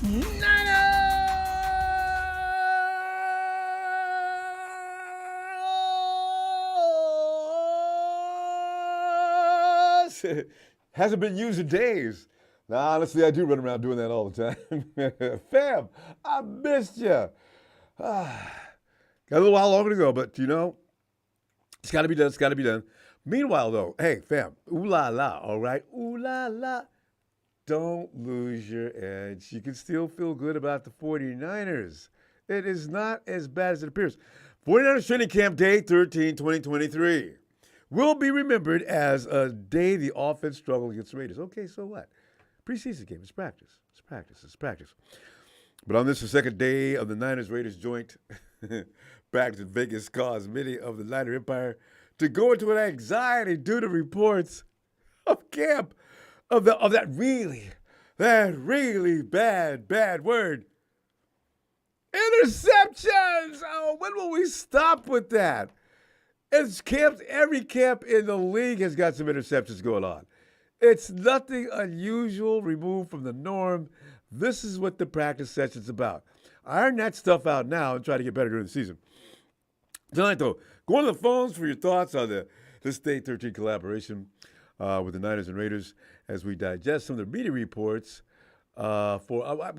Niners! Hasn't been used in days. Now, honestly, I do run around doing that all the time. Fam, I missed you. Got a little while longer to go, but it's got to be done. It's got to be done. Meanwhile, though, hey, fam, ooh la la, all right? Ooh la la. Don't lose your edge. You can still feel good about the 49ers. It is not as bad as it appears. 49ers training camp day 13, 2023 will be remembered as a day the offense struggled against the Raiders. Okay, so what? Preseason game. It's practice. It's practice. It's practice. But on this, the second day of the Niners-Raiders joint back to Vegas caused many of the Niner Empire to go into an anxiety due to reports of camp of that really bad word. Interceptions! Oh, when will we stop with that? Every camp in the league has got some interceptions going on. It's nothing unusual, removed from the norm. This is what the practice session's about. Iron that stuff out now and try to get better during the season. Tonight, though, go on the phones for your thoughts on this Day 13 collaboration with the Niners and Raiders as we digest some of the media reports I'm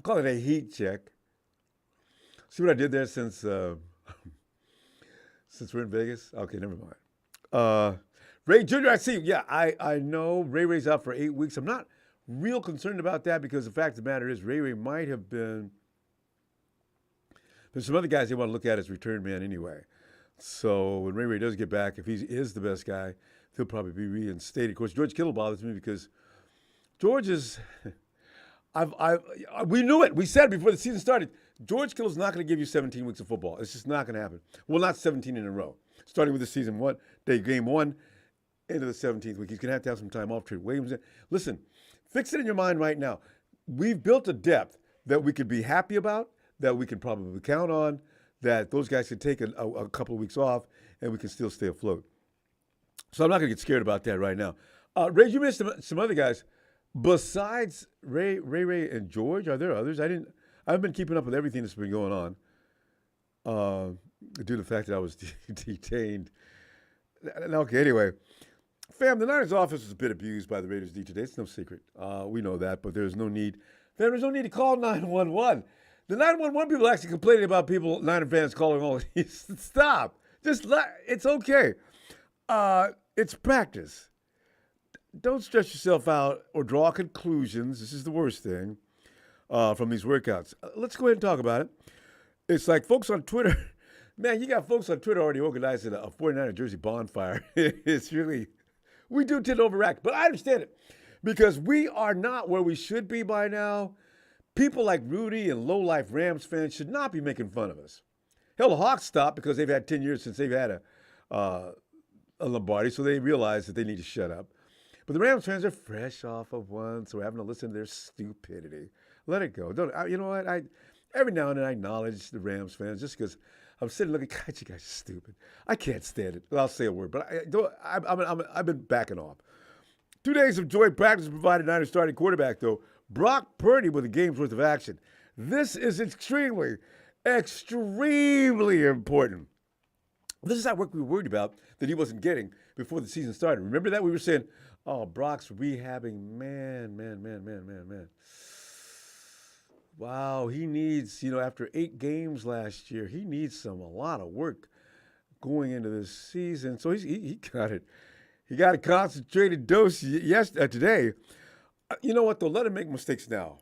calling it a heat check. See what I did there since we're in Vegas? Okay, never mind. Ray Jr., I see. Yeah, I know Ray's out for 8 weeks. I'm not real concerned about that because the fact of the matter is Ray might have been – there's some other guys they want to look at as return man anyway. So when Ray does get back, if he is the best guy, he'll probably be reinstated. Of course, George Kittle bothers me because George is – we knew it. We said before the season started, George Kittle's not going to give you 17 weeks of football. It's just not going to happen. Well, not 17 in a row. Starting with the season game one, into the 17th week. He's going to have some time off. Trade Williams. Listen, fix it in your mind right now. We've built a depth that we could be happy about, that we can probably count on, that those guys can take a couple of weeks off, and we can still stay afloat. So I'm not going to get scared about that right now. Ray, you missed some other guys. Besides Ray, and George, are there others? I've been keeping up with everything that's been going on due to the fact that I was detained. Okay, anyway. Fam, the Niners office was a bit abused by the Raiders D today. It's no secret. We know that, but there's no need. There's no need to call 911. The 911 people are actually complaining about Niner fans calling all these. Stop. It's okay. It's practice. Don't stress yourself out or draw conclusions. This is the worst thing from these workouts. Let's go ahead and talk about it. It's like folks on Twitter. Man, you got folks on Twitter already organizing a 49er jersey bonfire. It's really, we do tend to overact, but I understand it because we are not where we should be by now. People like Rudy and low-life Rams fans should not be making fun of us. Hell, the Hawks stopped because they've had 10 years since they've had a Lombardi, so they realize that they need to shut up. But the Rams fans are fresh off of one, so we're having to listen to their stupidity. Let it go. You know what? Every now and then I acknowledge the Rams fans just because I'm sitting looking, God, you guys are stupid. I can't stand it. Well, I'll say a word, but I've been backing off. 2 days of joint practice provided Niners starting quarterback, though, Brock Purdy with a game's worth of action. This is extremely important. This is that work we were worried about that he wasn't getting before the season started. Remember that? We were saying, oh, Brock's rehabbing. Man. Wow, he needs, after 8 games last year, he needs a lot of work going into this season. So he got it. He got a concentrated dose today. You know what, though? Let him make mistakes now.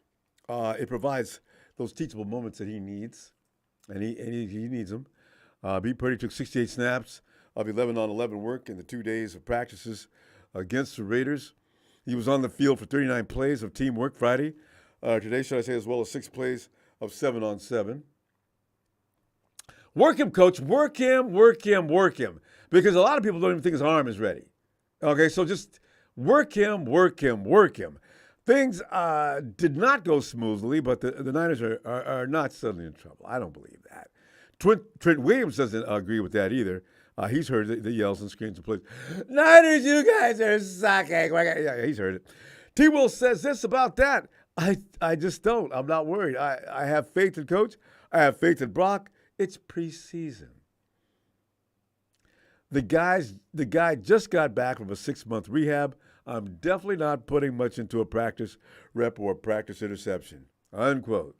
It provides those teachable moments that he needs, and he needs them. B. Purdy took 68 snaps of 11-on-11 work in the 2 days of practices against the Raiders. He was on the field for 39 plays of teamwork Friday. Today, should I say, as well as 6 plays of 7-on-7. Work him, coach. Work him. Because a lot of people don't even think his arm is ready. Okay, so just work him. Things did not go smoothly, but the Niners are not suddenly in trouble. I don't believe that. Trent Williams doesn't agree with that either. He's heard the yells and screams and plays. Niners, you guys are sucking. Yeah, he's heard it. T. Will says this about that. I just don't. I'm not worried. I have faith in Coach. I have faith in Brock. It's preseason. The guy just got back from a 6-month rehab. I'm definitely not putting much into a practice rep or a practice interception. Unquote.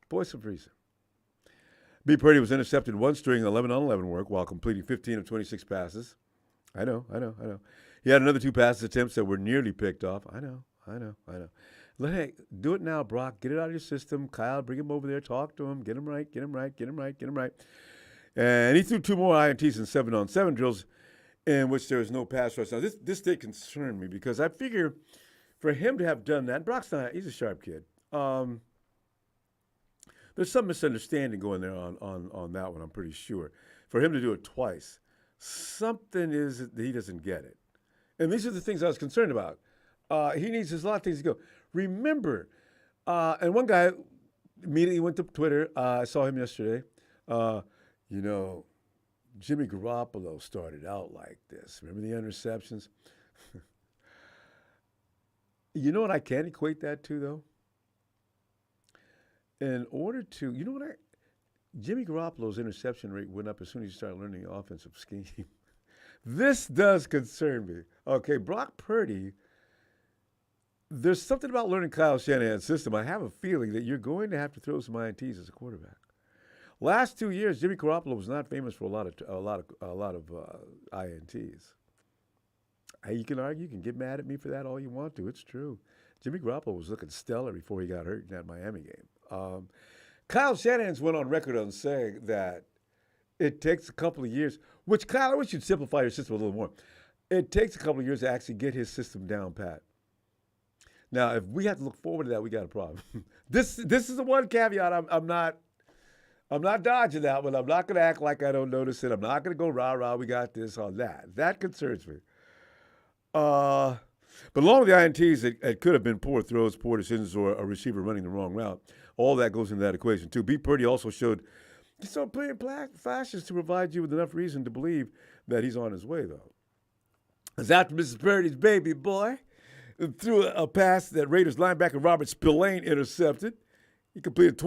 Boy, some reason. B. Purdy was intercepted once during 11-on-11 work while completing 15 of 26 passes. I know. He had another 2 pass attempts that were nearly picked off. I know. Hey, do it now, Brock. Get it out of your system. Kyle, bring him over there. Talk to him. Get him right. And he threw 2 more INTs in 7-on-7 drills in which there was no pass rush. Now, this did concern me because I figure for him to have done that, Brock's he's a sharp kid. There's some misunderstanding going there on that one, I'm pretty sure. For him to do it twice, something is that he doesn't get it. And these are the things I was concerned about. There's a lot of things to go. Remember, and one guy immediately went to Twitter. I saw him yesterday. Jimmy Garoppolo started out like this. Remember the interceptions? You know what I can equate that to, though? In order to, Jimmy Garoppolo's interception rate went up as soon as he started learning the offensive scheme. This does concern me. Okay, Brock Purdy, there's something about learning Kyle Shanahan's system. I have a feeling that you're going to have to throw some INTs as a quarterback. Last 2 years, Jimmy Garoppolo was not famous for a lot of INTs. You can argue, you can get mad at me for that all you want to. It's true. Jimmy Garoppolo was looking stellar before he got hurt in that Miami game. Kyle Shanahan's went on record on saying that it takes a couple of years, which, Kyle, I wish you'd simplify your system a little more. It takes a couple of years to actually get his system down pat. Now, if we have to look forward to that, we got a problem. This is the one caveat I'm not dodging that one. I'm not going to act like I don't notice it. I'm not going to go rah-rah, we got this on that. That concerns me. But along with the INTs, it could have been poor throws, poor decisions, or a receiver running the wrong route. All that goes into that equation, too. B. Purdy also showed plenty of flashes to provide you with enough reason to believe that he's on his way, though. As after Mrs. Purdy's baby boy threw a pass that Raiders linebacker Robert Spillane intercepted. He completed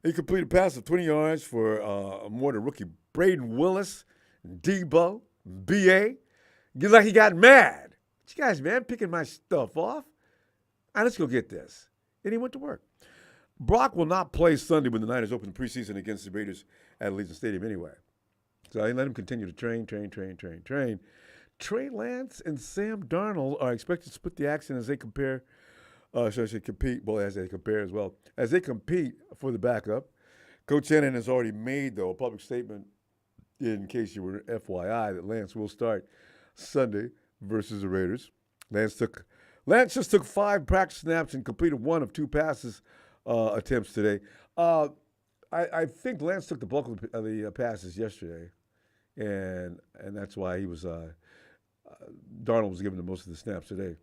a pass of 20 yards for more than rookie Braden Willis, Debo, B.A. Like he got mad. You guys, man, picking my stuff off. All right, let's go get this. And he went to work. Brock will not play Sunday when the Niners open the preseason against the Raiders at Allegiant Stadium anyway. So I let him continue to train. Trey Lance and Sam Darnold are expected to split the action as they compete. As they compare as well. As they compete for the backup. Coach Shannon has already made, though, a public statement, in case you were FYI, that Lance will start Sunday versus the Raiders. Lance just took 5 practice snaps and completed 1 of 2 passes attempts today. I think Lance took the bulk of the passes yesterday, and that's why he was Darnold was given the most of the snaps today.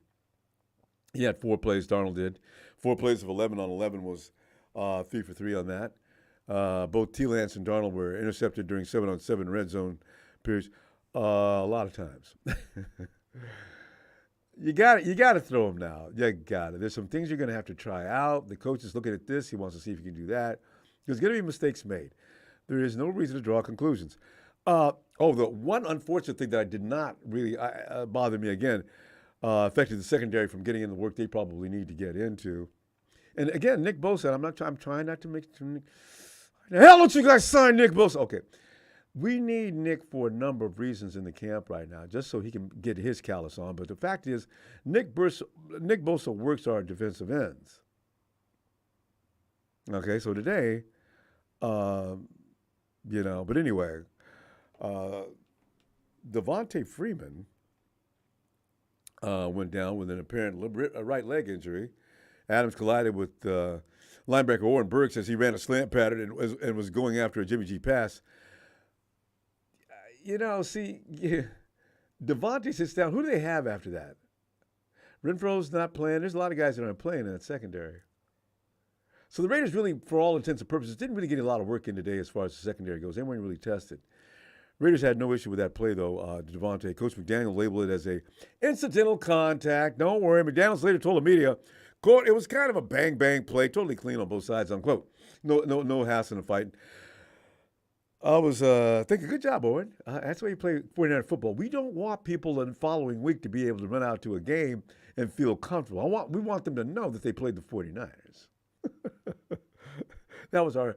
He had 4 plays, Darnold did. 4 plays of 11-on-11 was 3 for 3 on that. Both T. Lance and Darnold were intercepted during 7-on-7 red zone periods a lot of times. You got to throw him now. You got it. There's some things you're going to have to try out. The coach is looking at this. He wants to see if he can do that. There's going to be mistakes made. There is no reason to draw conclusions. The one unfortunate thing that did not really bother me again, affected the secondary from getting in the work they probably need to get into. And again, Nick Bosa, I'm trying not to make the hell don't you guys sign Nick Bosa? Okay. We need Nick for a number of reasons in the camp right now, just so he can get his callus on. But the fact is, Nick Bosa works our defensive ends. Okay, so today, but anyway, Devontae Freeman went down with an apparent right leg injury. Adams collided with linebacker Oren Burks as he ran a slant pattern and was going after a Jimmy G pass. Devontae sits down. Who do they have after that? Renfro's not playing. There's a lot of guys that aren't playing in that secondary. So the Raiders really, for all intents and purposes, didn't really get a lot of work in today as far as the secondary goes. They weren't really tested. Raiders had no issue with that play, though, Devontae. Coach McDaniel labeled it as a incidental contact. Don't worry. McDaniels later told the media, Quote, it was kind of a bang-bang play, totally clean on both sides, unquote. No hassle in the fight. I was thinking, good job, Owen. That's why you play 49er football. We don't want people in the following week to be able to run out to a game and feel comfortable. We want them to know that they played the 49ers. That was our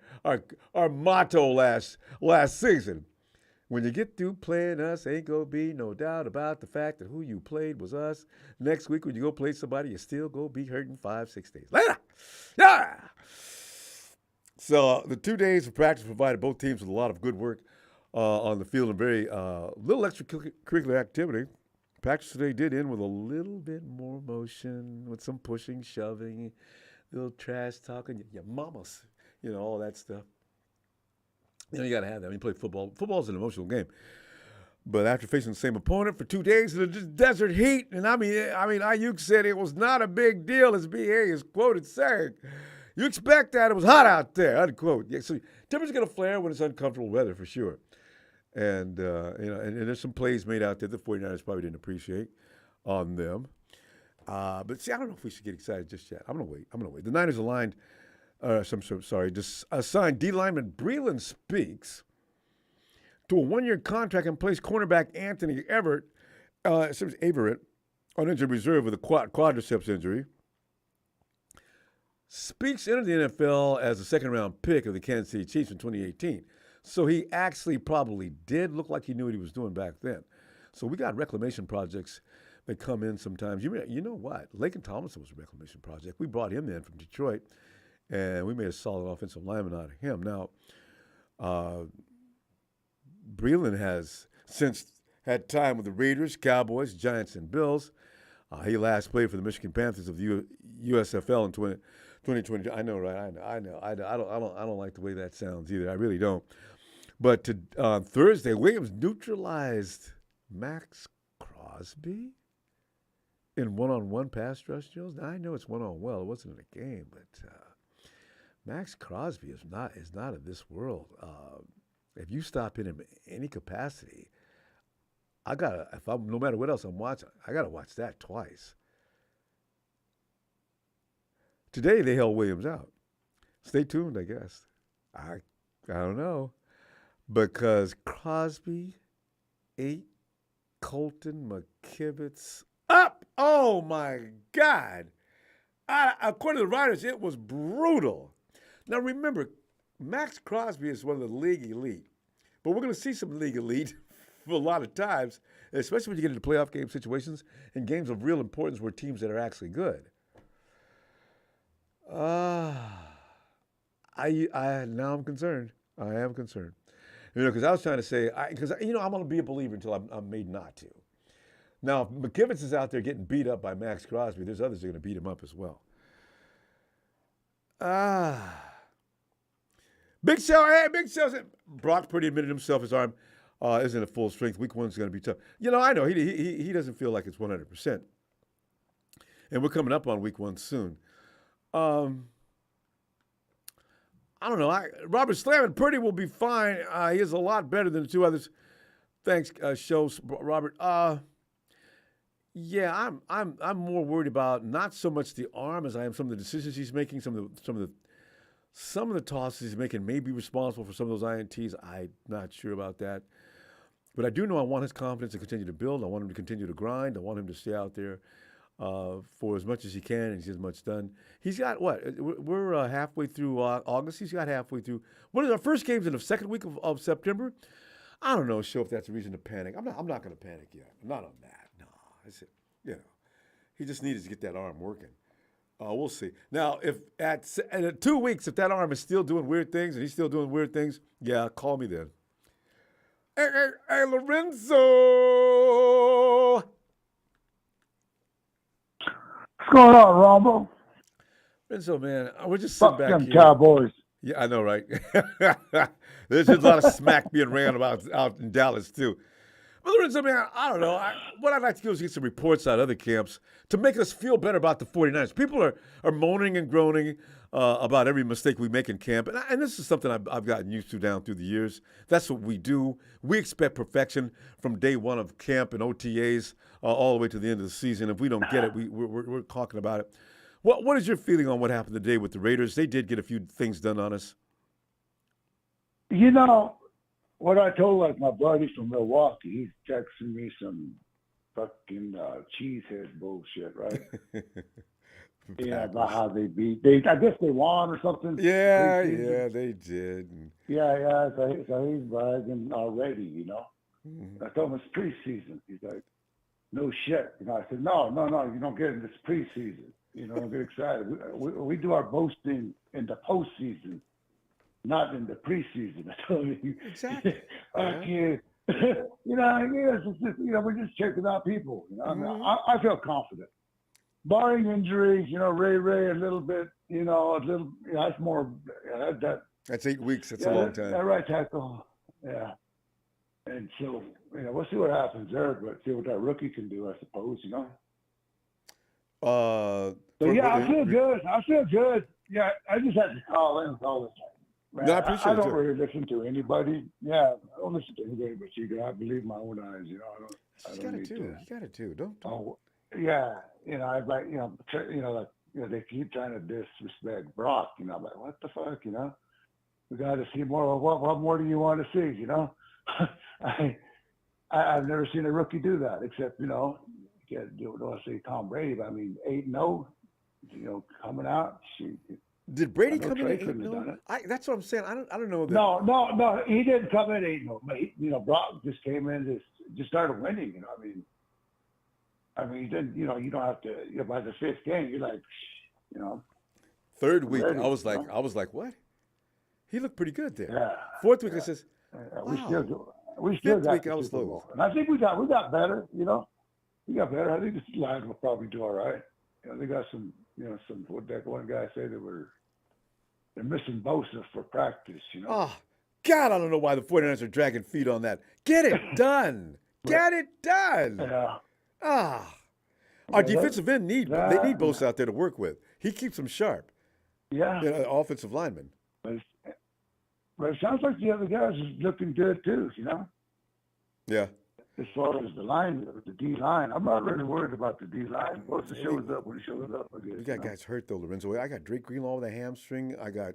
motto last season. When you get through playing us, ain't gonna be no doubt about the fact that who you played was us. Next week when you go play somebody, you still gonna be hurting 5-6 days later. Yeah. So the 2 days of practice provided both teams with a lot of good work on the field and very little extracurricular activity. Practice today did end with a little bit more motion, with some pushing, shoving, little trash talking, your mamas, all that stuff. You got to have that when you play football. Football's an emotional game. But after facing the same opponent for 2 days in the desert heat, and I mean, Ayuk said it was not a big deal, as BA is quoted saying. You expect that. It was hot out there, unquote. Yeah, so temperature's going to flare when it's uncomfortable weather, for sure. And, and there's some plays made out there the 49ers probably didn't appreciate on them. But see, I don't know if we should get excited just yet. I'm going to wait. The Niners assigned D lineman Breeland Speaks to a 1-year contract and placed cornerback Anthony Averett on injured reserve with a quadriceps injury. Speaks entered the NFL as a second-round pick of the Kansas City Chiefs in 2018. So he actually probably did look like he knew what he was doing back then. So we got reclamation projects that come in sometimes. You know what? Laken Tomlinson was a reclamation project. We brought him in from Detroit, and we made a solid offensive lineman out of him. Now, Breeland has since had time with the Raiders, Cowboys, Giants, and Bills. He last played for the Michigan Panthers of the USFL in 2020. I know, right? I know. I don't like the way that sounds either. I really don't. But on Thursday, Williams neutralized Max Crosby in one-on-one pass rush drills. Now I know it's one-on-one. It wasn't in a game, but Max Crosby is not of this world. If you stop him in any capacity, no matter what else I'm watching, I gotta watch that twice. Today they held Williams out. Stay tuned, I guess. I don't know, because Crosby ate Colton McKivitz up. Oh my God! According to the writers, it was brutal. Now remember, Max Crosby is one of the league elite, but we're going to see some league elite a lot of times, especially when you get into playoff game situations and games of real importance where teams that are actually good. Now I'm concerned. I am concerned. Because I was trying to say, I'm going to be a believer until I'm made not to. Now, if McKivitz is out there getting beat up by Max Crosby, there's others that are going to beat him up as well. Big Show said Brock Purdy admitted himself his arm isn't at full strength. Week 1's going to be tough. I know he doesn't feel like it's 100%. And we're coming up on week 1 soon. I don't know. Robert Slavin, Purdy will be fine. He is a lot better than the two others. Thanks, shows Robert. Yeah, I'm more worried about not so much the arm as I am some of the decisions he's making, some of the tosses he's making may be responsible for some of those INTs. I'm not sure about that. But I do know I want his confidence to continue to build. I want him to continue to grind. I want him to stay out there for as much as he can, and he's as much done. He's got what? We're halfway through August. He's got halfway through. What are our first games in the second week of September? I don't know, if that's a reason to panic. I'm not going to panic yet. I'm not on that. No, I said, he just needed to get that arm working. We'll see. Now, if at 2 weeks, if that arm is still doing weird things and he's still doing weird things, call me then. Hey, Lorenzo. What's going on, Ronbo? Lorenzo, man, we're just sitting back them here. Cowboys. Yeah, I know, right? There's just a lot of smack being ran about out in Dallas, too. But Lorenzo, man, I don't know. What I'd like to do is get some reports out of other camps to make us feel better about the 49ers. People are moaning and groaning about every mistake we make in camp. And this is something I've gotten used to down through the years. That's what we do. We expect perfection from day one of camp and OTAs all the way to the end of the season. If we don't get it, we're talking about it. What is your feeling on what happened today with the Raiders? They did get a few things done on us. You know, what I told like my buddy from Milwaukee, he's texting me some fucking cheesehead bullshit, right? Yeah, about how they beat. I guess they won or something. Yeah, preseason. they did. Yeah. So he's bragging already, you know. Mhm. I told him it's preseason. He's like, no shit. You know, I said, no, you don't get it. It's preseason. You know, don't get excited. We do our boasting in the postseason, not in the preseason. I told him, Exactly. okay. You know, it's just, you know, we're just checking out people. You know, I mean, I feel confident. Barring injuries, you know, Ray a little bit, you know, that's more, That's 8 weeks. That's a long time. that right tackle, yeah. And so, you know, we'll see what happens there, but see what that rookie can do, I suppose, you know. So, yeah, I feel good. Yeah, I just had to call in all the time. Man, No, I appreciate I it, don't too. really listen to anybody. Yeah, I don't listen to anybody but you do. I believe my own eyes, you know. I You don't got need to. to. You got to do. Don't. Oh, yeah, you know, I like, like, you know, they keep trying to disrespect Brock. You know, I'm like, what the fuck, you know? We got to see more. What more do you want to see? You know, I've never seen a rookie do that, except, you know, you don't want to say Tom Brady, but I mean 8-0, you know, coming out. Shoot, Did I Brady know come in Trey at couldn't have 8-0? done it. That's what I'm saying. I don't know that. No, he didn't come in 8-0. But you know, Brock just came in, just started winning. You know, I mean, you didn't. You know, you don't have to. You know, by the fifth game, you're like, you know, Third I'm week, ready. I was You know? like, what? He looked pretty good there. Yeah. Fourth week, I says, We wow. still Fifth got week, the I was Super slow. Bowl, and I think we got better. You know, we got better. I think this line will probably do all right. You know, they got some. You know, what that one guy said they're missing Bosa for practice. You know. Oh, God, I don't know why the 49ers are dragging feet on that. Get it done. Right. Get it done. Yeah. Ah. Our defensive end need Bosa out there to work with. He keeps them sharp. Yeah. You know, offensive lineman. But it sounds like the other guys is looking good too. You know. Yeah. As far as the line, the D line, I'm not really worried about the D line. Once it shows up, when it shows up, I guess. We got guys hurt though, Lorenzo. I got Drake Greenlaw with a hamstring. I got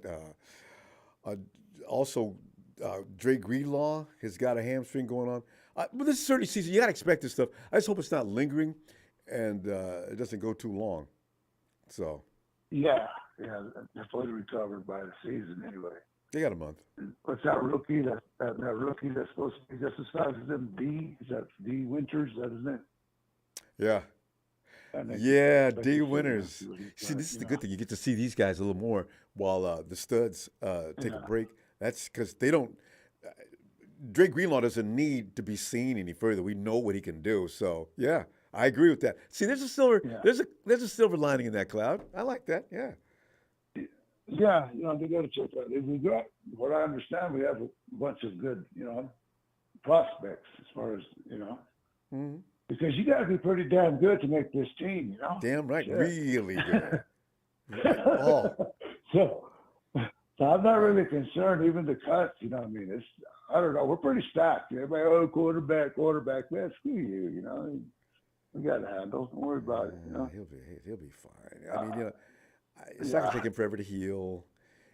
also Drake Greenlaw has got a hamstring going on. But this is early season. You got to expect this stuff. I just hope it's not lingering and it doesn't go too long. So. Yeah, they're fully recovered by the season anyway. They got a month. What's that rookie? That rookie that's supposed to be just as fast as them? Is that D Winters? Is that his name? Yeah. Yeah, D Winters. See, this is the good thing. You get to see these guys a little more while the studs take a break. That's because they don't. Drake Greenlaw doesn't need to be seen any further. We know what he can do. So yeah, I agree with that. See, there's a silver. Yeah. There's a silver lining in that cloud. I like that. Yeah. Yeah, you know, they got to check that. If we got, what I understand, we have a bunch of good, you know, prospects as far as, you know, because you got to be pretty damn good to make this team, you know. Damn right, really good. Oh. So I'm not really concerned, even the cuts, you know what I mean? I don't know, we're pretty stacked. Everybody, quarterback, man, screw you, you know. We got to handle. Don't worry about it, you know. He'll be fine. I mean, you know, it's not going to take him forever to heal,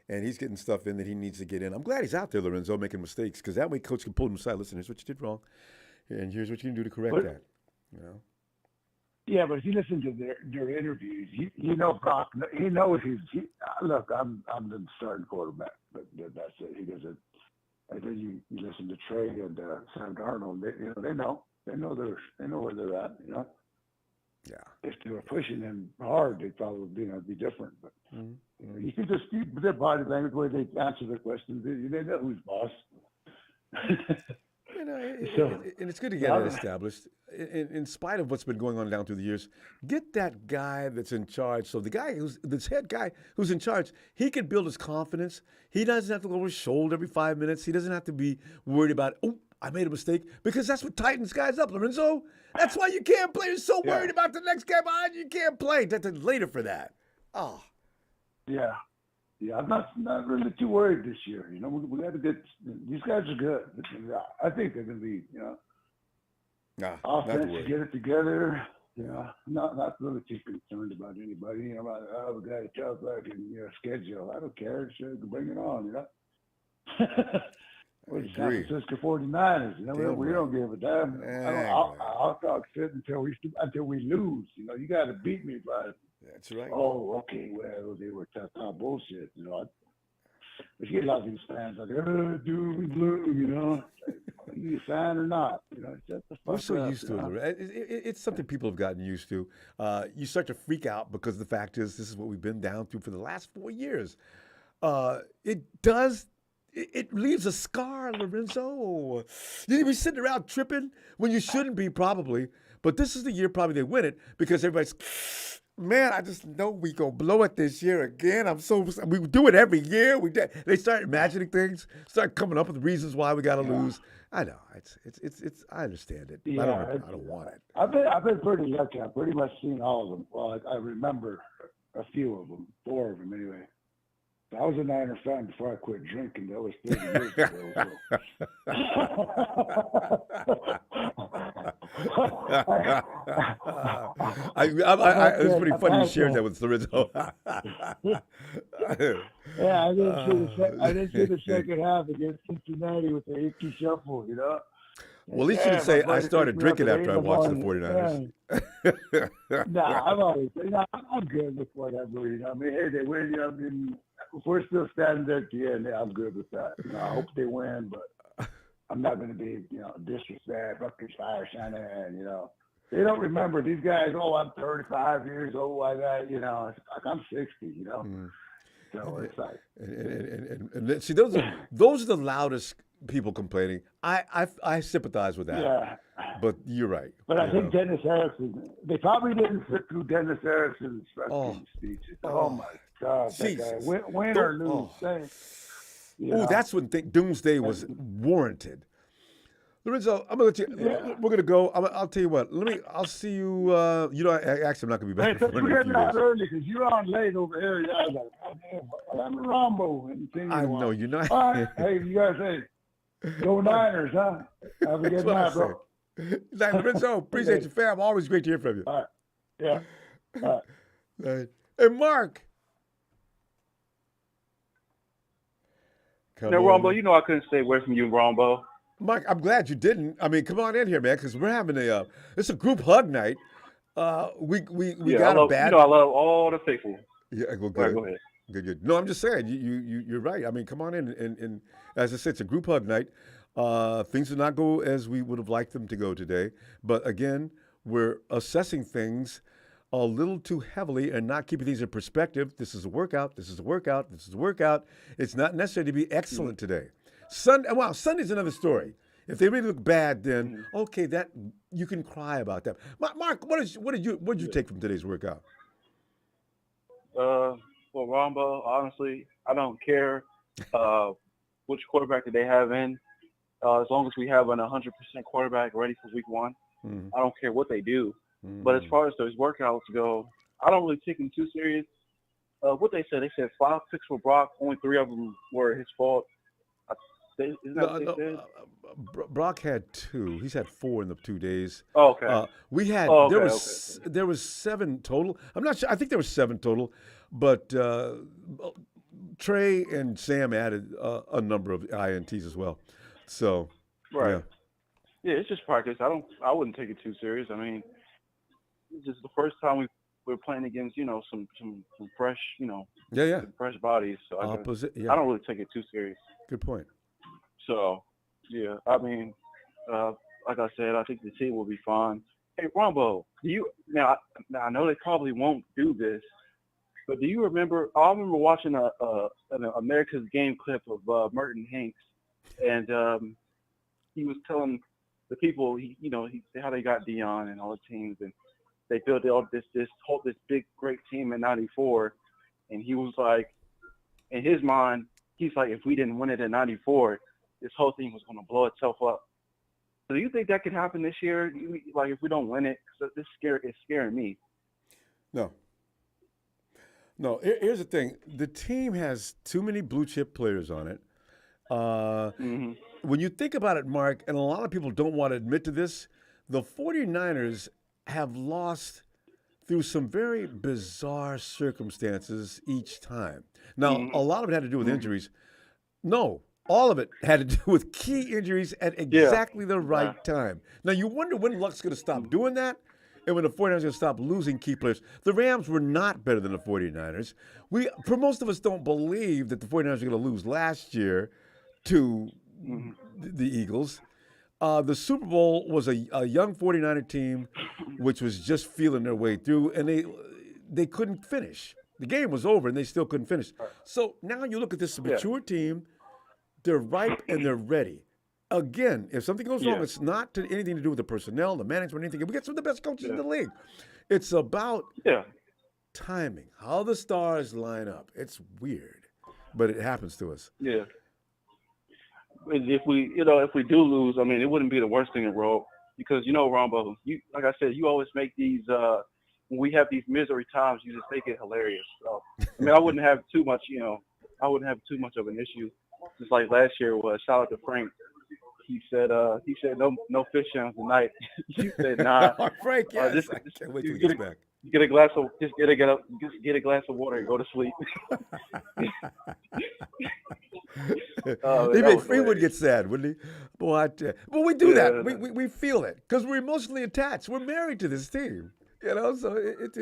and he's getting stuff in that he needs to get in. I'm glad he's out there, Lorenzo, making mistakes, because that way coach can pull him aside. Listen, here's what you did wrong, and here's what you can do to correct that. You know. Yeah, but if you listen to their interviews, you know Brock. He knows look. I'm the starting quarterback, but that's it. He doesn't. And then you listen to Trey and Sam Darnold. They know where they're at. You know. Yeah. If they were pushing him hard, they'd probably be different. But you can just see their body language, the way they answer the questions. They know who's boss. You know, and it's good to get it established. In spite of what's been going on down through the years, get that guy that's in charge. So the guy this head guy who's in charge, he can build his confidence. He doesn't have to go over his shoulder every 5 minutes. He doesn't have to be worried about, I made a mistake, because that's what tightens guys up, Lorenzo. That's why you can't play. You're so worried about the next guy behind you. You can't play. That's later for that. Oh. Yeah. Yeah, I'm not really too worried this year. You know, we got to get these guys are good. I think they're going to be, you know, offense, get it together. not really too concerned about anybody. We got a tough fucking schedule. I don't care. Just bring it on. We're the San agree. Francisco 49ers. Damn We right. don't give a damn. Damn I'll talk shit until we lose. You got to beat me by. That's right. Oh, okay. Well, they were tough. Bullshit. We get a lot of these fans like, oh, dude, we blew. You sign or not? Shut the fuck We're so up, used to it. It's something people have gotten used to. You start to freak out because the fact is, this is what we've been down through for the last 4 years. It leaves a scar, Lorenzo. You be sitting around tripping when you shouldn't be, probably. But this is the year probably they win it because everybody's, man, I just know we gonna blow it this year again. We do it every year. They start imagining things, start coming up with reasons why we gotta lose. I know it's. I understand it. Yeah, I don't want it. I've been pretty lucky. I've pretty much seen all of them. Well, I remember a few of them, 4 of them anyway. I was a Niner fan before I quit drinking. That was 30 years ago. It's pretty funny you shared that with Lorenzo. Yeah, I didn't see the second half against Cincinnati with the empty shuffle. Well, at least you didn't say I started drinking after I watched the 49ers. I'm good with whatever. Hey, they win. If we're still standing there at the end, I'm good with that. I hope they win, but I'm not going to be, disrespect, Rutgers fire shining, They don't remember these guys. Oh, I'm 35 years old. I got, I'm 60. So it's like, and see, those are the loudest people complaining. I sympathize with that. Yeah. But you're right. But I think Dennis Erickson, they probably didn't sit through Dennis Erickson's speeches. Oh my God. Jesus. Win or lose. That's when doomsday was warranted. Lorenzo, I'm gonna let you. Yeah. We're gonna go. I'll tell you what. I'll see you. Actually, I'm not gonna be back. Hey, we're getting out early because you're on late over here. I'm a Ronbo. I know you're not. All right. Hey, you guys go Niners, huh? Have a good night, bro. Lorenzo, appreciate you, fam. Always great to hear from you. All right. Yeah. All right. Hey, Mark. No, Ronbo, I couldn't stay away from you, Ronbo. Mike, I'm glad you didn't. I mean, come on in here, man, because we're having it's a group hug night. We got a bad. I love all the faithful. Yeah, well, good. Right, go ahead. Good. No, I'm just saying, you're right. I mean, come on in, and as I said, it's a group hug night. Things did not go as we would have liked them to go today, but again, we're assessing things a little too heavily and not keeping things in perspective. This is a workout. This is a workout. This is a workout. It's not necessary to be excellent today. Sunday's another story. If they really look bad, then okay, that you can cry about that. Mark, what did you take from today's workout? Well, Ronbo, honestly, I don't care which quarterback that they have in. As long as we have an 100% quarterback ready for week 1, I don't care what they do. But as far as those workouts go, I don't really take them too serious. What they said 5 picks for Brock, only 3 of them were his fault. Isn't that what they said? Brock had 2. He's had 4 in the 2 days. Oh, okay. We had there was 7 total. I'm not sure. I think there was 7 total, but Trey and Sam added a number of INTs as well. So right. Yeah, it's just practice. I wouldn't take it too serious. I mean, it's just the first time we're playing against some fresh fresh bodies. So I don't really take it too serious. Good point. So yeah, I mean, like I said, I think the team will be fine. Hey, Ronbo, now I know they probably won't do this, but do you remember? I remember watching an America's Game clip of Merton Hanks, and he was telling the people, how they got Dion and all the teams, and they built this big great team in '94, and he was like, in his mind, he's like, if we didn't win it in '94, this whole thing was going to blow itself up. So do you think that could happen this year? Like, if we don't win it, because it's scaring me. No. Here's the thing: the team has too many blue chip players on it. When you think about it, Mark, and a lot of people don't want to admit to this, the 49ers have lost through some very bizarre circumstances each time. Now, a lot of it had to do with injuries. No, all of it had to do with key injuries at Yeah. exactly the right time. Now, you wonder when Luck's going to stop doing that and when the 49ers are going to stop losing key players. The Rams were not better than the 49ers. For most of us, don't believe that the 49ers are going to lose last year to the Eagles. The Super Bowl was a young 49er team which was just feeling their way through, and they couldn't finish. The game was over, and they still couldn't finish. So now you look at this mature team, they're ripe and they're ready. Again, if something goes wrong, it's not anything to do with the personnel, the management, anything. We got some of the best coaches in the league. It's about timing, how the stars line up. It's weird, but it happens to us. Yeah. If we do lose, I mean, it wouldn't be the worst thing in the world because Ronbo, like I said, you always make these when we have these misery times, you just make it hilarious. So, I mean, I wouldn't have too much, of an issue. Just like last year was. Shout out to Frank. He said no fish on tonight. You said nah. Frank, yes. I can't wait till he gets back. Get a glass of water and go to sleep. He would get sad, wouldn't he? Boy, I tell you. But we do that. We feel it because we're emotionally attached. We're married to this team, So it's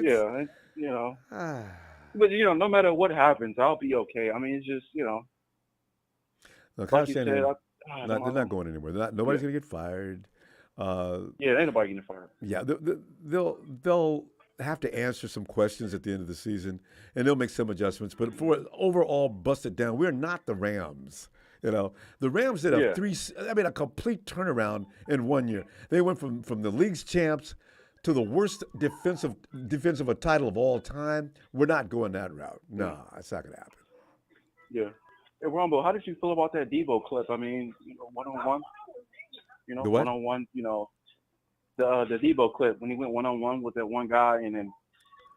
But no matter what happens, I'll be okay. I mean, it's just Look, like you said, they're not going anywhere. Nobody's going to get fired. Ain't nobody getting fired. Yeah, they'll have to answer some questions at the end of the season, and they'll make some adjustments. But for overall, bust it down. We're not the Rams. The Rams did a complete turnaround in 1 year. They went from the league's champs to the worst defensive title of all time. We're not going that route. No, it's not going to happen. Yeah. Hey, Ronbo, how did you feel about that Debo clip? I mean, one-on-one. The what? One-on-one. The Debo clip when he went one-on-one with that one guy and then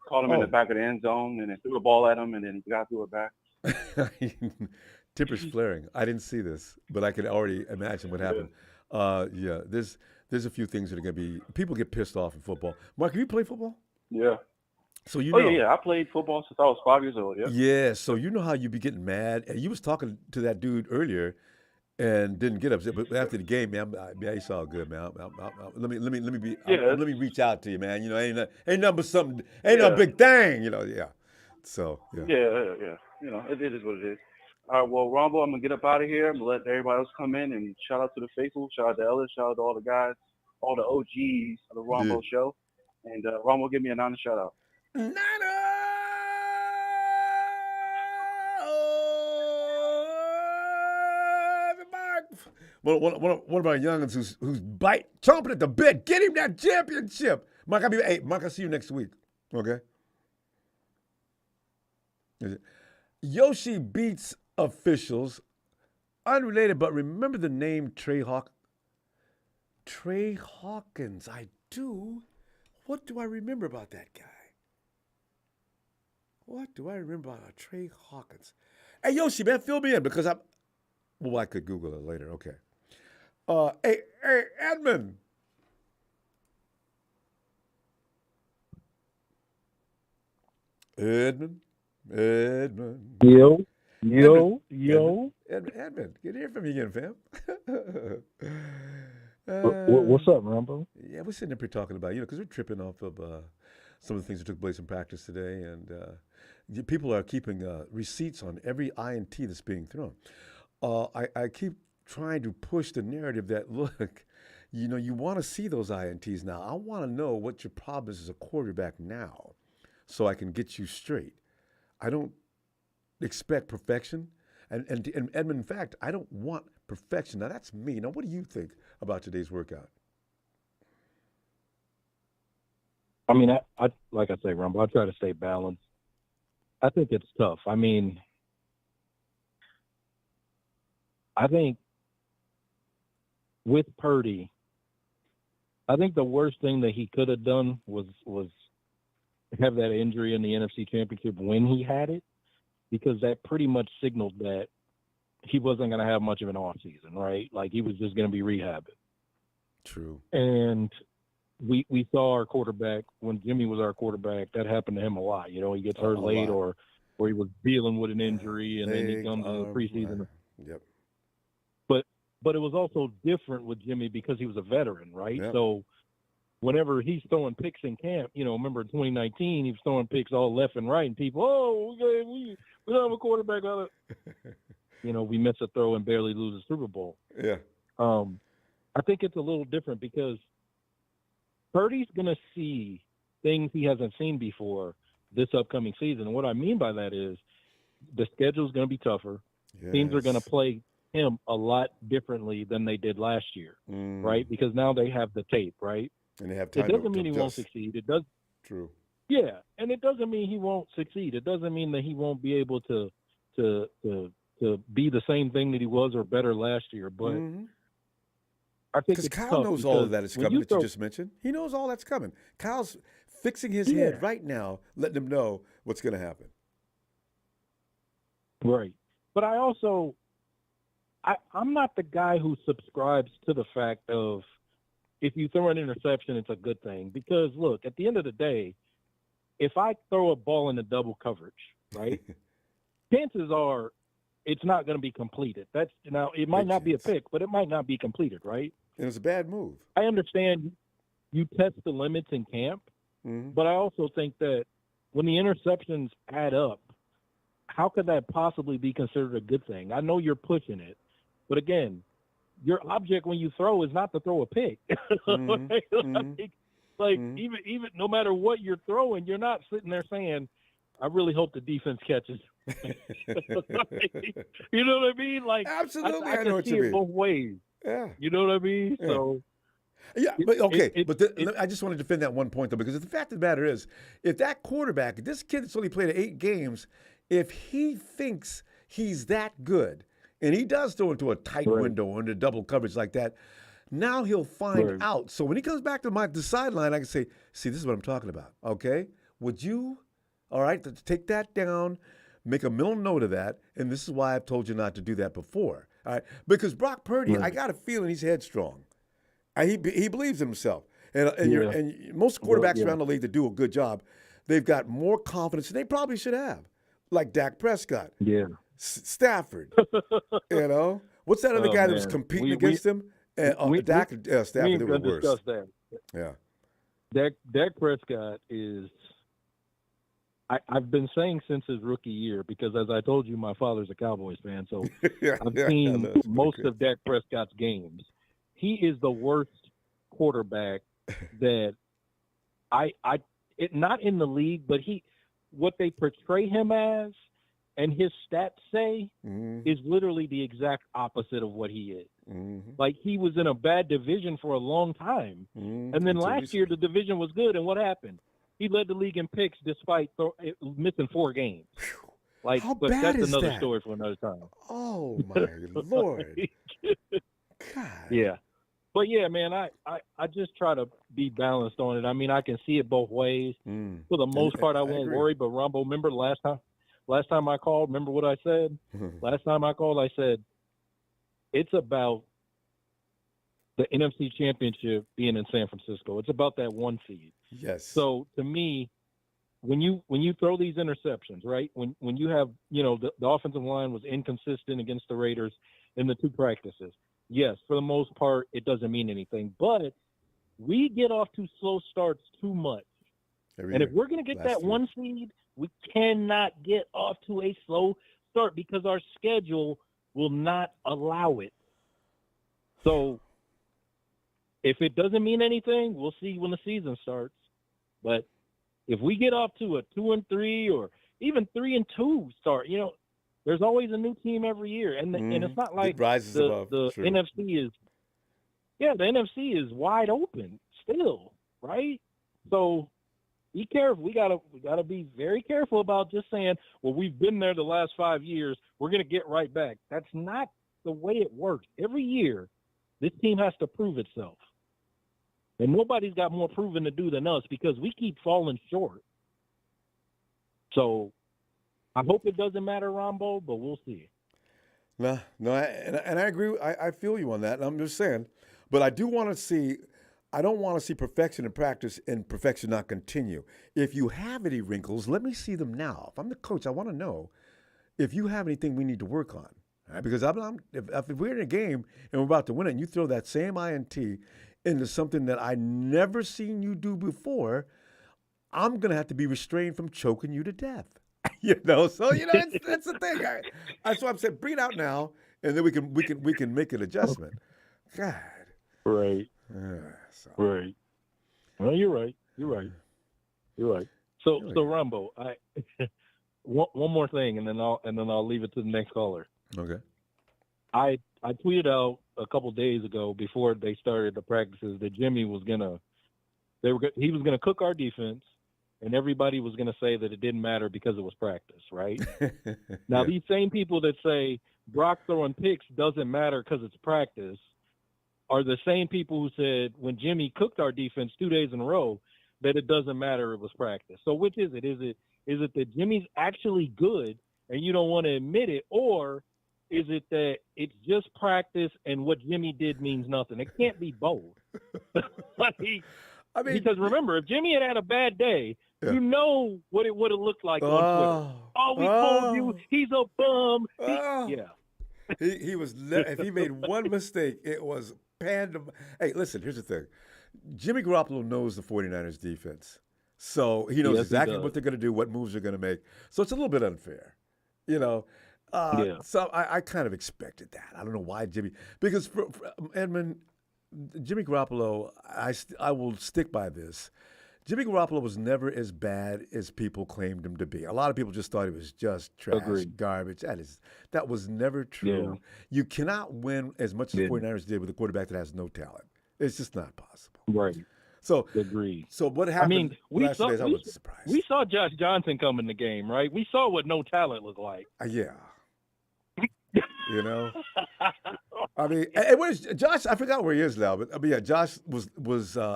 caught him in the back of the end zone and then threw the ball at him and then he got threw it back. Tipper's flaring. I didn't see this, but I could already imagine what happened. There's a few things that are going to be – people get pissed off in football. Mark, have you played football? Yeah. So you know. I played football since I was 5 years old. Yeah. Yeah. So you know how you be getting mad, and you was talking to that dude earlier, and didn't get upset. But after the game, man, it's all good, man. Let me reach out to you, man. Ain't nothing but something. Ain't no big thing, Yeah. So yeah. Yeah. It is what it is. All right. Well, Ronbo, I'm gonna get up out of here. I'm gonna let everybody else come in and shout out to the faithful. Shout out to Ellis. Shout out to all the guys, all the OGs of the Ronbo show. And Ronbo, give me a Niner shout out. Niner! One of our youngins who's chomping at the bit. Get him that championship. Mike, I'll see you next week. Okay? Yoshi beats officials. Unrelated, but remember the name Trey Hawkins. I do. What do I remember about that guy? What do I remember about Trey Hawkins? Hey, Yoshi, man, fill me in because I could Google it later. Okay. Hey, Edmund. Edmund. Yo. Edmund, good to hear from you again, fam. What's up, Ronbo? Yeah, we're sitting up here talking about, because we're tripping off of some of the things that took place in practice today, and people are keeping receipts on every INT that's being thrown. I keep trying to push the narrative that, look, you want to see those INTs now. I want to know what your problem is as a quarterback now so I can get you straight. I don't expect perfection. And Edmund, in fact, I don't want perfection. Now, that's me. Now, what do you think about today's workout? I mean, I like I say, Rumble, I try to stay balanced. I think it's tough. I mean, I think with Purdy, I think the worst thing that he could have done was have that injury in the NFC Championship when he had it, because that pretty much signaled that he wasn't going to have much of an off season, right? Like he was just going to be rehabbing. True. And we saw our quarterback when Jimmy was our quarterback. That happened to him a lot. You know, he gets hurt A late, lot. or he was dealing with an injury, and then he Leg, comes in the arm, preseason. Yep. But it was also different with Jimmy because he was a veteran, right? Yep. So whenever he's throwing picks in camp, you know, remember in 2019 he was throwing picks all left and right, and people, we don't have a quarterback. You know, we miss a throw and barely lose a Super Bowl. Yeah. I think it's a little different because Purdy's going to see things he hasn't seen before this upcoming season. And what I mean by that is the schedule's going to be tougher. Yes. Teams are going to play him a lot differently than they did last year, right? Because now they have the tape, right? And they have time. It doesn't mean he won't succeed. It does. True. Yeah, and it doesn't mean he won't succeed. It doesn't mean that he won't be able to be the same thing that he was or better last year. But I think because it's Kyle knows all of that is coming that you just mentioned. He knows all that's coming. Kyle's fixing his head right now, letting him know what's going to happen. Right. But I also, I'm not the guy who subscribes to the fact of if you throw an interception, it's a good thing. Because, look, at the end of the day, if I throw a ball into double coverage, right, chances are it's not going to be completed. Now, it might not be a pick, but it might not be completed, right? And it's a bad move. I understand you test the limits in camp, but I also think that when the interceptions add up, how could that possibly be considered a good thing? I know you're pushing it, but again, your object when you throw is not to throw a pick. Even no matter what you're throwing, you're not sitting there saying, I really hope the defense catches. You know what I mean? Like, absolutely, I know what see you it mean. both ways. Yeah. You know what I mean? Yeah. So. Yeah, but okay. I just want to defend that one point, though, because the fact of the matter is, if that quarterback, this kid that's only played 8 games, if he thinks he's that good, and he does throw into a tight window under double coverage like that, now he'll find out. So when he comes back to the sideline, I can say, see, this is what I'm talking about, okay? Would you, all right, take that down, make a mental note of that, and this is why I've told you not to do that before, all right? Because Brock Purdy, I got a feeling he's headstrong. He believes in himself. And most quarterbacks around the league that do a good job, they've got more confidence than they probably should have, like Dak Prescott. Yeah. Stafford. You know? What's that other guy that was competing against him? Dak and Stafford, they were worse. Discuss that. Yeah. Dak Prescott is I've been saying since his rookie year, because as I told you, my father's a Cowboys fan, so I've seen most of Dak Prescott's games. He is the worst quarterback that not in the league, but what they portray him as and his stats say is literally the exact opposite of what he is. Like, he was in a bad division for a long time. And then last year the division was good, and what happened? He led the league in picks despite missing 4 games. Like, how but bad that's is another that? story for another time. Oh my Lord. God. Yeah. But yeah, man, I just try to be balanced on it. I mean, I can see it both ways. For the most part, I won't worry. But Ronbo, remember last time I called, remember what I said? Last time I called, I said, it's about the NFC Championship being in San Francisco. It's about that 1 seed. Yes. So to me, when you throw these interceptions, right? When you have, the offensive line was inconsistent against the Raiders in the 2 practices. Yes, for the most part, it doesn't mean anything. But we get off to slow starts too much. And if we're going to get that 1 seed, we cannot get off to a slow start because our schedule will not allow it. So if it doesn't mean anything, we'll see when the season starts. But if we get off to a 2-3 or even 3-2 start, there's always a new team every year, and it's not like it rises above. The NFC is, the NFC is wide open still, right? So be careful. We gotta be very careful about just saying, well, we've been there the last 5 years, we're gonna get right back. That's not the way it works. Every year, this team has to prove itself, and nobody's got more proving to do than us because we keep falling short. So I hope it doesn't matter, Ronbo, but we'll see. No, and I agree. I feel you on that. I'm just saying, but I do want to see I don't want to see perfection in practice and perfection not continue. If you have any wrinkles, let me see them now. If I'm the coach, I want to know if you have anything we need to work on. All right? Because if we're in a game and we're about to win it and you throw that same INT into something that I never seen you do before, I'm going to have to be restrained from choking you to death. So that's the thing. That's why I'm saying bring it out now, and then we can make an adjustment. God. Right. So. Right. Well, you're right. So Ronbo, one more thing, and then I'll leave it to the next caller. Okay. I tweeted out a couple days ago before they started the practices that Jimmy was he was gonna cook our defense, and everybody was gonna say that it didn't matter because it was practice, right? Now these same people that say Brock throwing picks doesn't matter because it's practice are the same people who said when Jimmy cooked our defense 2 days in a row that it doesn't matter it was practice. So which is it? Is it that Jimmy's actually good and you don't want to admit it, or is it that it's just practice and what Jimmy did means nothing? It can't be both. Because remember, if Jimmy had a bad day, you know what it would have looked like on Twitter. Oh, we told you he's a bum. He was. If he made one mistake, it was pandemonium. Hey, listen. Here's the thing. Jimmy Garoppolo knows the 49ers defense, so he knows exactly what they're going to do, what moves they're going to make. So it's a little bit unfair, So I kind of expected that. I don't know why because for Edmund, Jimmy Garoppolo, I will stick by this. Jimmy Garoppolo was never as bad as people claimed him to be. A lot of people just thought he was just trash, garbage. That was never true. Yeah. You cannot win as much as the 49ers did with a quarterback that has no talent. It's just not possible. Right. So agreed. So what happened last days, I wasn't surprised. We saw Josh Johnson come in the game, right? We saw what no talent looked like. Yeah. Where's Josh? I forgot where he is now, but Josh was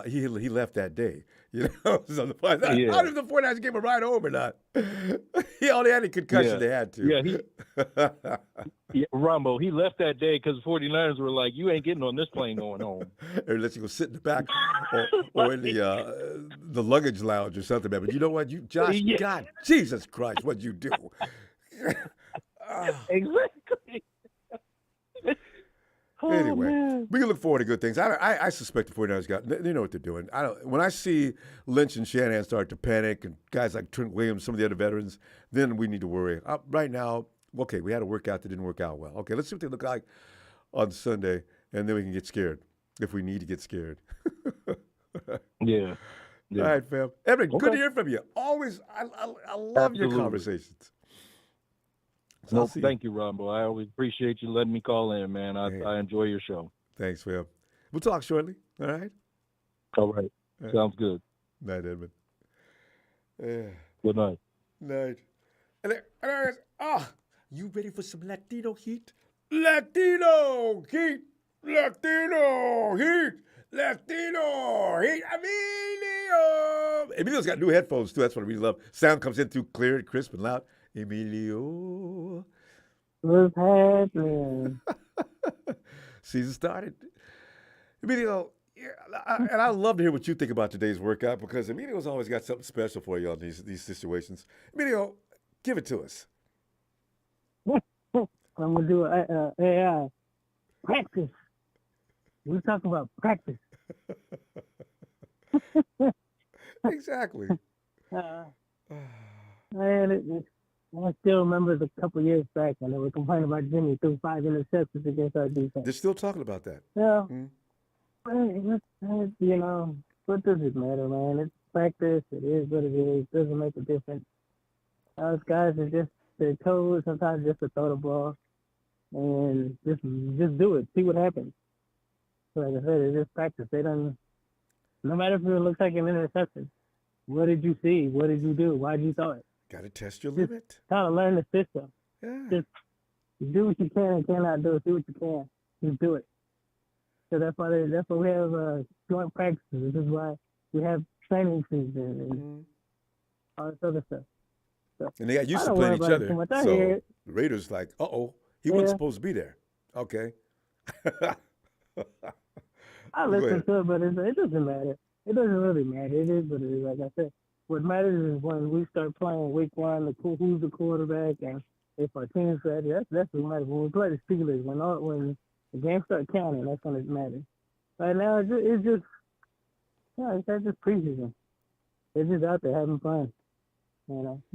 he left that day. So I don't know if the 49ers gave him a ride home or not. He only had a concussion. They had to. Ronbo, he left that day because the 49ers were like, you ain't getting on this plane going home. Or let you go sit in the back or in the luggage lounge or something. But you know what? Josh, God, Jesus Christ, what'd you do? Exactly. Anyway, we can look forward to good things. I suspect the 49ers they know what they're doing. When I see Lynch and Shanahan start to panic and guys like Trent Williams, some of the other veterans, then we need to worry. Right now, okay, we had a workout that didn't work out well. Okay, let's see what they look like on Sunday, and then we can get scared if we need to get scared. Yeah. All right, fam. Evan, good to hear from you. Always, I love your conversations. So well, thank you, Ronbo. I always appreciate you letting me call in, man. I enjoy your show. Thanks, fam. We'll talk shortly. All right? All right. Sounds good. Night, Edmund. Yeah. Good night. Night. You ready for some Latino heat? Latino heat! Latino heat! Latino heat! Emilio's got new headphones, too. That's what I really love. Sound comes in through clear and crisp and loud. Emilio. What's happening? Season started. Emilio, and I love to hear what you think about today's workout because Emilio's always got something special for you on these situations. Emilio, give it to us. I'm going to do AI. Practice. We're talking about practice. Exactly. Man, I still remember a couple years back when they were complaining about Jimmy threw 5 interceptions against our defense. They're still talking about that. Yeah. What does it matter, man? It's practice. It is what it is. It doesn't make a difference. Those guys are just, their toes sometimes just to throw the ball and just do it. See what happens. Like I said, it's just practice. No matter if it looks like an interception, what did you see? What did you do? Why did you throw it? Got to test your limit. Kind of learn the system. Yeah. Just do what you can and cannot do. Do what you can. Just do it. So that's why we have joint practices. This is why we have training season and all this other stuff. So, and they got used to playing each other. So the Raiders like, he wasn't supposed to be there. Okay. I Go listen ahead. to it, but it doesn't matter. It doesn't really matter. It is what it is. Like I said, what matters is when we start playing week one, who's the quarterback, and if our team's ready. That's what matters. When we play the Steelers, when the games start counting, that's when it matters. Right now, it's just preseason. They're just out there having fun,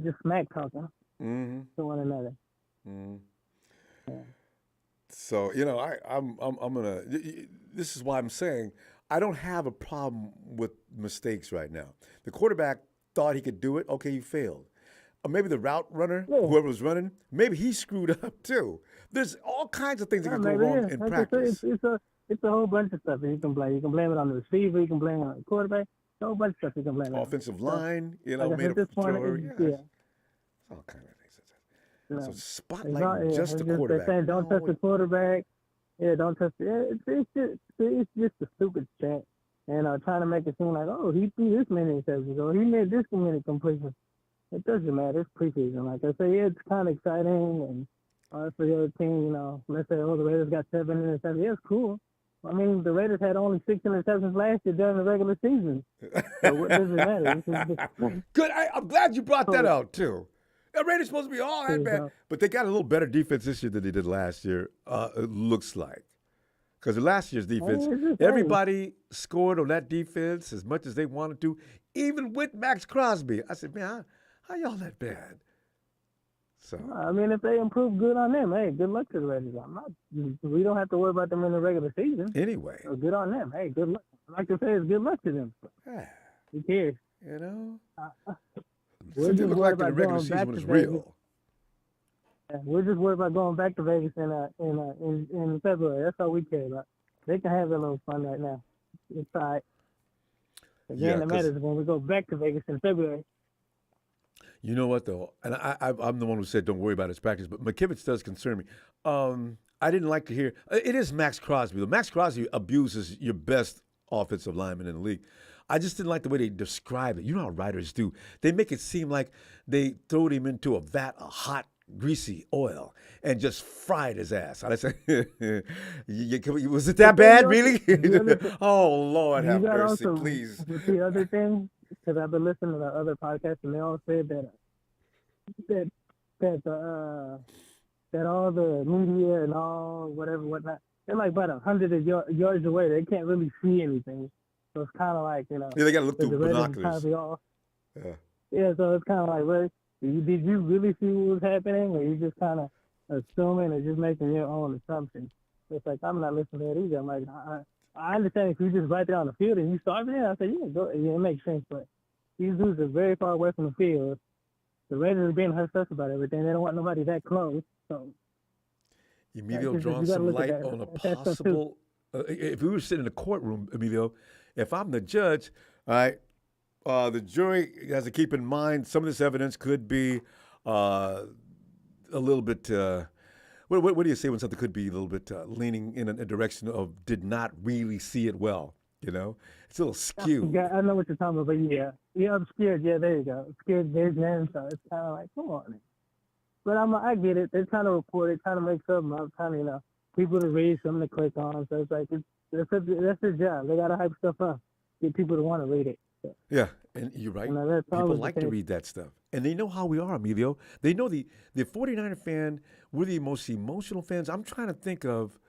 just smack talking Mm-hmm. to one another. Mm-hmm. Yeah. So I'm gonna. This is why I'm saying I don't have a problem with mistakes right now. The quarterback thought he could do it. Okay, he failed. Or maybe the route runner, Yeah. whoever was running, maybe he screwed up too. There's all kinds of things that Yeah, can go maybe, wrong yeah. in Like I said, practice. it's a whole bunch of stuff that you can blame. You can blame it on the receiver. You can blame it on the quarterback. A whole bunch of stuff you can blame it on. Offensive So, line, like I made said, a at this point, throw. yeah. All kind of things. So No. It's spotlighting just the they're quarterback. saying don't touch the quarterback. Yeah, don't touch. Yeah, it's just a stupid chat, and trying to make it seem like, oh, he threw this many interceptions, or he made this many completions. It doesn't matter. It's preseason. Like I say, yeah, it's kind of exciting, and for the other team, let's say, oh, the Raiders got 7 interceptions. Yeah, it's cool. I mean, the Raiders had only 6 interceptions last year during the regular season. So what does it matter? Good. I'm glad you brought that So- out too. The Raiders supposed to be all that bad, but they got a little better defense this year than they did last year. It looks like, because last year's defense, everybody scored on that defense as much as they wanted to, even with Max Crosby. I said, man, how y'all that bad? So I mean, if they improve, good on them. Hey, good luck to the Raiders. We don't have to worry about them in the regular season. anyway, So good on them. Hey, good luck. Like I say, it's good luck to them. yeah, Who cares? something We're just look worried like in the about regular going season back when to it's Vegas. real. We're just worried about going back to Vegas in February. That's all we care about. They can have a little fun right now. It's all right. The game that matters is when we go back to Vegas in February. You know what though, and I'm the one who said don't worry about his practice, but McKivitz does concern me. I didn't like to hear it is Max Crosby. Though Max Crosby abuses your best offensive lineman in the league. I just didn't like the way they describe it. You know how writers do. They make it seem like they throwed him into a vat of hot, greasy oil and just fried his ass. I say, was it that bad, really? Oh, Lord, have mercy, please. With the other thing, because I've been listening to the other podcasts, and they all said that all the media and all whatnot, they're like about 100 yards away. They can't really see anything. So it's kind of like, Yeah, they got to look through binoculars. Yeah, so it's kind of like, well, did you really see what was happening, or you just kind of assuming or just making your own assumptions? It's like, I'm not listening to that either. I'm like, I understand if you just right there on the field and you saw everything. I said, yeah, go. Yeah, it makes sense, but these dudes are very far away from the field. The Raiders are being hush about everything. They don't want nobody that close. So Emilio drawing some light on a possible. If we were sitting in the courtroom, Emilio, if I'm the judge, all right, the jury has to keep in mind some of this evidence could be a little bit. What do you say when something could be a little bit leaning in a direction of did not really see it well? You know, it's a little skewed. Yeah, I know what you're talking about, but yeah, I'm scared. Yeah, there you go. Scared vision. So it's kind of like, come on. But I get it. They're trying to report it, trying to make something up, trying to, people to read, something to click on. So it's like, that's their job. They got to hype stuff up, get people to want to read it. So, yeah, and you're right. People like to read that stuff. And they know how we are, Emilio. They know the 49er fan, we're the most emotional fans. I'm trying to think of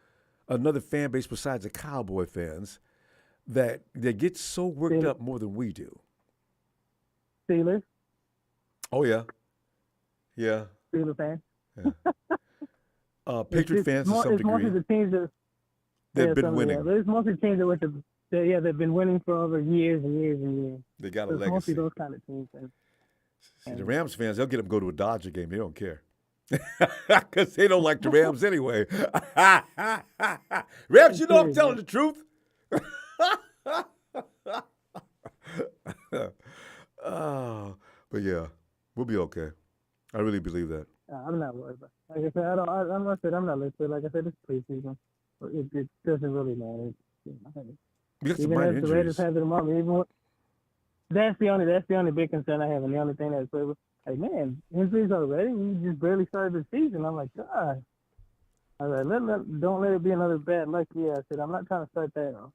another fan base besides the Cowboy fans that get so worked up more than we do. Steelers. Oh, yeah. Yeah. Steelers fans. Yeah. Patriot fans to some degree. It's mostly the teams that they've been winning. Yeah, it's mostly teams that they've been winning for over years and years and years. They got a so it's legacy. Mostly those kind of teams. See, the Rams fans, they'll get them to go to a Dodger game. They don't care. Because they don't like the Rams anyway. Rams, you know I'm telling the truth. But yeah, we'll be okay. I really believe that. I'm not worried about it. Like I said, I'm not listening. Like I said, it's preseason. It doesn't really matter. We got some minor injuries. The Raiders have it moment, that's the only big concern I have, and the only thing that's like, man, injuries already. We just barely started the season. I'm like, God. I was like, don't let it be another bad luck year. I said, I'm not trying to start that off.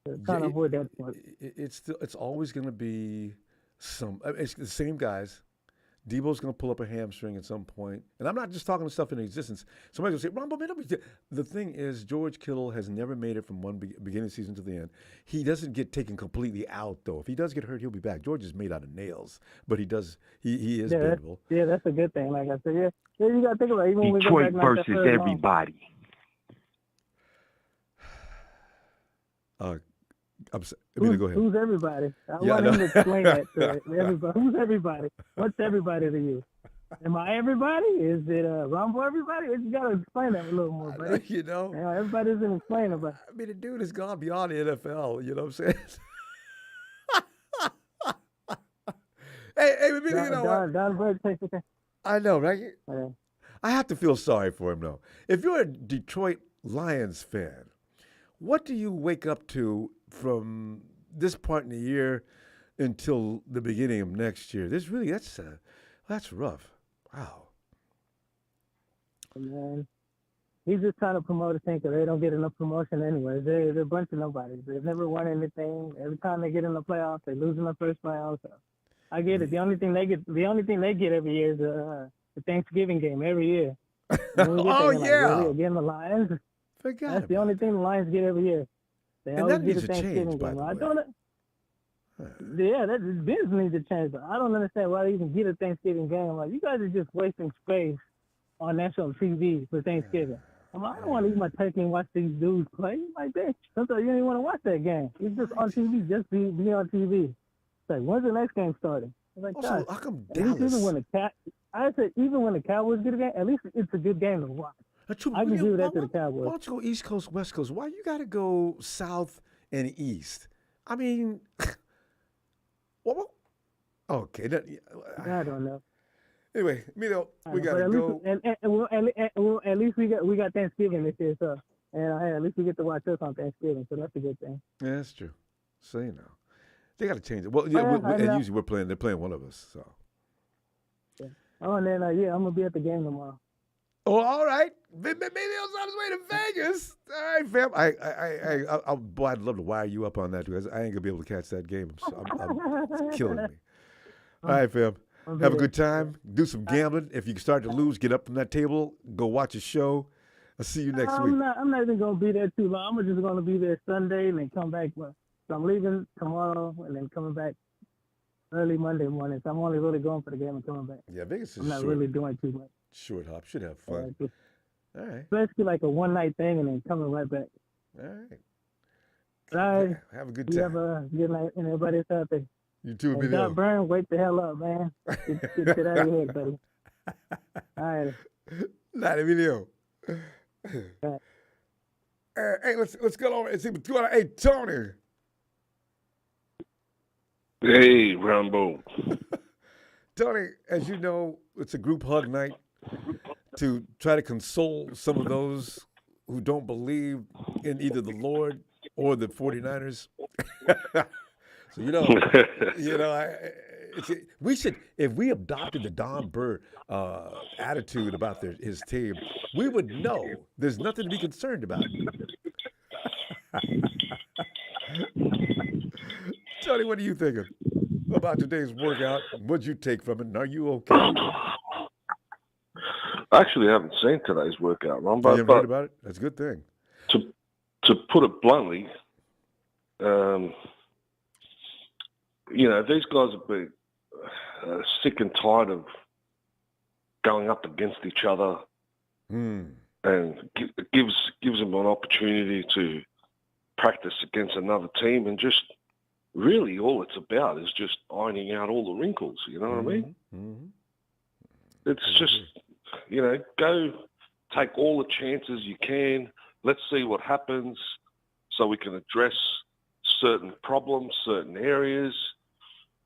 to kind of avoid that point. It's always going to be it's the same guys. Debo's going to pull up a hamstring at some point. And I'm not just talking stuff in existence. Somebody's going to say, Ronbo, man, the thing is, George Kittle has never made it from one beginning of the season to the end. He doesn't get taken completely out, though. If he does get hurt, he'll be back. George is made out of nails, but he is bendable. That's a good thing. Like I said, yeah, you got to think about it. Even when we go Detroit back versus everybody. Go ahead. Who's everybody? I want him to explain that to everybody. Who's everybody? What's everybody to you? Am I everybody? Is it Ronbo everybody? You got to explain that a little more, buddy. You know? Yeah, everybody doesn't explain about it. I mean, the dude has gone beyond the NFL. You know what I'm saying? hey, Don Bird takes it. I know, right? Yeah. I have to feel sorry for him, though. If you're a Detroit Lions fan, what do you wake up to from this part in the year until the beginning of next year? That's rough. Wow. Man, he's just trying to promote a team because they don't get enough promotion anyway. They're a bunch of nobodies. They've never won anything. Every time they get in the playoffs, they lose in the first playoffs. So I get it. The only thing they get every year is the Thanksgiving game every year. Yeah. Again, the Lions. That's the only thing the Lions get every year. They always get a Thanksgiving game. I don't know. Yeah, that business needs to change. But I don't understand why they even get a Thanksgiving game. Like, you guys are just wasting space on national TV for Thanksgiving. I'm like, I don't want to eat my turkey and watch these dudes play like that. Sometimes you don't even want to watch that game. It's just on TV, just be on TV. It's like, when's the next game starting? It's like, also, how come Dallas? Even when the Cowboys get a game, at least it's a good game to watch. I can give that to the Cowboys. Why don't you go East Coast, West Coast? Why you got to go South and East? I mean, okay. I don't know. Anyway, Mito, we got to go. At least we got Thanksgiving this year, so at least we get to watch us on Thanksgiving, so that's a good thing. Yeah, that's true. So now they got to change it. Well, and usually they're playing one of us, so. Yeah. Oh, and then I'm gonna be at the game tomorrow. Oh, all right. Maybe I was on his way to Vegas. All right, fam. I'd love to wire you up on that because I ain't gonna be able to catch that game. It's killing me. All right, fam. Have a good time. Do some gambling. If you start to lose, get up from that table. Go watch a show. I'll see you next week. I'm not even gonna be there too long. I'm just gonna be there Sunday and then come back. So I'm leaving tomorrow and then coming back early Monday morning. So I'm only really going for the game and coming back. Yeah, Vegas is I'm not really doing too much. Short hop. Should have fun. All right. Basically like a one-night thing and then coming right back. All right. All right. Have a good time. You have a good night and everybody's out there. You too, Emilio. John Byrne, wake the hell up, man. Get shit out of your head, buddy. All right. Night, Emilio. Right. Hey, let's go over and see what's going on. Hey, Tony. Hey, Ronbo. Tony, as you know, it's a group hug night to try to console some of those who don't believe in either the Lord or the 49ers. So, we should, if we adopted the Don Burr attitude about his team, we would know there's nothing to be concerned about. Tony, what are you thinking about today's workout? What'd you take from it? And are you okay? I actually haven't seen today's workout, Ron. You haven't heard about it? That's a good thing. To put it bluntly, these guys have been sick and tired of going up against each other, and it gives them an opportunity to practice against another team, and just really all it's about is just ironing out all the wrinkles. You know what I mean? Mm-hmm. It's just, go take all the chances you can. Let's see what happens so we can address certain problems, certain areas.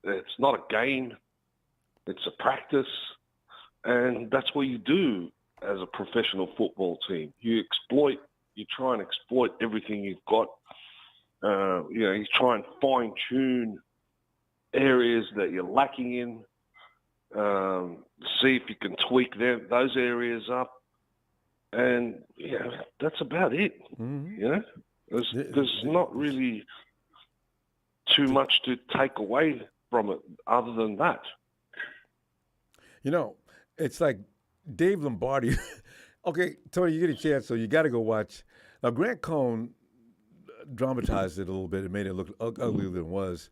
It's not a game. It's a practice. And that's what you do as a professional football team. You try and exploit everything you've got. You try and fine-tune areas that you're lacking in. See if you can tweak those areas up. And, that's about it. Mm-hmm. There's not really too much to take away from it other than that. You know, it's like Dave Lombardi. Okay, Tony, you get a chance, so you got to go watch. Now, Grant Cohn dramatized it a little bit and made it look uglier than it was.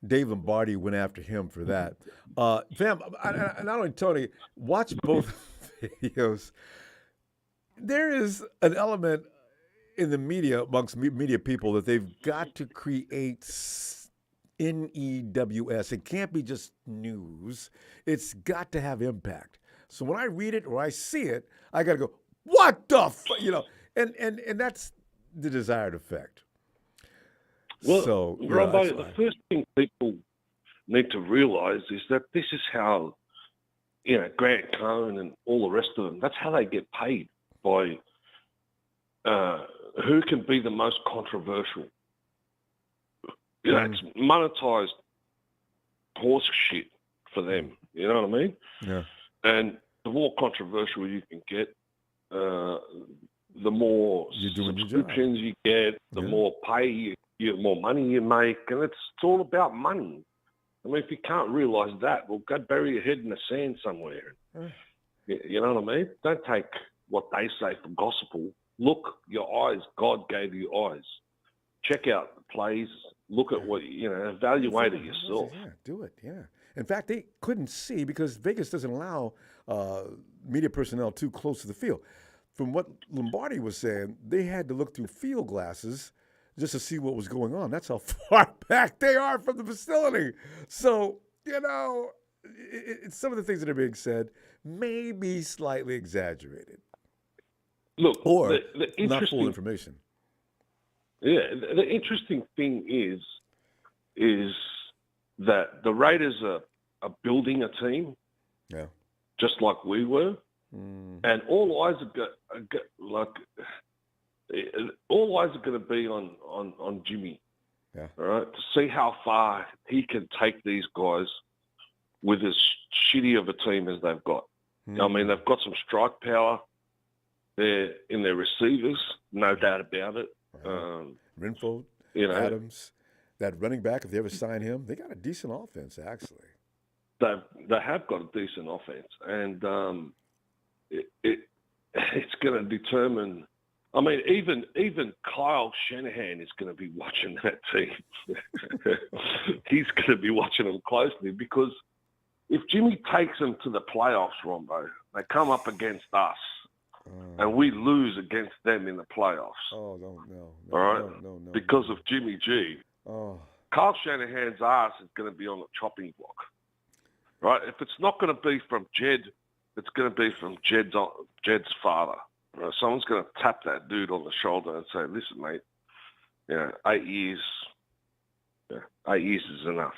Dave Lombardi went after him for that. Fam, not only Tony, watch both videos. There is an element in the media, amongst media people, that they've got to create NEWS. It can't be just news. It's got to have impact. So when I read it or I see it, I got to go, what the and that's the desired effect. Well, so, Ronbo, the first thing people need to realise is that this is how, Grant Cohn and all the rest of them, that's how they get paid, by who can be the most controversial. It's monetized horse shit for them. You know what I mean? Yeah. And the more controversial you can get, the more subscriptions you get, the more pay you more money you make, and it's all about money. I mean, if you can't realise that, well, go bury your head in the sand somewhere. You know what I mean? Don't take what they say for gospel. Look, your eyes, God gave you eyes. Check out the plays. Look at what, evaluate it yourself. Yeah, do it, yeah. In fact, they couldn't see because Vegas doesn't allow media personnel too close to the field. From what Lombardi was saying, they had to look through field glasses just to see what was going on. That's how far back they are from the facility. So, some of the things that are being said may be slightly exaggerated. Look, or the not full information. Yeah, the interesting thing is that the Raiders are building a team, just like we were, and all eyes are going to be on Jimmy, all right, to see how far he can take these guys with as shitty of a team as they've got. I mean, they've got some strike power there in their receivers, no doubt about it. Renfro, Adams, that running back, if they ever sign him, they got a decent offense, actually. They have got a decent offense, and it's going to determine. I mean, even Kyle Shanahan is going to be watching that team. He's going to be watching them closely because if Jimmy takes them to the playoffs, Ronbo, they come up against us. And we lose against them in the playoffs. Oh, no. All right? No. Because of Jimmy G. Oh. Kyle Shanahan's ass is going to be on the chopping block. Right? If it's not going to be from Jed, it's going to be from Jed's father. Right? Someone's going to tap that dude on the shoulder and say, listen, mate, 8 years. 8 years is enough.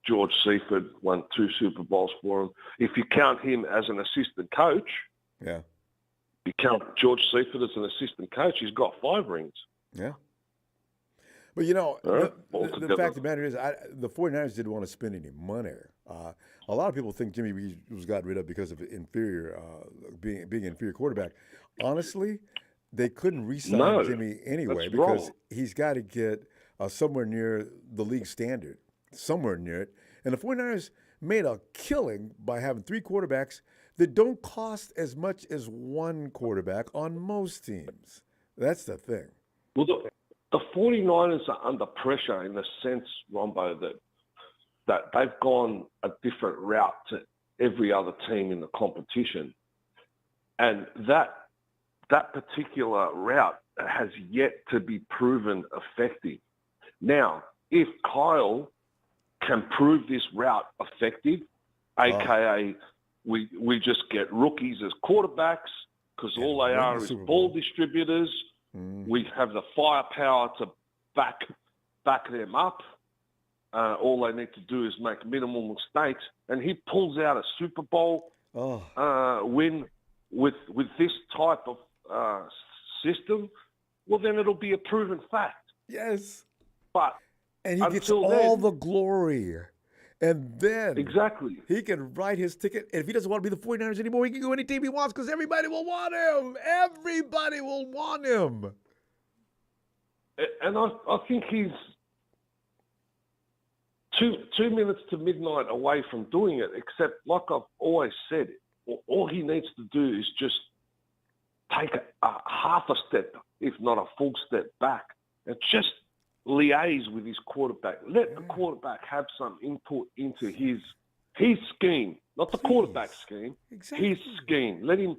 George Seifert won 2 Super Bowls for him. If you count him as an assistant coach, you count George Seifert as an assistant coach, he's got 5 rings. Yeah. But, the fact of the matter is the 49ers didn't want to spend any money. A lot of people think Jimmy was got rid of because of being inferior quarterback. Honestly, they couldn't re-sign Jimmy anyway because he's got to get somewhere near the league standard, somewhere near it. And the 49ers made a killing by having 3 quarterbacks that don't cost as much as 1 quarterback on most teams. That's the thing. Well, the 49ers are under pressure in the sense, Ronbo, that they've gone a different route to every other team in the competition. And that particular route has yet to be proven effective. Now, if Kyle can prove this route effective, a.k.a. we just get rookies as quarterbacks because all they are is ball distributors. We have the firepower to back them up. All they need to do is make minimal mistakes, and he pulls out a Super Bowl win with this type of system. Well, then it'll be a proven fact. Yes, and he gets all the glory. And then he can write his ticket. And if he doesn't want to be the 49ers anymore, he can go any team he wants because everybody will want him. Everybody will want him. And I think two minutes to midnight away from doing it, except like I've always said, all he needs to do is just take a half a step, if not a full step back, and just liaise with his quarterback. Let the quarterback have some input into his scheme, not the quarterback scheme, his scheme. Let him,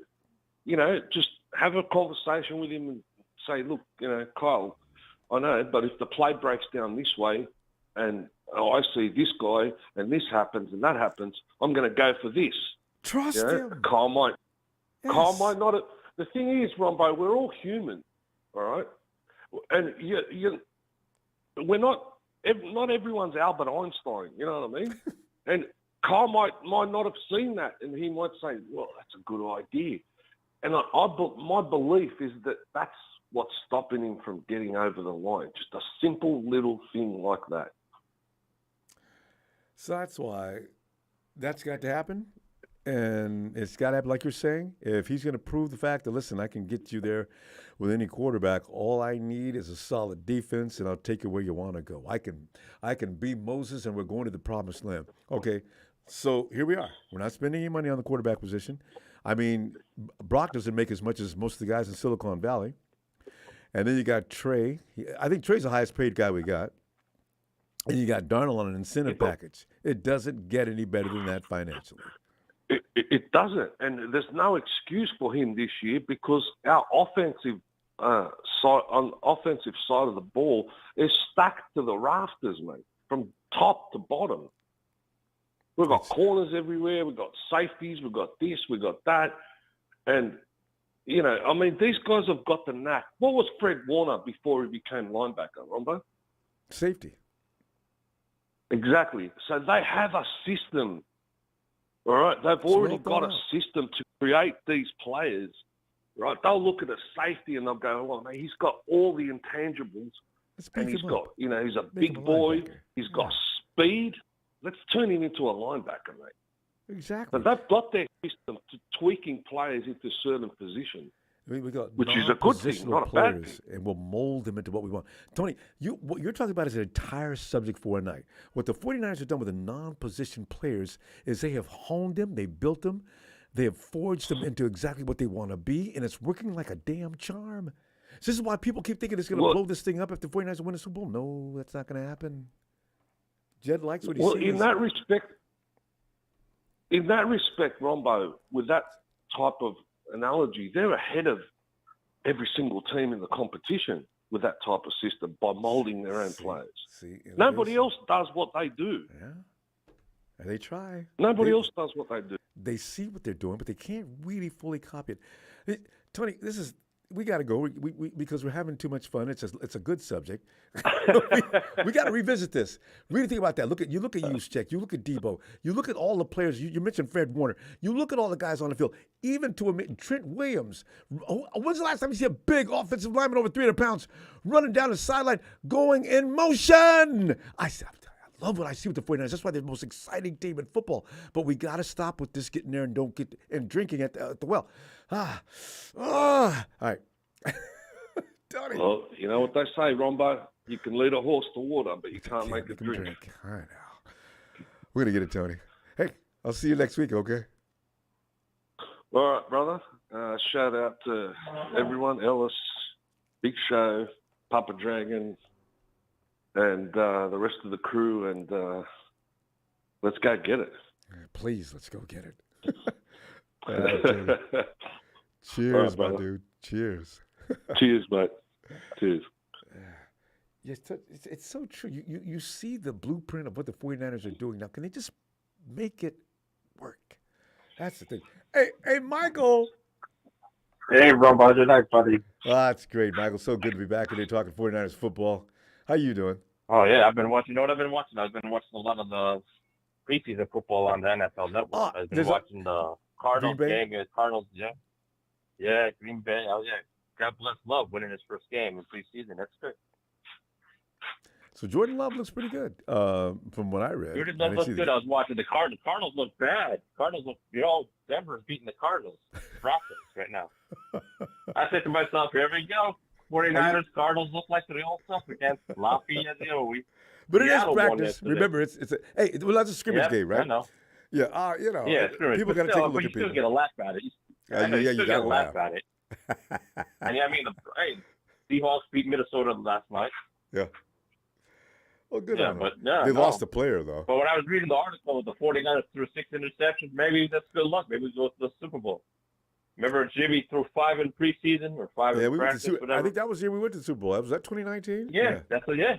just have a conversation with him and say, look, Kyle, I know, but if the play breaks down this way and I see this guy and this happens and that happens, I'm going to go for this. Trust him. Kyle might not. The thing is, Ronbo, we're all human, all right? And we're not everyone's Albert Einstein, you know what I mean? And Kyle might not have seen that, and he might say, well, that's a good idea. And my belief is that that's what's stopping him from getting over the line, just a simple little thing like that. So that's why that's got to happen. And it's got to happen, like you're saying. If he's going to prove the fact that, listen, I can get you there with any quarterback, all I need is a solid defense, and I'll take you where you want to go. I can be Moses, and we're going to the promised land. Okay, so here we are. We're not spending any money on the quarterback position. I mean, Brock doesn't make as much as most of the guys in Silicon Valley. And then you got Trey. I think Trey's the highest paid guy we got. And you got Darnold on an incentive package. It doesn't get any better than that financially. It doesn't, and there's no excuse for him this year because our offensive side of the ball is stacked to the rafters, mate, from top to bottom. We've got corners everywhere. We've got safeties. We've got this. We've got that, and these guys have got the knack. What was Fred Warner before he became linebacker, Ronbo? Safety. Exactly. So they have a system. All right, they've already got a system to create these players, right? They'll look at a safety and they'll go, well, man, he's got all the intangibles, and he's got, he's a big boy, he's got speed. Let's turn him into a linebacker, mate. Exactly. But they've got their system to tweaking players into certain positions. I mean, we got which is a good thing, not a bad thing. And we'll mold them into what we want. Tony, what you're talking about is an entire subject for a night. What the 49ers have done with the non-position players is they have honed them, they built them, they have forged them into exactly what they want to be, and it's working like a damn charm. So this is why people keep thinking it's going to blow this thing up if the 49ers win a Super Bowl. No, that's not going to happen. Jed likes what he sees. Well, in that respect, Ronbo, with that type of analogy, they're ahead of every single team in the competition with that type of system by molding their own players. Nobody else does what they do. Yeah, and they try. Nobody else does what they do. They see what they're doing, but they can't really fully copy it. Tony, we got to go because we're having too much fun. It's a good subject. we got to revisit this. Really think about that. You look at Juszczyk, you look at Debo, you look at all the players. You mentioned Fred Warner. You look at all the guys on the field, even to admit Trent Williams. When's the last time you see a big offensive lineman over 300 pounds running down the sideline, going in motion? I love what I see with the 49ers. That's why they're the most exciting team in football. But we got to stop with this getting there and don't get and drinking at the well. All right. Tony. Well, you know what they say, Ronbo? You can lead a horse to water, but you can't make it drink. I know. We're going to get it, Tony. Hey, I'll see you next week, okay? All right, brother. Shout out to everyone, Ellis, Big Show, Papa Dragon, and the rest of the crew, and let's go get it. Please, let's go get it. Cheers, right, my dude. Cheers. Cheers, mate. Cheers. Yes, it's so true. You see the blueprint of what the 49ers are doing now. Can they just make it work? That's the thing. Hey, Michael. Hey, Ronbo. Good night, buddy. Oh, that's great, Michael. So good to be back today talking 49ers football. How you doing? Oh, yeah. I've been watching. You know what I've been watching? I've been watching a lot of the preseason football on the NFL Network. I've been watching the Cardinals game. Cardinals, yeah. Yeah, Green Bay. Oh, yeah. God bless Love winning his first game in preseason. That's good. So Jordan Love looks pretty good, from what I read. Jordan Love looks good. I was watching the Cardinals. Cardinals look bad. Cardinals look, Denver's beating the Cardinals. Broncos right now. I said to myself, here we go. 49ers, Cardinals look like the old stuff against Lafayette. But it is Seattle won practice. yesterday. Remember, it's well, that's a scrimmage game, right? I know. Yeah, Yeah, scrimmage. people But got to take a still, look you at still people. get a laugh at it. Yeah, You you still get gotta a laugh laugh. at it. And I mean, hey, Seahawks beat Minnesota last night. Yeah. Well, good Yeah, on them. but no, They no. lost a player, though. But when I was reading the article with the 49ers threw 6 interceptions, maybe that's good luck. Maybe we go to the Super Bowl. Remember Jimmy threw 5 in preseason or 5 Yeah, in we went practice, to whatever? I think that was the year we went to the Super Bowl. Was that 2019? Yeah, that's what. Yeah,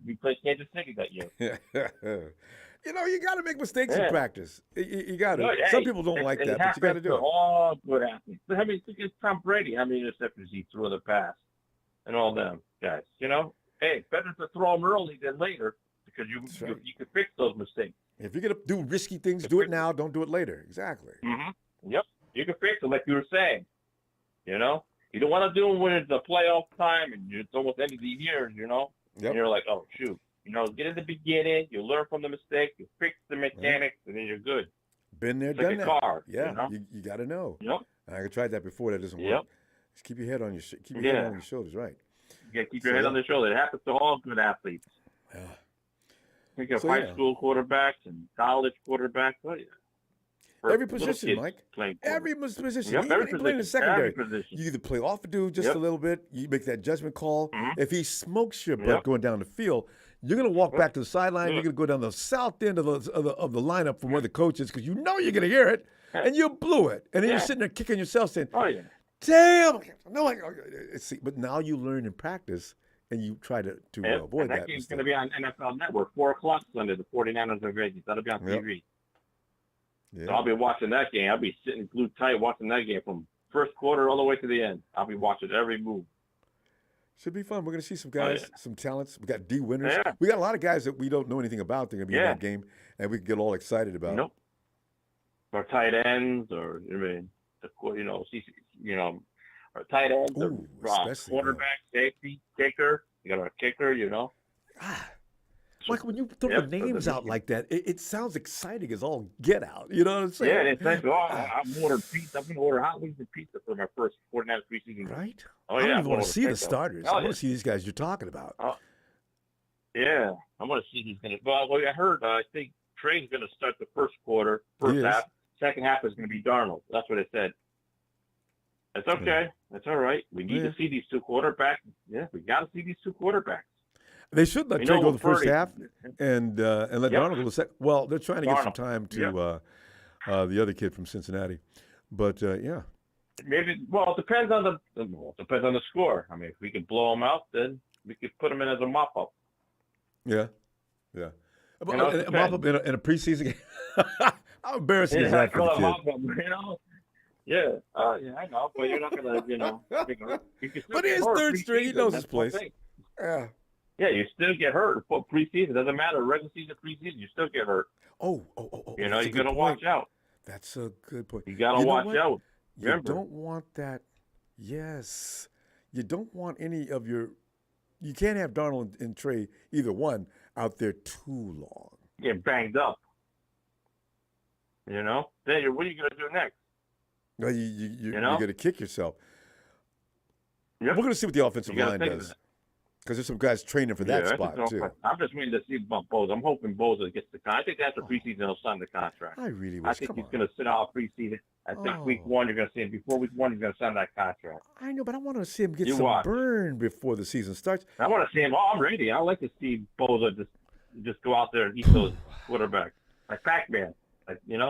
we played Kansas City that year. You know, you got to make mistakes in Yeah. practice. You got to. No, Some hey, people don't like it that, but you got to happens do it. All good athletes. I mean, look at Tom Brady. How many interceptions he threw in the past, and all them guys. You know, hey, better to throw them early than later because you can fix those mistakes. If you're going to do risky things, do it now. Don't do it later. Exactly. Mm-hmm. Yep, you can fix it like you were saying. You know, you don't want to do them when it's the playoff time and it's almost end of the year. You know, and you're like, oh shoot. You know, get in the beginning, you learn from the mistake, you fix the mechanics, and then you're good. Been there, It's done like a that. car, Yeah, you know? you got to know. Yep. I tried that before. That doesn't Yep. work. Just keep your head on your head on your shoulders, right? You got to keep your head on the shoulder. It happens to all good athletes. Yeah. Think of high school quarterbacks and college quarterbacks. Oh, yeah. Every position, Mike. Every position. Yep, Even playing in the secondary. Position. You either play off a dude just a little bit, you make that judgment call. Mm-hmm. If he smokes your butt going down the field, you're going to walk back to the sideline. You're going to go down the south end of the lineup from where the coach is because you know you're going to hear it, and you blew it. And then you're sitting there kicking yourself saying, oh, yeah. Damn. No, see, but now you learn in practice, and you try to avoid that. That game's going to be on NFL Network, 4 o'clock Sunday, the 49ers and Vikings. That'll be on TV. Yeah. So I'll be watching that game. I'll be sitting glued tight watching that game from first quarter all the way to the end. I'll be watching every move. Should be fun. We're going to see some guys, some talents. We got D winners. Yeah. We got a lot of guys that we don't know anything about. They're going to be in that game, and we can get all excited about. Nope. Or tight ends, or or tight ends, ooh, or quarterback, safety, kicker. You got a kicker, Like when you throw the names out like that, it sounds exciting as all get out. You know what I'm saying? Yeah, it's like, I've ordered pizza. I'm going to order hot wings and pizza for my first 49ers preseason. Right? Oh, I yeah. don't even want to see the starters. I want yeah. to see these guys you're talking about. Yeah, I want to see who's going to. Well, I heard, I think Trey's going to start the first quarter, first half. Second half is going to be Darnold. That's what it said. That's okay. Yeah. That's all right. We need to see these two quarterbacks. Yeah, we got to see these two quarterbacks. They should let Trey go the first half and let Darnold go the second. Well, they're trying to get some time to the other kid from Cincinnati, but yeah. Maybe. Well, it depends on the score. I mean, if we can blow them out, then we could put them in as a mop up. Yeah, yeah. A mop up in a preseason game. How embarrassing is that for the kid? Mop-up, Yeah. Yeah, I know, but you're not gonna, But he is third string. He knows his place. Yeah. Yeah, you still get hurt for preseason. It doesn't matter. Regular season, preseason, you still get hurt. Oh. You got to watch out. That's a good point. You got to watch out. You don't want that. Yes. You don't want any of your – you can't have Darnold and Trey, either one, out there too long. Get banged up. Then what are you going to do next? No, you're going to kick yourself. Yep. We're going to see what the offensive line does. Because there's some guys training for that spot, too. I'm just waiting to see about Bosa. I'm hoping Bosa gets the contract. I think after preseason, he'll sign the contract. I really wish. I think he's going to sit out preseason. I think week 1, you're going to see him. Before week 1, he's going to sign that contract. I know, but I want to see him get some burn before the season starts. I want to see him. I'm ready. I like to see Bosa just go out there and eat those quarterbacks. Like Pac-Man. And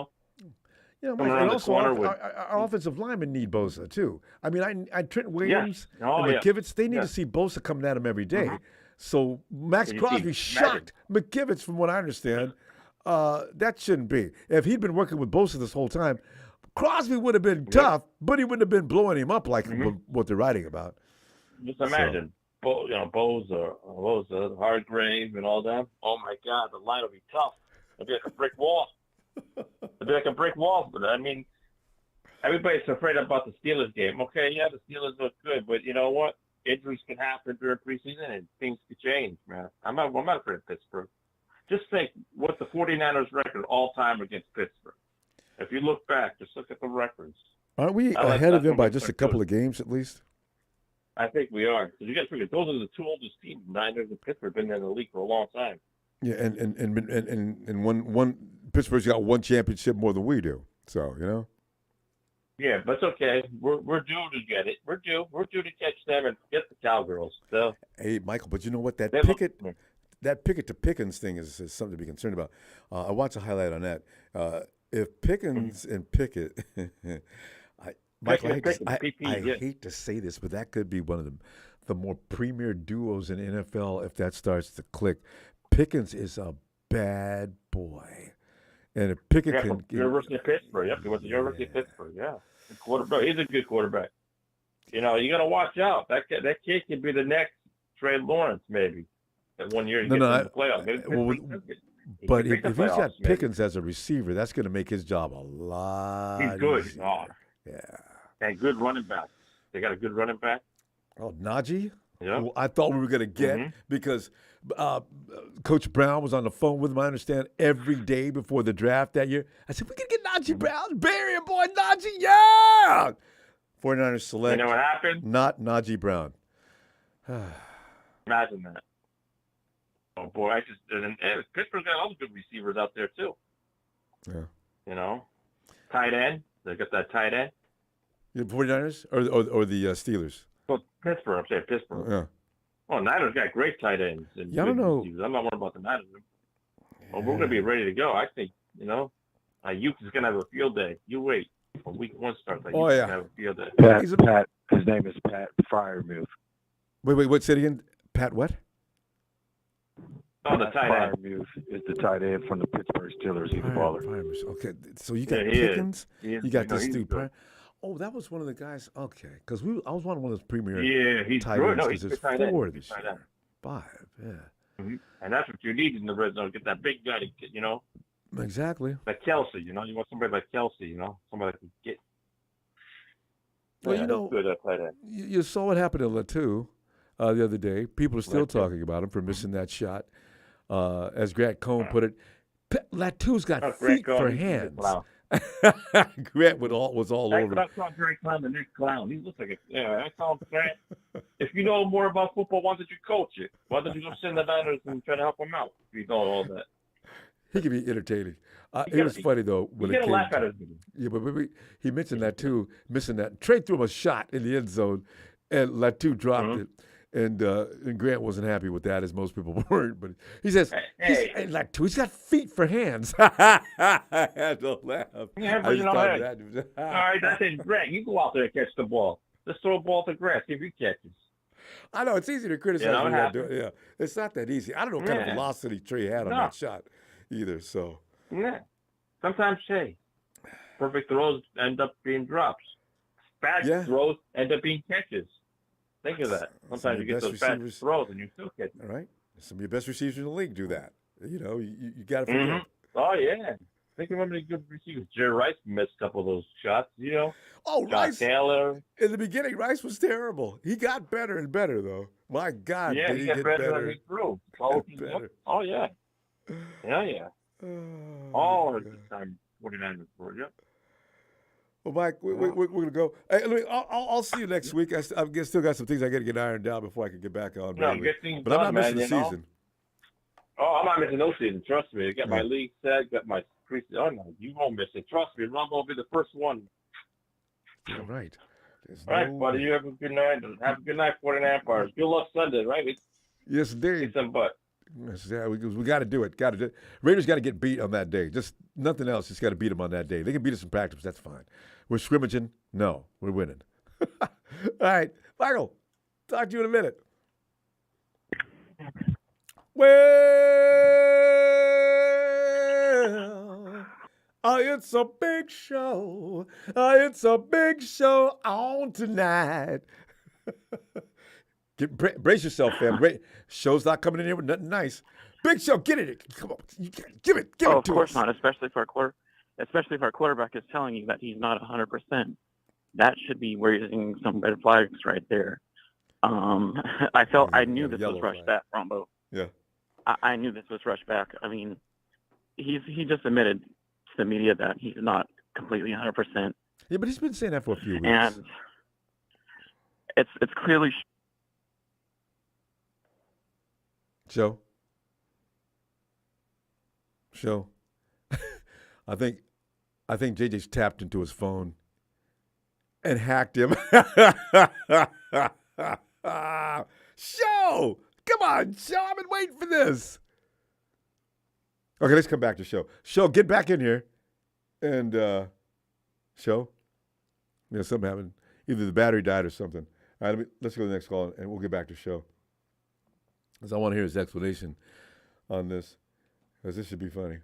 also our offensive linemen need Bosa too. I mean, Trent Williams and McKivitz, they need to see Bosa coming at them every day. Mm-hmm. So Max Crosby shocked McKivitz, from what I understand. That shouldn't be. If he'd been working with Bosa this whole time, Crosby would have been tough, but he wouldn't have been blowing him up like what they're writing about. Just imagine, Bosa, Hargrave, and all that. Oh my God, the line will be tough. It'll be like a brick wall. It'd be like a brick wall. But I mean, everybody's afraid about the Steelers game. Okay, yeah, the Steelers look good, but you know what? Injuries can happen during preseason, and things could change, man. I'm not afraid of Pittsburgh. Just think what the 49ers record all time against Pittsburgh. If you look back, just look at the records. Aren't we ahead of them by just a couple of games at least? I think we are. Because you got to figure, those are the two oldest teams. Niners and Pittsburgh have been in the league for a long time. Yeah, and one Pittsburgh's got one championship more than we do. So Yeah, but it's okay. We're due to get it. We're due. We're due to catch them and get the Cowgirls. So Hey, Michael, but you know what? That they Pickett, look- that Pickett to Pickens thing is something to be concerned about. I watched a highlight on that. If Pickens and Pickett, Michael, I hate to say this, but that could be one of the more premier duos in the NFL if that starts to click. Pickens is a bad boy. And if Pickett Yeah, can from University of Pittsburgh. Yep, he went to University of Pittsburgh. Yeah, good quarterback. He's a good quarterback. You got to watch out. That kid could be the next Trey Lawrence, maybe. That 1 year he gets in the playoffs. But if he's got Pickens as a receiver, that's going to make his job a lot. He's good. easier. Oh. Yeah. And good running back. They got a good running back. Oh, Najee? Yeah. Who I thought we were going to get because Coach Brown was on the phone with him, I understand, every day before the draft that year. I said, we can get Najee Brown. Bury him, boy. Najee, yeah. 49ers select. You know what happened? Not Najee Brown. Imagine that. Oh, boy. And Pittsburgh's got other good receivers out there, too. Yeah. Tight end. They got that tight end. The 49ers or the Steelers? Well, Pittsburgh. I'm saying Pittsburgh. Yeah. Oh, Niners got great tight ends. And Yeah, I don't know. receivers. I'm not worried about the Niners. Well, we're going to be ready to go. I think, Ayuk is going to have a field day. You wait. When week 1 starts, Ayuk's going to have a field day. Pat. His name is Pat Fryermuth. Wait. Say it again. Pat what? Oh, the tight end. Fryermuth is the tight end from the Pittsburgh Steelers. He's a baller. Okay, so you got Yeah, he Pickens. is. You got No, this he's dude. good. Oh, that was one of the guys. Okay, because I was one of those premier Yeah, he's tight good. ends No, because he's there's a good tight end. 4 He's a this good tight year. end. 5, yeah. And that's what you need in the red zone. Get that big guy to get, Exactly. like Kelsey. You want somebody like Kelsey. Somebody that can get. Well, yeah, good at tight end. you saw what happened to Latu the other day. People are still talking about him for missing that shot. As Grant Cohn put it, Latu's got feet for hands. Grant was all over. I call Grant Clown the next clown. He looks like I call him Grant. If you know more about football, why don't you coach it? Why don't you just send the Niners and try to help him out? If you know all that. He can be entertaining. It was funny though when it came. Laugh at Yeah, but he mentioned that too, missing that. Trey threw him a shot in the end zone, and Latu dropped it. And Grant wasn't happy with that, as most people weren't. But he says, Latu, he's got feet for hands. I had to laugh. Yeah, but all right, that's it. Grant, you go out there and catch the ball. Just throw a ball to Grant, see if he catches. I know it's easy to criticize when you're not doing it. Yeah, it's not that easy. I don't know what kind of velocity Trey had on that shot either. So yeah, sometimes perfect throws end up being drops. Bad throws end up being catches. Think of that. Sometimes you get those bad throws and you still catch them. All right, some of your best receivers in the league do that. You got to forget. Oh yeah. Think of how many good receivers. Jerry Rice missed a couple of those shots, Oh, John Rice. Taylor. In the beginning, Rice was terrible. He got better and better, though. My God, did he get better? As he grew. Oh yeah. Yeah. All the time 49ers were, yep. Well, Mike, we're going to go. Hey, I'll see you next week. I've still got some things I got to get ironed out before I can get back on. No, get things but done, I'm not missing the season. Oh, I'm not missing no season. Trust me. I got my league set, got my preseason. Oh, no, you won't miss it. Trust me. Ronbo will be the first one. All right. All right, buddy. You have a good night. Have a good night, 49 Empires. Good luck Sunday, right? Yes, indeed. Some butt. Yeah, we got to do it. Got to do it. Raiders got to get beat on that day. Just nothing else. Just got to beat them on that day. They can beat us in practice. That's fine. We're scrimmaging. No, we're winning. All right, Michael. Talk to you in a minute. Well, it's a big show. It's a big show on tonight. Brace yourself, fam. Show's not coming in here with nothing nice. Big show, get it. Come on, give it to us. Of course not, especially if our quarterback is telling you that he's not 100%. That should be raising some red flags right there. I knew this was rushed back, Ronbo. Yeah. I knew this was rushed back. I mean, he just admitted to the media that he's not completely 100%. Yeah, but he's been saying that for a few weeks. And it's clearly Joe? Show. I think JJ's tapped into his phone and hacked him. Show! Come on, Show. I've been waiting for this. Okay, let's come back to Show. Show, get back in here. And, Show. Yeah, something happened. Either the battery died or something. All right, let's go to the next call, and we'll get back to Show. Because I want to hear his explanation on this. Because this should be funny.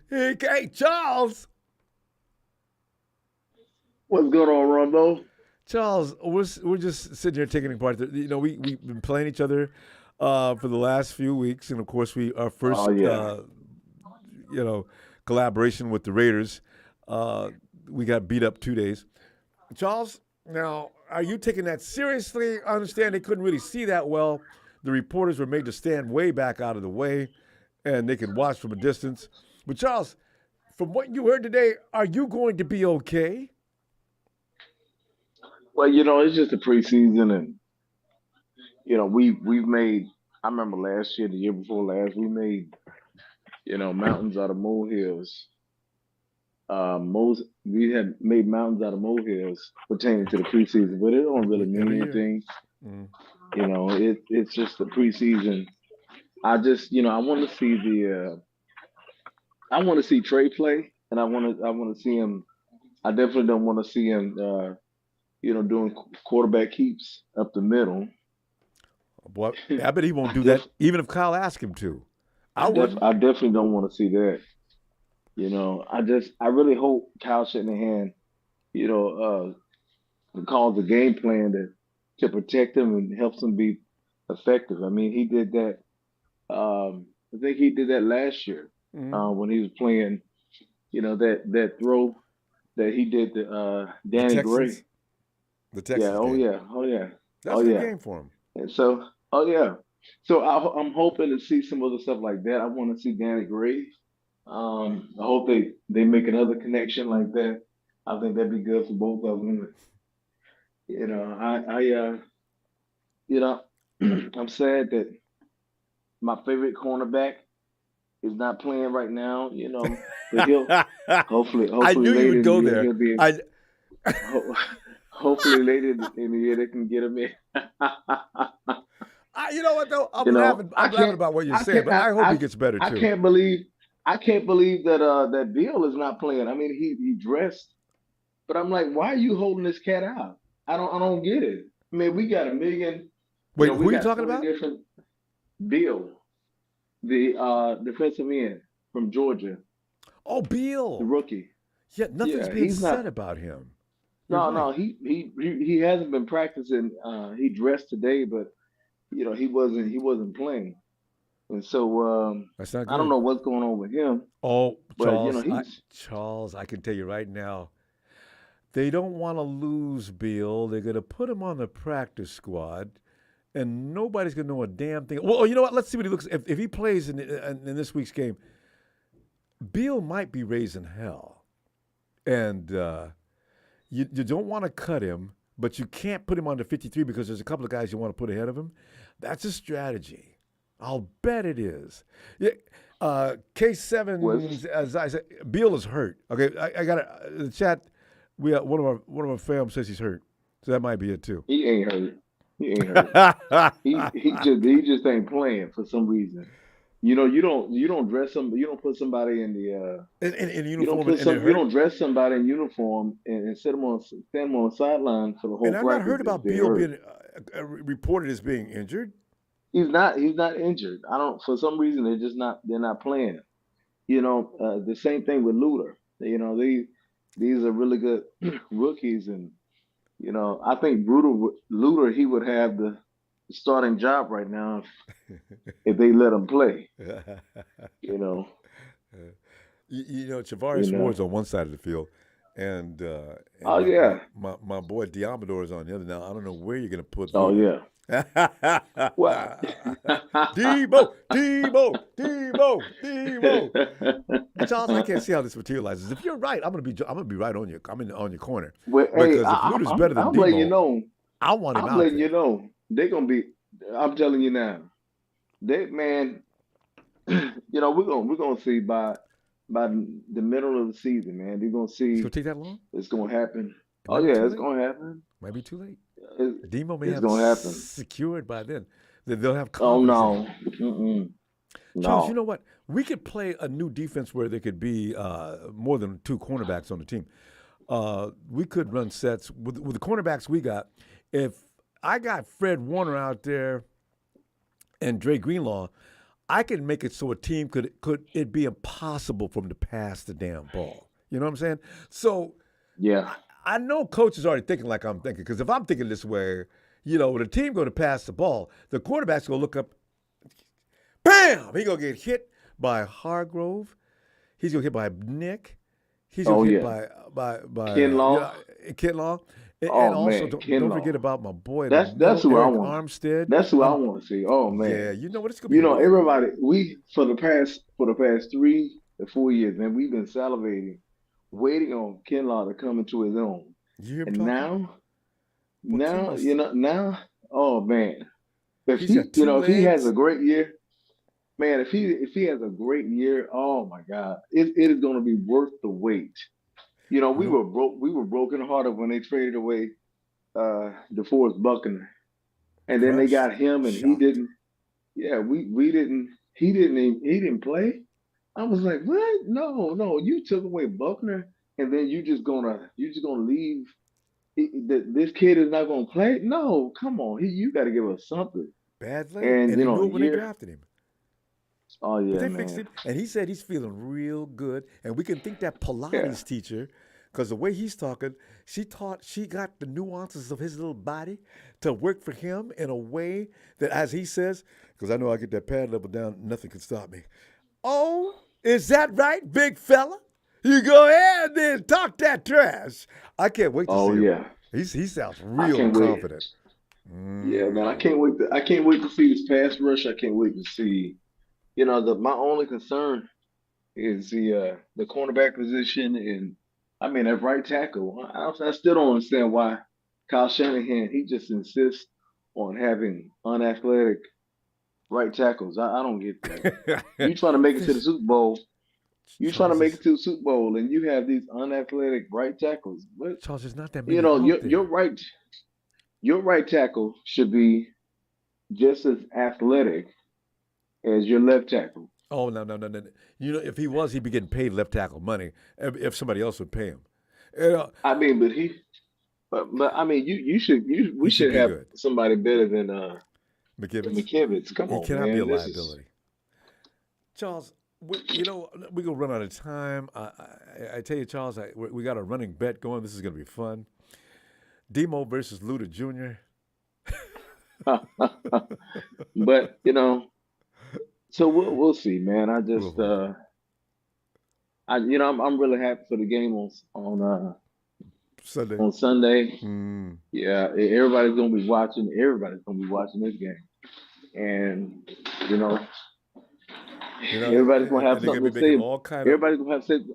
Hey, Charles. What's going on, Ronbo? Charles, we're just sitting here taking apart. We've been playing each other for the last few weeks, and of course our first collaboration with the Raiders. We got beat up 2 days. Charles, now are you taking that seriously? I understand they couldn't really see that well. The reporters were made to stand way back out of the way, and they could watch from a distance. But Charles, from what you heard today, are you going to be okay? Well, it's just a preseason, and we've made. I remember last year, the year before last, we made mountains out of molehills. We had made mountains out of molehills pertaining to the preseason, but it don't really mean anything. It's just the preseason. I just I want to see I want to see Trey play, and I want to see him. I definitely don't want to see him. Doing quarterback keeps up the middle. Boy, I bet he won't do that, even if Kyle asks him to. I definitely don't want to see that. I really hope Kyle Shanahan, calls a game plan to protect him and helps him be effective. I mean, he did that. I think he did that last year when he was playing. That throw that he did to Danny Gray. The Texas game. Oh yeah. That's a good game for him. And so, So I'm hoping to see some other stuff like that. I want to see Danny Gray. I hope they make another connection like that. I think that'd be good for both of them. I'm sad that my favorite cornerback is not playing right now. But he'll hopefully I knew you would go there. Hopefully later in the year they can get him in. You know what though? I'm laughing about what you're saying, but I hope he gets better too. I can't believe that Bill is not playing. I mean, he dressed, but I'm like, why are you holding this cat out? I don't get it. I mean, we got a million. Wait, who are you talking about? Different Bill, the defensive end from Georgia. Oh, Bill, the rookie. Yeah, nothing's being said about him. No, he hasn't been practicing. He dressed today, but he wasn't playing, and so that's not good. I don't know what's going on with him. Oh, but, Charles, Charles, I can tell you right now, they don't want to lose Bill. They're going to put him on the practice squad, and nobody's going to know a damn thing. Well, you know what? Let's see what he looks. If he plays in this week's game, Bill might be raising hell, and. You don't want to cut him, but you can't put him on the 53 because there's a couple of guys you want to put ahead of him. That's a strategy. I'll bet it is. Yeah, K7, as I said, Bill is hurt. Okay, I got the chat. We one of our fam says he's hurt, so that might be it too. He ain't hurt. he just ain't playing for some reason. You don't dress somebody. You don't put somebody in the in uniform. You don't dress somebody in uniform and stand them on the sideline for the whole. And I've not heard about Bill being reported as being injured. He's not injured. I don't. For some reason, they're not playing. The same thing with Luter. These are really good rookies, and I think Luter he would have the starting job right now if they let him play. Travaris Ward's on one side of the field, and my boy Diamador is on the other. Now I don't know where you're going to put. Oh yeah. What? Debo. Charles, I can't see how this materializes. If you're right, I'm gonna be right on you. I'm on your corner. Well, because if Luter's better than Debo, letting you know. I want him out. I'm letting you know. They're gonna be. I'm telling you now. we're gonna see by the middle of the season, man. You're gonna It's see gonna take that long? it's gonna happen. It Oh might be yeah, too it's late. gonna happen. Might be too late. It, Demo may it's have gonna happen. secured by then. They'll have Oh confidence in him. no, Mm-mm. Charles, you No. know what? We could play a new defense where there could be more than 2 cornerbacks on the team. We could run sets with the cornerbacks we got. If I got Fred Warner out there and Dre Greenlaw, I could make it so a team could it be impossible for them to pass the damn ball. You know what I'm saying? So Yeah. I know coach is already thinking like I'm thinking, because if I'm thinking this way, when the team going to pass the ball, the quarterback's going to look up, bam! He going to get hit by Hargrove. He's going to get by Nick. He's going Oh to get yeah. by Kinlaw. Kinlaw. And Oh also, man, don't Kinlaw. forget about my boy in the That's middle, who I Eric want. Armstead. That's who I want to see. Oh Yeah, man. you know what? It's going to be real. Everybody we for the past 3 to 4 years, man, we've been salivating, waiting on Kinlaw to come into his own. You hear him And talking? Well, now, Kinlaw's, oh man. If he's got he, two if he has a legs. great year, man, if he has a great year, oh my God, it is going to be worth the wait. You We know, were broken hearted when they traded away DeForest Buckner, and then they crushed, got him, and he shocked. didn't. Yeah, we didn't. He didn't play. I was like, what? No, no, you took away Buckner, and then you just gonna leave. This kid is not gonna play. No, come on, you got to give us something. Bad leg. And And they knew a it when they year. drafted him. Oh But yeah, they fixed man. it, and he said he's feeling real good. And we can thank that Yeah. Pilates teacher, because the way he's talking, she got the nuances of his little body to work for him in a way that, as he says, because I know I get that pad level down, nothing can stop me. Oh, is that right, big fella? You go ahead and talk that trash. I can't wait to Oh see him. yeah. He sounds I real can't wait. confident. Yeah, man. Mm. I can't wait to see this pass rush. I can't wait to see. My only concern is the cornerback position, and I mean at right tackle. I still don't understand why Kyle Shanahan he just insists on having unathletic right tackles. I don't get that. You trying to make it to the This Super Bowl? You trying to Charles make it is to the Super Bowl, and you have these unathletic right tackles. But Charles. There's not that many out your there. right tackle should be just as athletic as your left tackle. Oh no, no, no, no, no. If he was, he'd be getting paid left tackle money if somebody else would pay him. I mean, but I mean, we He should should be have good. somebody better than McKivitz, McKivitz. Come he on, cannot be a man. This is liability. Charles, we're gonna run out of time. I tell you, Charles, we got a running bet going. This is gonna be fun. Demo versus Luda Jr. but so we'll see, man. I just I'm really happy for the game Sunday. on Sunday. Mm. Yeah, everybody's gonna be watching. Everybody's gonna be watching this game, and everybody's gonna have And they're something gonna to be making say. all kind of Everybody's gonna have to say, yeah,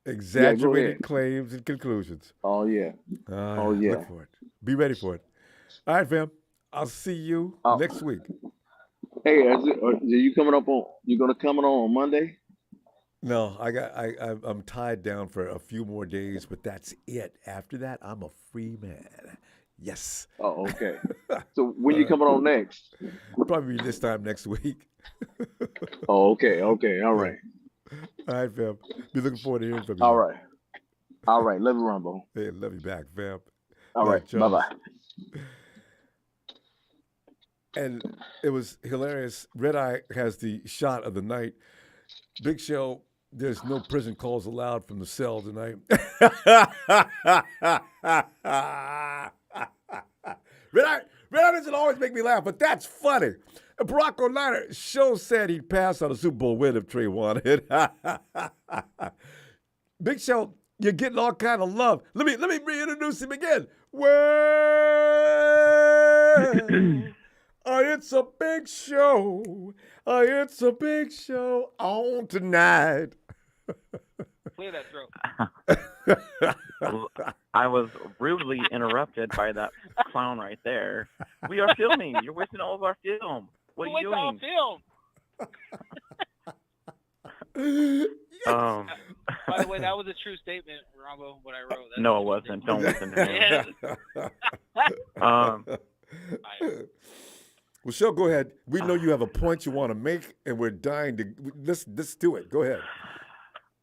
go exaggerated ahead. claims and conclusions. Oh yeah, oh yeah. Look for it. Be ready for it. All right, fam. I'll see you Oh, next week. hey, are you coming up on? You gonna come on Monday? No, I'm tied down for a few more days, but that's it. After that, I'm a free man. Yes. Oh, okay. So when you coming on next? Probably this time next week. Oh, okay, okay, all Yeah. right, All right, fam. Be looking forward to hearing from you. all Man. right, all right. Love you, Ronbo. Hey, love you back, fam. All All right, right, bye Charles. bye. And it was hilarious. Red Eye has the shot of the night. Big Show, there's no prison calls allowed from the cell tonight. Red Eye doesn't always make me laugh, but that's funny. Barack O'Neill show said he'd pass on a Super Bowl win if Trey wanted. Big Show, you're getting all kind of love. Let me reintroduce him again. Well, it's a big show. It's a big show on tonight. Clear that throat. I was rudely interrupted by that clown right there. We are filming. You're wasting all of our film. What are you What's on doing? film? Um, By the way, that was a true statement, Ronbo. What I wrote. That's no, a it true wasn't. statement. Don't listen to him. I- Well, Shell, go ahead. We know you have a point you want to make, and we're dying to let's do it. Go ahead.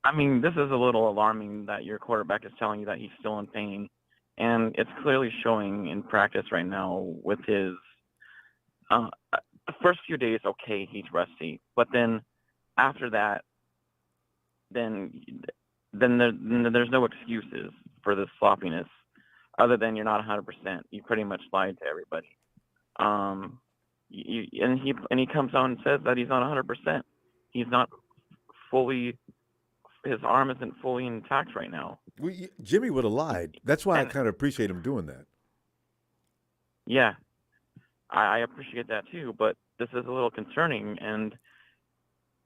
I mean, this is a little alarming that your quarterback is telling you that he's still in pain, and it's clearly showing in practice right now with his the first few days. Okay, he's rusty, but then after that, then there's no excuses for this sloppiness, other than you're not 100%. You pretty much lied to everybody. He comes out and says that he's not 100%. He's not fully. His arm isn't fully intact right now. Jimmy would have lied. That's why I kind of appreciate him doing that. Yeah, I appreciate that too. But this is a little concerning, and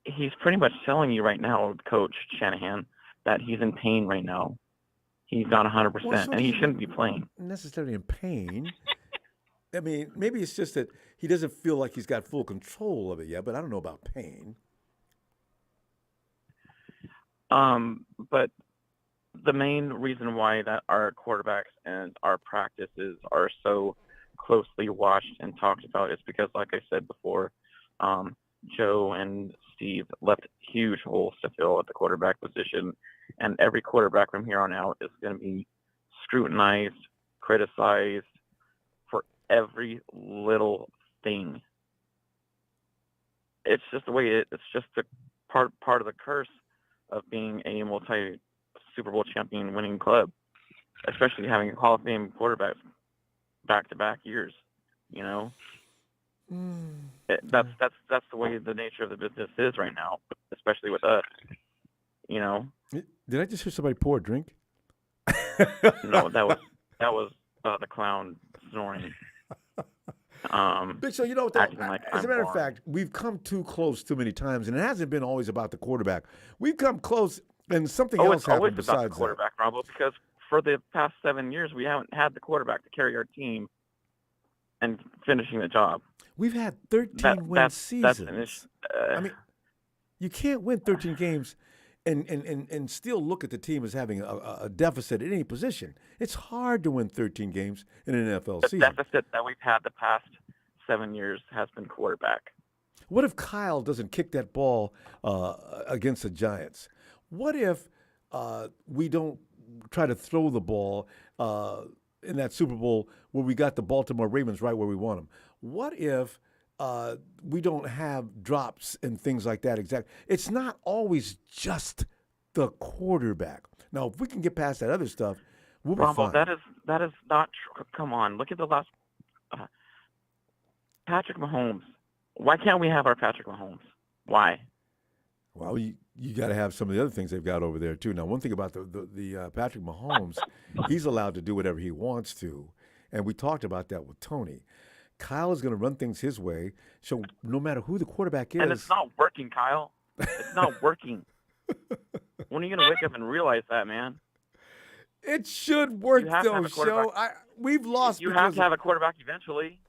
he's pretty much telling you right now, Coach Shanahan, that he's in pain right now. He's not 100%, and he shouldn't be playing. Necessarily in pain. I mean, maybe it's just that he doesn't feel like he's got full control of it yet, but I don't know about pain. But the main reason why that our quarterbacks and our practices are so closely watched and talked about is because, like I said before, Joe and Steve left huge holes to fill at the quarterback position, and every quarterback from here on out is going to be scrutinized, criticized for every little thing. It's just the way it's just a part of the curse of being a multi-Super Bowl champion winning club, especially having Hall of Fame quarterbacks back-to-back years. You know, that's the way the nature of the business is right now, especially with us. You know. Did I just hear somebody pour a drink? No, that was the clown snoring. Big Show, you know what? Like as a matter of fact, we've come too close too many times, and it hasn't been always about the quarterback. We've come close, and something else happened besides about the quarterback, Ronbo, because for the past 7 years, we haven't had the quarterback to carry our team and finishing the job. We've had 13 win seasons. I mean, you can't win 13 games and still look at the team as having a deficit at any position. It's hard to win 13 games in an NFL season. The deficit that we've had the past 7 years has been quarterback. What if Kyle doesn't kick that ball against the Giants? What if we don't try to throw the ball in that Super Bowl where we got the Baltimore Ravens right where we want them? What if we don't have drops and things like that? Exactly. It's not always just the quarterback. Now, if we can get past that other stuff, we'll be fine. That is not true. Come on, look at the last Patrick Mahomes. Why can't we have our Patrick Mahomes? Why? Well, you got to have some of the other things they've got over there too. Now, one thing about the Patrick Mahomes, he's allowed to do whatever he wants to, and we talked about that with Tony. Kyle is going to run things his way, so no matter who the quarterback is. And it's not working, Kyle. It's not working. When are you going to wake up and realize that, man? It should work, though, Show. We've lost. You have to have a quarterback eventually.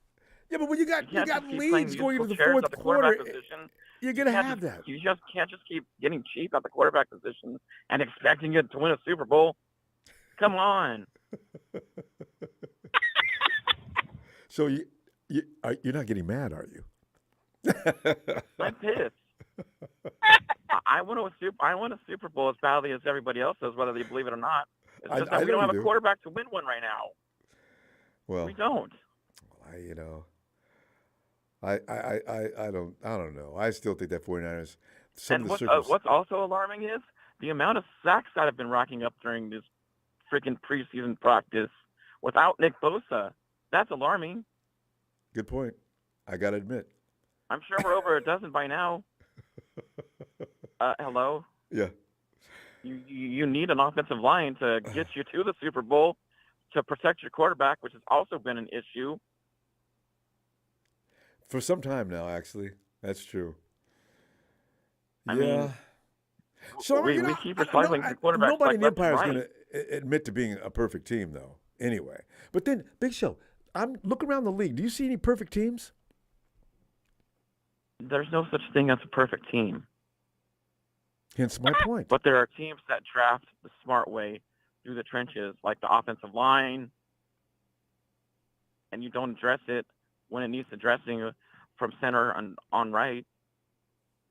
Yeah, but when you got leads going into the fourth quarter, you're going to have that. You just can't just keep getting cheap at the quarterback position and expecting it to win a Super Bowl. Come on. So you're not getting mad, are you? I'm pissed. I want a Super Bowl as badly as everybody else does, whether they believe it or not. It's just that we don't have a quarterback to win one right now. Well, we don't. I don't know. I still think that 49ers. What's also alarming is the amount of sacks that have been racking up during this freaking preseason practice without Nick Bosa. That's alarming. Good point. I got to admit. I'm sure we're over a dozen by now. Hello? Yeah. You need an offensive line to get you to the Super Bowl, to protect your quarterback, which has also been an issue. For some time now, actually. That's true. I mean, so we keep recycling the quarterback. Nobody in the Empire is going to admit to being a perfect team, though, anyway. But then, Big Show, look around the league. Do you see any perfect teams? There's no such thing as a perfect team. Hence my point. But there are teams that draft the smart way through the trenches, like the offensive line, and you don't address it when it needs addressing from center on right.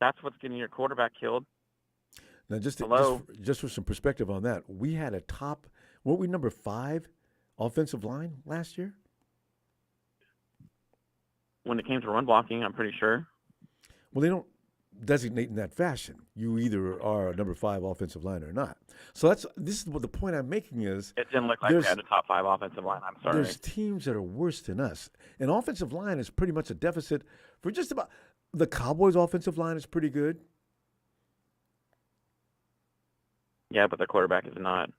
That's what's getting your quarterback killed. Now, just for some perspective on that, we had a top, what were we, number 5 offensive line last year? When it came to run blocking, I'm pretty sure. Well, they don't designate in that fashion. You either are a number 5 offensive line or not. So this is what the point I'm making is. It didn't look like we had a top 5 offensive line. I'm sorry. There's teams that are worse than us. And offensive line is pretty much a deficit for just about. The Cowboys' offensive line is pretty good. Yeah, but the quarterback is not.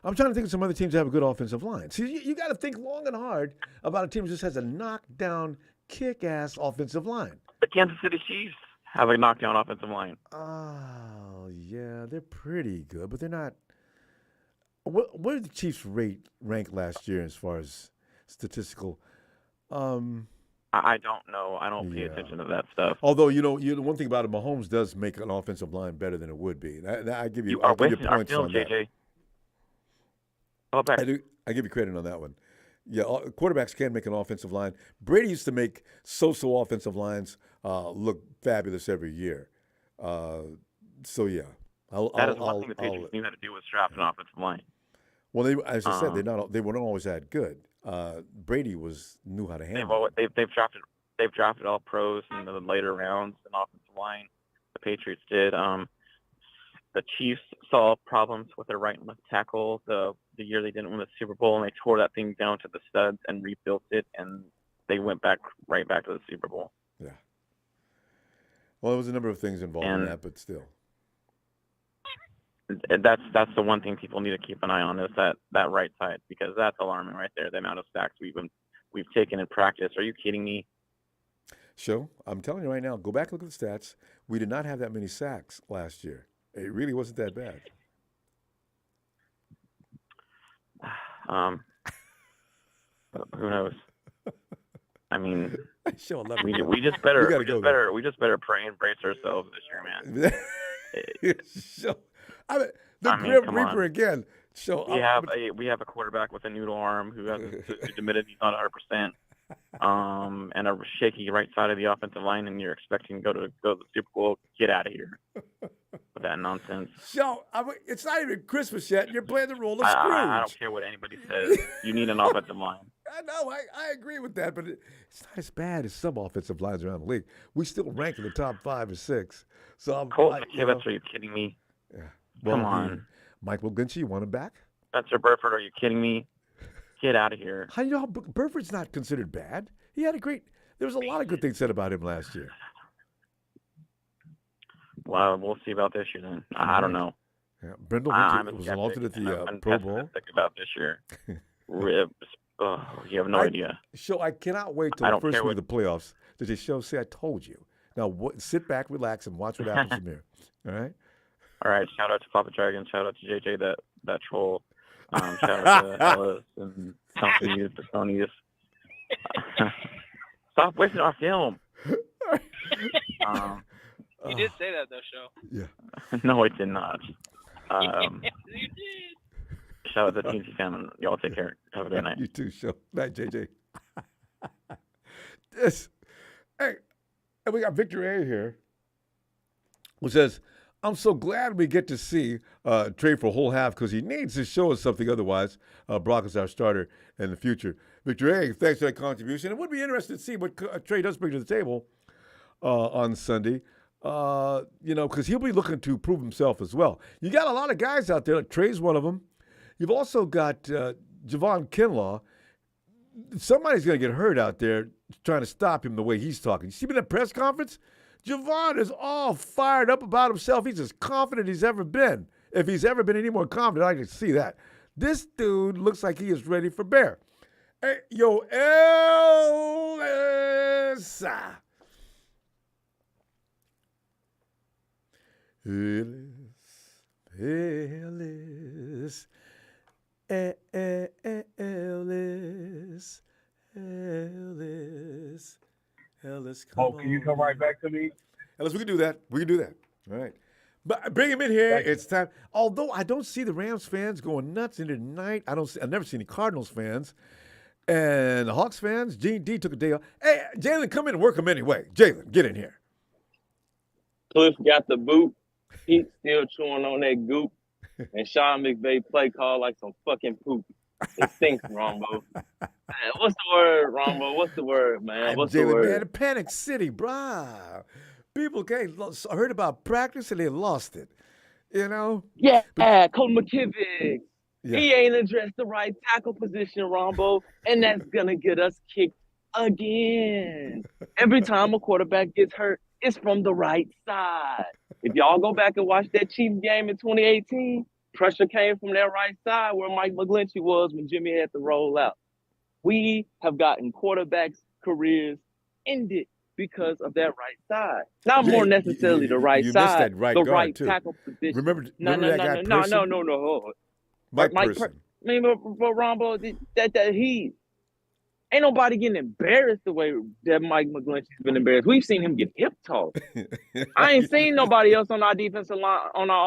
I'm trying to think of some other teams that have a good offensive line. See, you got to think long and hard about a team that just has a knockdown, kick-ass offensive line. The Kansas City Chiefs have a knockdown offensive line. Oh, yeah, they're pretty good, but they're not. What did the Chiefs rank last year as far as statistical? I don't know. I don't pay attention to that stuff. Although the one thing about it, Mahomes does make an offensive line better than it would be. I give you points on that. JJ. Oh, back. I give you credit on that one. Yeah, quarterbacks can make an offensive line. Brady used to make so-so offensive lines look fabulous every year. So yeah, that is one thing the Patriots knew how to do was draft an offensive line. Well, as I said, they weren't always that good. Brady knew how to handle it. They've drafted all pros in the later rounds in offensive line. The Patriots did. The Chiefs saw problems with their right and left tackle the year they didn't win the Super Bowl, and they tore that thing down to the studs and rebuilt it, and they went right back to the Super Bowl. Yeah. Well, there was a number of things involved in that, but still. That's the one thing people need to keep an eye on is that right side, because that's alarming right there. The amount of sacks we've taken in practice. Are you kidding me? So I'm telling you right now, go back and look at the stats. We did not have that many sacks last year. It really wasn't that bad. Who knows? I mean, we just better pray and brace ourselves this year, man. The Grim Reaper again. So we have a quarterback with a noodle arm who admitted he's not 100%, and a shaky right side of the offensive line, and you're expecting to go to the Super Bowl. Get out of here with that nonsense. So it's not even Christmas yet. You're playing the role of Scrooge. I don't care what anybody says. You need an offensive line. I know. I agree with that, but it's not as bad as some offensive lines around the league. We still rank in the top 5 or 6. So Colt McKivitz, are you kidding me? Yeah. Well, come on. Mike McGlinchey, you want him back? Spencer Burford, are you kidding me? Get out of here. How do you know Burford's not considered bad? He had there was a lot of good things said about him last year. Well, we'll see about this year then. I don't know. Yeah, Brendel was altered at the Pro Bowl. I'm about this year. Ribs. Oh, you have no idea. So I cannot wait till the first week of the playoffs to just say I told you. Now sit back, relax, and watch what happens from here. All right? All right. Shout out to Papa Dragon. Shout out to JJ, that troll. Shout out to Ellis and Tony the Tonys. Stop wasting our film. You did say that though, Show. Yeah. No, I did not. Yes, you did. Shout out to Teensy family. Y'all take care. Have a good night. You too, Show. Night, JJ. Hey, and we got Victor A here, who says, I'm so glad we get to see Trey for a whole half because he needs to show us something. Otherwise, Brock is our starter in the future. Victor A, thanks for that contribution. It would be interesting to see what Trey does bring to the table on Sunday, because he'll be looking to prove himself as well. You got a lot of guys out there. Like Trey's one of them. You've also got Javon Kinlaw. Somebody's going to get hurt out there trying to stop him the way he's talking. You see him in that press conference? Javon is all fired up about himself. He's as confident he's ever been. If he's ever been any more confident, I can see that. This dude looks like he is ready for bear. Hey, yo, Ellis. Ellis, come can you come right back to me? Ellis, we can do that. All right. But bring him in here. It's time. Although I don't see the Rams fans going nuts into the night. I never see any Cardinals fans. And the Hawks fans, G&D took a day off. Hey, Jalen, come in and work him anyway. Jalen, get in here. Cliff got the boot. He's still chewing on that goop. And Sean McVay play call like some fucking poop. It stinks, Ronbo. Man, what's the word, Ronbo? What's the word, man? What's the word? Man, Panic City, brah. People heard about practice and they lost it. You know? Yeah, Coach McKivick. Yeah. He ain't addressed the right tackle position, Ronbo, and that's going to get us kicked again. Every time a quarterback gets hurt, it's from the right side. If y'all go back and watch that Chiefs game in 2018, pressure came from that right side where Mike McGlinchey was when Jimmy had to roll out. We have gotten quarterbacks' careers ended because of that right side. Not more necessarily the right side, the right tackle position. Remember that guy Person? No. Mike Person. But Ronbo, that he ain't nobody getting embarrassed the way that Mike McGlinchey's been embarrassed. We've seen him get hip tossed. I ain't seen nobody else on our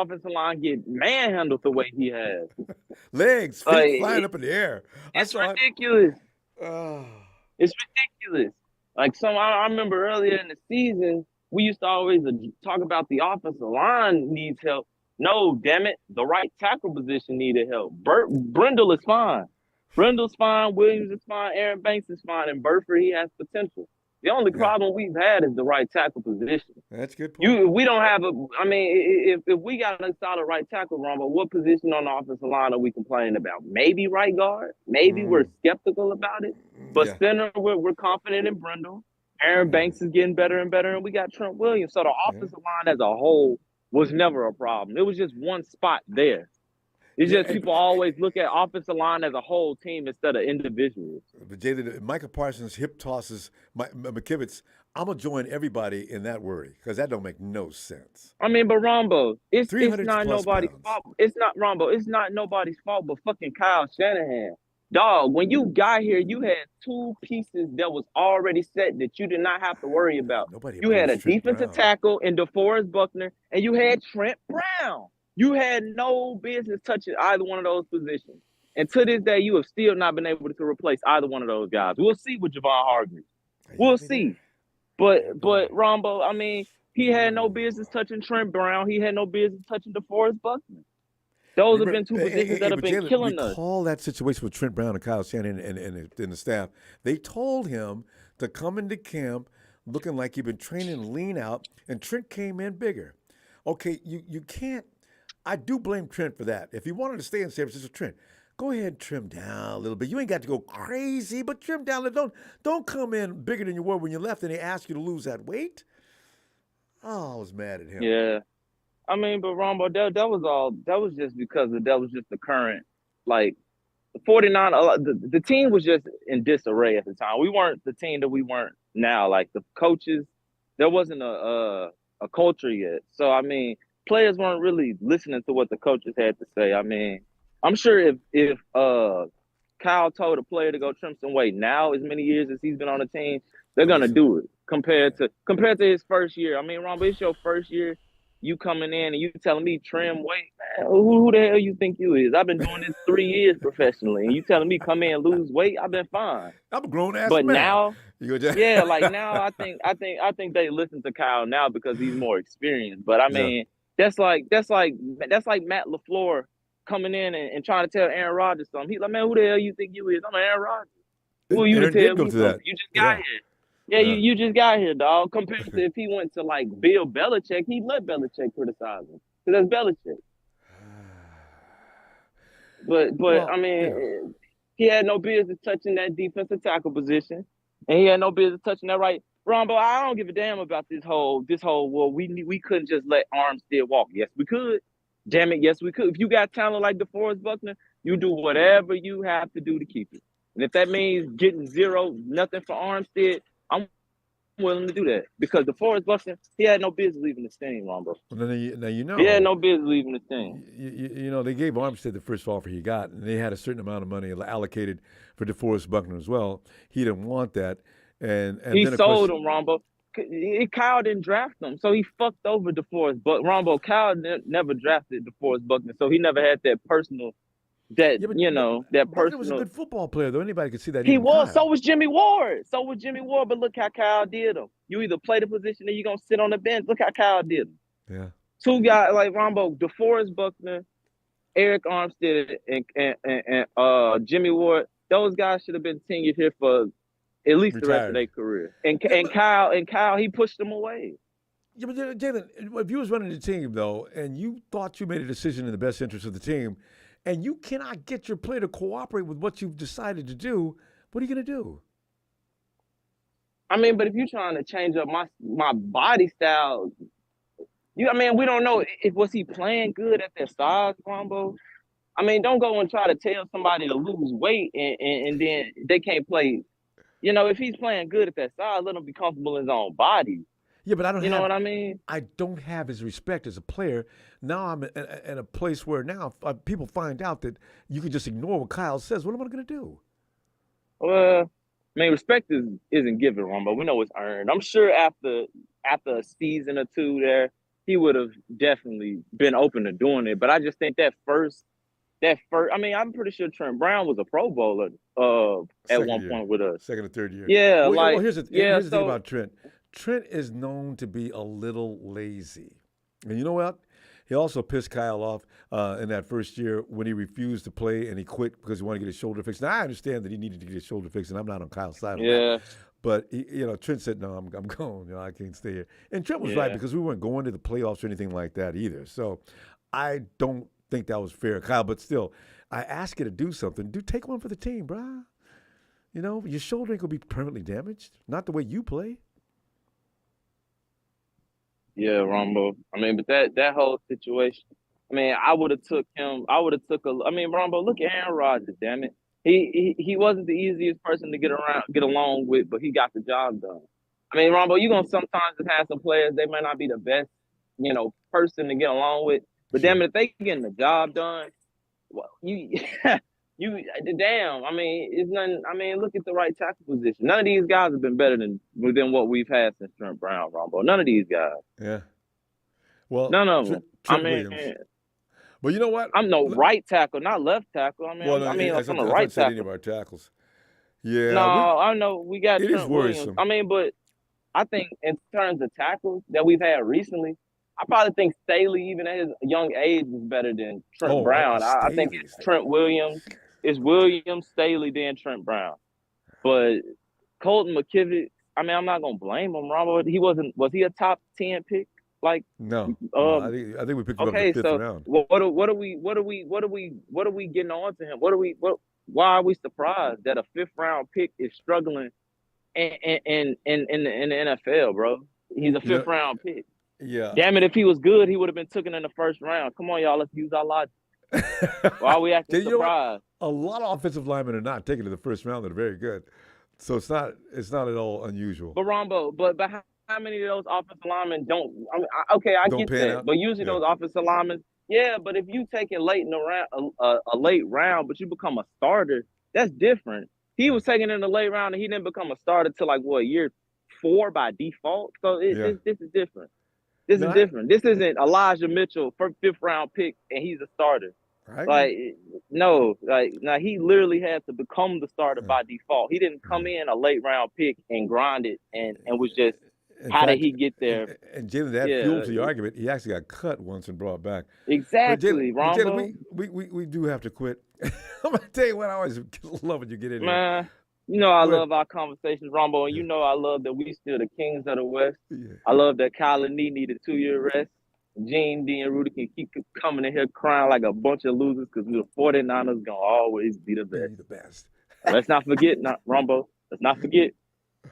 offensive line get manhandled the way he has. Legs, feet flying up in the air. It's ridiculous. It's ridiculous. Like I remember earlier in the season, we used to always talk about the offensive line needs help. No, damn it, the right tackle position needed help. Brindle is fine. Brindle's fine. Williams is fine. Aaron Banks is fine. And Burford, he has potential. The only problem we've had is the right tackle position. That's a good point. We don't have if we got a solid right tackle, Ronbo, what position on the offensive line are we complaining about? Maybe right guard. Maybe we're skeptical about it. But center, we're confident in Brindle. Aaron Banks is getting better and better, and we got Trent Williams. So the offensive line as a whole was never a problem. It was just one spot there. It's just people always look at offensive line as a whole team instead of individuals. But Jalen, Micah Parsons hip tosses McKivitz. I'm gonna join everybody in that worry because that don't make no sense. But Ronbo, it's not nobody's fault. It's not Ronbo. It's not nobody's fault but fucking Kyle Shanahan. Dog, when you got here, you had two pieces that was already set that you did not have to worry about. You had a defensive tackle in DeForest Buckner, and you had Trent Brown. You had no business touching either one of those positions. And to this day, you have still not been able to replace either one of those guys. We'll see with Javon Hargrave. We'll see. But Ronbo, he had no business touching Trent Brown. He had no business touching DeForest Buckner. Those have been two positions that have been killing us. Recall that situation with Trent Brown and Kyle Shanahan and the staff. They told him to come into camp looking like he'd been training lean out, and Trent came in bigger. Okay, you can't. I do blame Trent for that. If he wanted to stay in San Francisco, Trent, go ahead and trim down a little bit. You ain't got to go crazy, but trim down a little. Don't come in bigger than you were when you left and they asked you to lose that weight. Oh, I was mad at him. Yeah. But Ronbo, that was just because that was just the current, like, the 49, the team was just in disarray at the time. We weren't the team that we weren't now. Like, the coaches, there wasn't a culture yet. So, players weren't really listening to what the coaches had to say. I'm sure if Kyle told a player to go trim some weight now, as many years as he's been on the team, they're gonna do it compared to his first year. Ronbo, it's your first year. You coming in and you telling me trim weight, man? Who the hell you think you is? I've been doing this 3 years professionally, and you telling me come in and lose weight? I've been fine. I'm a grown ass man. But now, now I think they listen to Kyle now because he's more experienced. But that's like Matt LaFleur coming in and trying to tell Aaron Rodgers something. He's like, man, who the hell you think you is? I'm Aaron Rodgers. Who are you to tell me something? You just got here. Yeah, you just got here, dog. Compared to if he went to like Bill Belichick, he'd let Belichick criticize him because that's Belichick. But he had no business touching that defensive tackle position, and he had no business touching that right. Ronbo, I don't give a damn about this whole. Well, we couldn't just let Armstead walk. Yes, we could. Damn it, yes, we could. If you got talent like DeForest Buckner, you do whatever you have to do to keep it. And if that means getting nothing for Armstead, I'm willing to do that because DeForest Buckner, he had no business leaving the team, Ronbo. Now he had no business leaving the team. They gave Armstead the first offer he got, and they had a certain amount of money allocated for DeForest Buckner as well. He didn't want that, and he then, sold him, Ronbo. Kyle didn't draft him, so he fucked over DeForest Buckner. Ronbo, Kyle never drafted DeForest Buckner, so he never had that personal. That Buckner was a good football player, though. Anybody could see that. He was. Kyle. So was Jimmy Ward. But look how Kyle did him. You either play the position or you're gonna sit on the bench. Look how Kyle did him. Yeah. Two guys like Ronbo, DeForest Buckner, Eric Armstead, and Jimmy Ward. Those guys should have been tenured here for at least the rest of their career. And Kyle, he pushed them away. Yeah, but Jalen, if you was running the team though, and you thought you made a decision in the best interest of the team, and you cannot get your player to cooperate with what you've decided to do, what are you going to do? I mean, but if you're trying to change up my body style, we don't know was he playing good at that size, Ronbo? I mean, don't go and try to tell somebody to lose weight and then they can't play. If he's playing good at that size, let him be comfortable in his own body. Yeah, but I don't. You know what I mean? I don't have his respect as a player. Now I'm in a place where now people find out that you can just ignore what Kyle says. What am I going to do? Well, respect isn't given, Ronbo. We know it's earned. I'm sure after a season or two there, he would have definitely been open to doing it. But I just think that first. I'm pretty sure Trent Brown was a Pro Bowler at one point with us. Second or third year. Yeah, here's the thing about Trent. Trent is known to be a little lazy. And you know what? He also pissed Kyle off in that first year when he refused to play and he quit because he wanted to get his shoulder fixed. Now, I understand that he needed to get his shoulder fixed, and I'm not on Kyle's side on that. But, Trent said, no, I'm going. I can't stay here. And Trent was right because we weren't going to the playoffs or anything like that either. So I don't think that was fair, Kyle. But still, I ask you to do something. Take one for the team, bro. Your shoulder ain't going to be permanently damaged. Not the way you play. Yeah, Ronbo. But that whole situation, I would have took him. Ronbo, look at Aaron Rodgers, damn it. He wasn't the easiest person to get along with, but he got the job done. Ronbo, you're going to sometimes have some players, they might not be the best, person to get along with, but damn it, if they getting the job done, well, damn, it's nothing. Look at the right tackle position. None of these guys have been better than what we've had since Trent Brown, Ronbo. None of these guys. Yeah. Well, none of them. Williams. But you know what? I'm right tackle, not left tackle. I'm on the right tackle. Any of our tackles. Yeah. No, I know we got. It is worrisome. Williams. But I think in terms of tackles that we've had recently, I probably think Staley, even at his young age, is better than Trent Brown. I think Trent Williams. It's Williams, Staley, then Trent Brown. But Colton McKivitz, I'm not gonna blame him, Ronbo. Was he a top 10 pick? No. I think we picked him up in the fifth round. What are we getting on to him? Why are we surprised that a fifth round pick is struggling in the NFL, bro? He's a fifth round pick. Yeah. Damn it, if he was good, he would have been taken in the first round. Come on, y'all, let's use our logic. Why are we acting surprised? A lot of offensive linemen are not taken in the first round. They're very good, so it's not at all unusual. But Ronbo, but how many of those offensive linemen don't? I get that, out. But usually those offensive linemen, but if you take it late in the round, a late round, but you become a starter, that's different. He was taken in the late round and he didn't become a starter till year 4 by default. So this is different. This is different. This isn't Elijah Mitchell, fifth round pick, and he's a starter. Right. He literally had to become the starter by default. He didn't come in a late round pick and grind it and was just did he get there? And Jalen, that fuels the argument. He actually got cut once and brought back. Exactly, Ronbo. We do have to quit. I'm gonna tell you what, I always love when you get in here. I love our conversations, Ronbo, and I love that we still the kings of the West. Yeah. I love that Kyle and Nee needed 2-year rest. Gene, D, and Rudy can keep coming in here crying like a bunch of losers because the 49ers gonna always be the best. Let's not forget, Ronbo. Let's not forget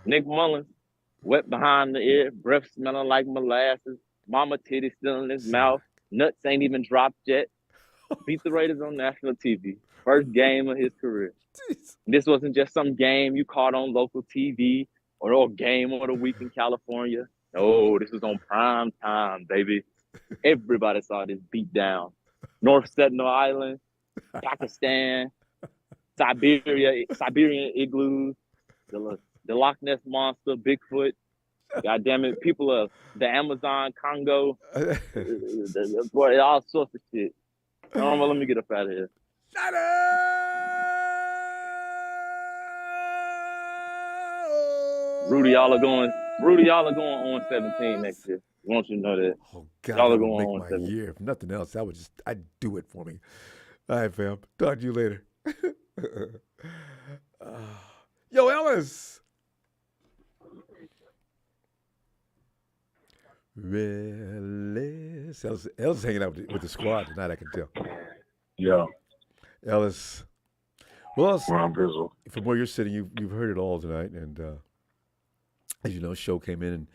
Nick Mullins, wet behind the ear, breath smelling like molasses, mama titty still in his mouth, nuts ain't even dropped yet. Beat the Raiders on national TV. First game of his career. Jeez. This wasn't just some game you caught on local TV or a game of the week in California. No, this was on prime time, baby. Everybody saw this beat down. North Sentinel Island, Pakistan, Siberian igloos, the Loch Ness Monster, Bigfoot. God damn it, people of the Amazon, Congo, boy, all sorts of shit. Let me get up out of here. Rudy, y'all are going on 17 next year. I want you to know that. Oh God, y'all that are would going make on my 17. year. If nothing else, I'd do it for me. All right, fam. Talk to you later. Yo, Ellis. Ellis is hanging out with the squad tonight, I can tell. Yeah. Ellis. Well, Ellis, Ron, from where you're sitting, you've heard it all tonight. And as you know, Show came in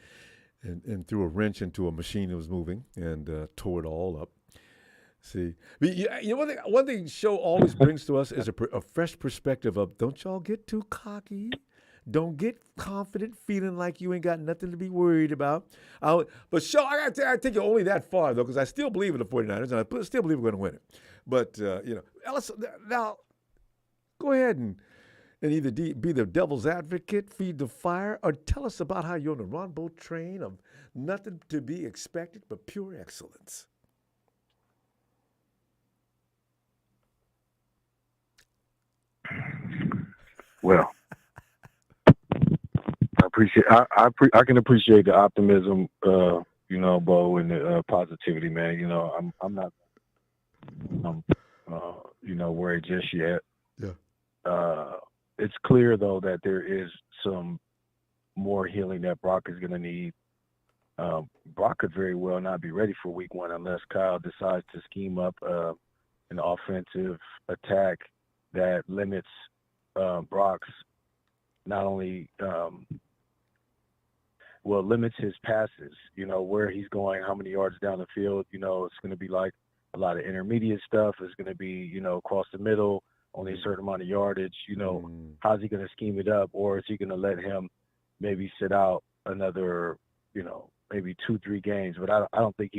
and threw a wrench into a machine that was moving and tore it all up. See, one thing Show always brings to us is a fresh perspective of don't y'all get too cocky. Don't get confident, feeling like you ain't got nothing to be worried about. But Show, I take you only that far, though, because I still believe in the 49ers, and I still believe we're going to win it. But, Ellis, now, go ahead and either be the devil's advocate, feed the fire, or tell us about how you're on the Ronbo train of nothing to be expected but pure excellence. Well, I can appreciate the optimism, Bo, and the positivity, man. I'm not, worried just yet. Yeah. It's clear though that there is some more healing that Brock is going to need. Brock could very well not be ready for Week 1 unless Kyle decides to scheme up an offensive attack that limits Brock's not only limits his passes, where he's going, how many yards down the field. It's going to be like a lot of intermediate stuff. It's going to be, across the middle, only a certain amount of yardage. How's he going to scheme it up? Or is he going to let him maybe sit out another, maybe 2-3 games? But I don't think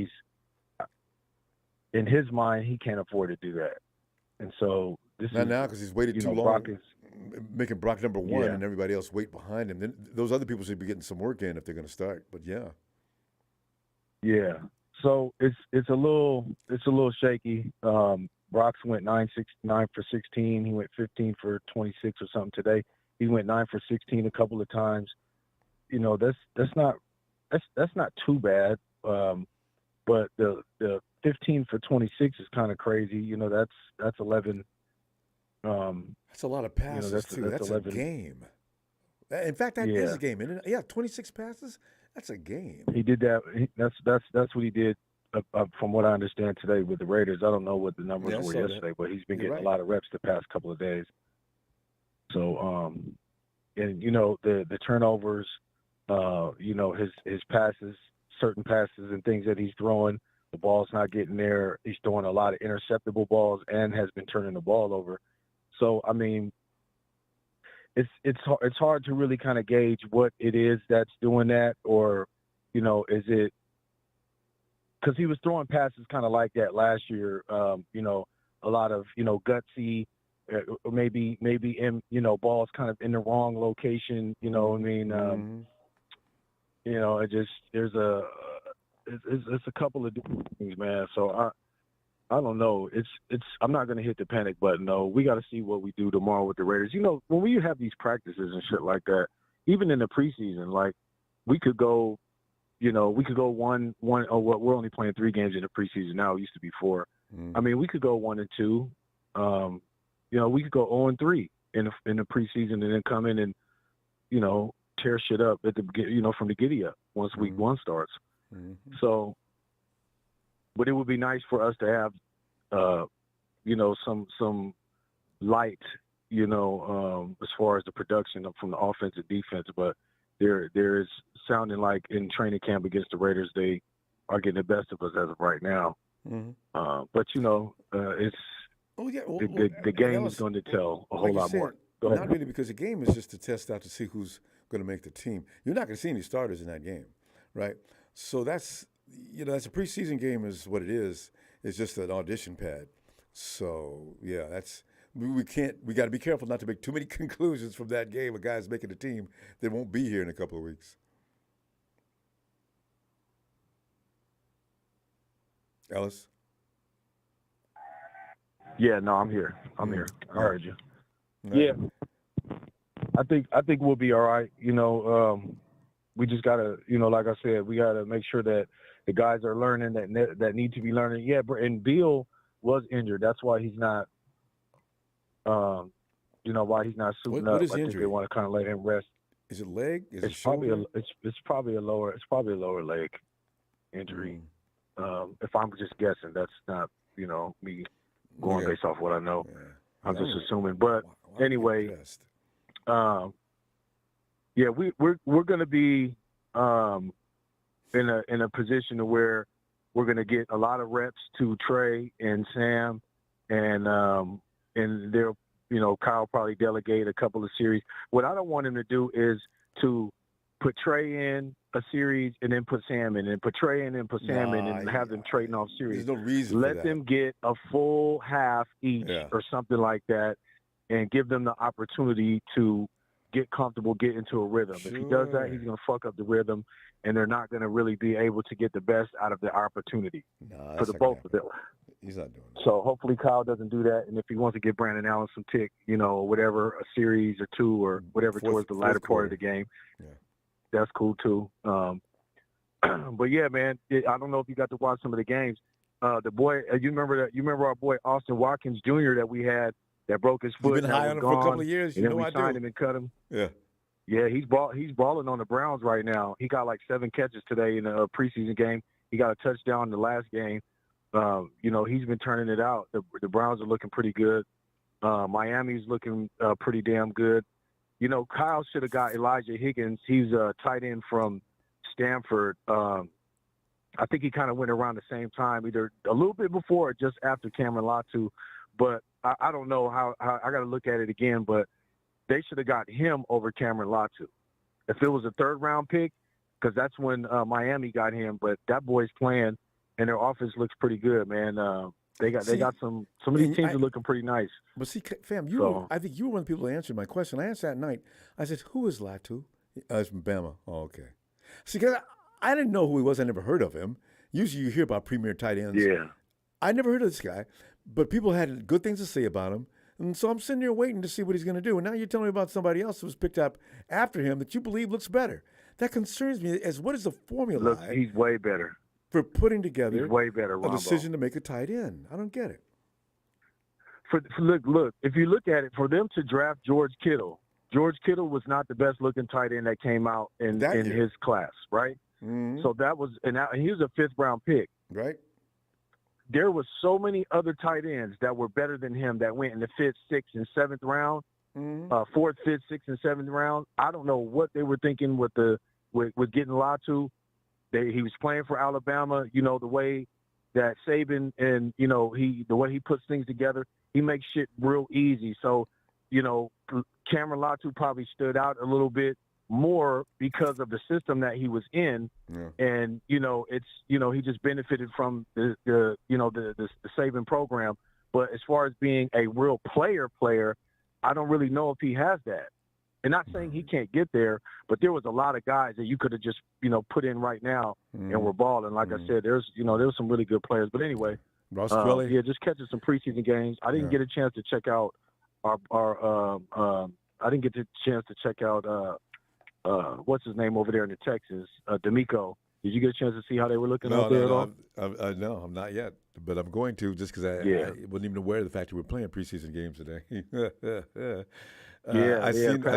in his mind, he can't afford to do that. And so not now because he's waited too long. Brock is making Brock number one and everybody else wait behind him. Then those other people should be getting some work in if they're going to start. But yeah. So it's a little shaky. Brock's went 9 for 16. He went 15 for 26 or something today. He went 9 for 16 a couple of times. That's not too bad. But the 15 for 26 is kind of crazy. That's 11. That's a lot of passes too. That's 11. A game. In fact, that is a game, isn't it? Yeah, 26 passes. That's a game. He did that. That's what he did. From what I understand today with the Raiders, I don't know what the numbers were yesterday, but he's been getting a lot of reps the past couple of days. So, and the turnovers, his passes, certain passes and things that he's throwing, the ball's not getting there. He's throwing a lot of interceptable balls and has been turning the ball over. So, I mean, it's hard to really kind of gauge what it is that's doing that, or, is it because he was throwing passes kind of like that last year, a lot of, gutsy, maybe in, balls kind of in the wrong location, what I mean? It just, it's a couple of different things, man. So I don't know. I'm not going to hit the panic button, though. We got to see what we do tomorrow with the Raiders. When we have these practices and shit like that, even in the preseason, like we could go, one. Oh, well, we're only playing 3 games in the preseason now. It used to be 4. I mean, we could go 1-2. We could go 0-3 in the preseason, and then come in and, tear shit up at the from the giddy up once Week 1 starts. So, but it would be nice for us to have, some light, as far as the production from the offense and defense. But there is sounding like in training camp against the Raiders, they are getting the best of us as of right now. But it's the game is going to tell a whole lot more. Not really, because the game is just to test out to see who's going to make the team. You're not going to see any starters in that game, right? So that's that's a preseason game is what it is. It's just an audition pad. So we got to be careful not to make too many conclusions from that game of guys making the team that won't be here in a couple of weeks. Ellis? Yeah, no, I'm here. I'm here. I heard you. Yeah. I think we'll be all right. We just gotta, like I said, we gotta make sure that the guys are learning that need to be learning. Yeah, and Beal was injured. That's why he's not, why he's not suiting up. What is I think injury? they want to kind of let him rest. Is it leg? Is it probably shoulder? it's probably a lower leg injury. If I'm just guessing, that's not me going based off what I know. Yeah. I'm just assuming. But anyway, yeah, we're going to be in a position to where we're going to get a lot of reps to Trey and Sam, and they'll Kyle probably delegate a couple of series. What I don't want him to do is to put Trey in a series and then put Sam in, and put Trey in and put Sam in, and have them trading off series. There's no reason Let for that. them get a full half each or something like that, and give them the opportunity to get comfortable, get into a rhythm. If he does that, he's going to fuck up the rhythm, and they're not going to really be able to get the best out of the opportunity for the both of them. He's not doing that. So hopefully Kyle doesn't do that, and if he wants to give Brandon Allen some tick, or whatever, a series or two or whatever towards the latter part of the game, that's cool too. But yeah, man, I don't know if you got to watch some of the games. The boy, you remember our boy Austin Watkins Jr. that we had that broke his foot. You've been high on him for a couple of years. And then we signed him and cut him. Yeah. Yeah, he's balling on the Browns right now. He got like 7 catches today in a preseason game. He got a touchdown in the last game. He's been turning it out. The Browns are looking pretty good. Miami's looking pretty damn good. Kyle should have got Elijah Higgins. He's a tight end from Stanford. I think he kind of went around the same time, either a little bit before or just after Cameron Latu. But I don't know how I got to look at it again, but they should have got him over Cameron Latu. If it was a 3rd-round pick, because that's when Miami got him. But that boy's playing, and their offense looks pretty good, man. They got some of these teams are looking pretty nice. But see, fam, I think you were one of the people who answered my question. I answered that night. I said, "Who is Latu?" It's from Bama. Oh, okay. See, because I didn't know who he was. I never heard of him. Usually, you hear about premier tight ends. Yeah. I never heard of this guy, but people had good things to say about him. And so I'm sitting there waiting to see what he's going to do. And now you're telling me about somebody else who was picked up after him that you believe looks better. That concerns me. As what is the formula? Look, he's way better for putting together. He's way better. A decision to make a tight end. I don't get it. Look. If you look at it, for them to draft George Kittle was not the best looking tight end that came out in his class, right? Mm-hmm. So that was, and he was a 5th-round pick, right? There was so many other tight ends that were better than him that went in the 5th, 6th, and 7th round, 4th, 5th, 6th, and 7th round. I don't know what they were thinking with getting Latu. He was playing for Alabama. The way that Saban and the way he puts things together, he makes shit real easy. So Cameron Latu probably stood out a little bit more because of the system that he was in, and it's he just benefited from the Saban program. But as far as being a real player, I don't really know if he has that. And not saying he can't get there, but there was a lot of guys that you could have just put in right now and were balling. Like I said, there's some really good players. But anyway, just catching some preseason games. I didn't get a chance to check out I didn't get the chance to check out what's his name over there in the Texans, D'Amico. Did you get a chance to see how they were looking out there at all? No, I'm not yet, but I'm going to just because I wasn't even aware of the fact that we're playing preseason games today. I've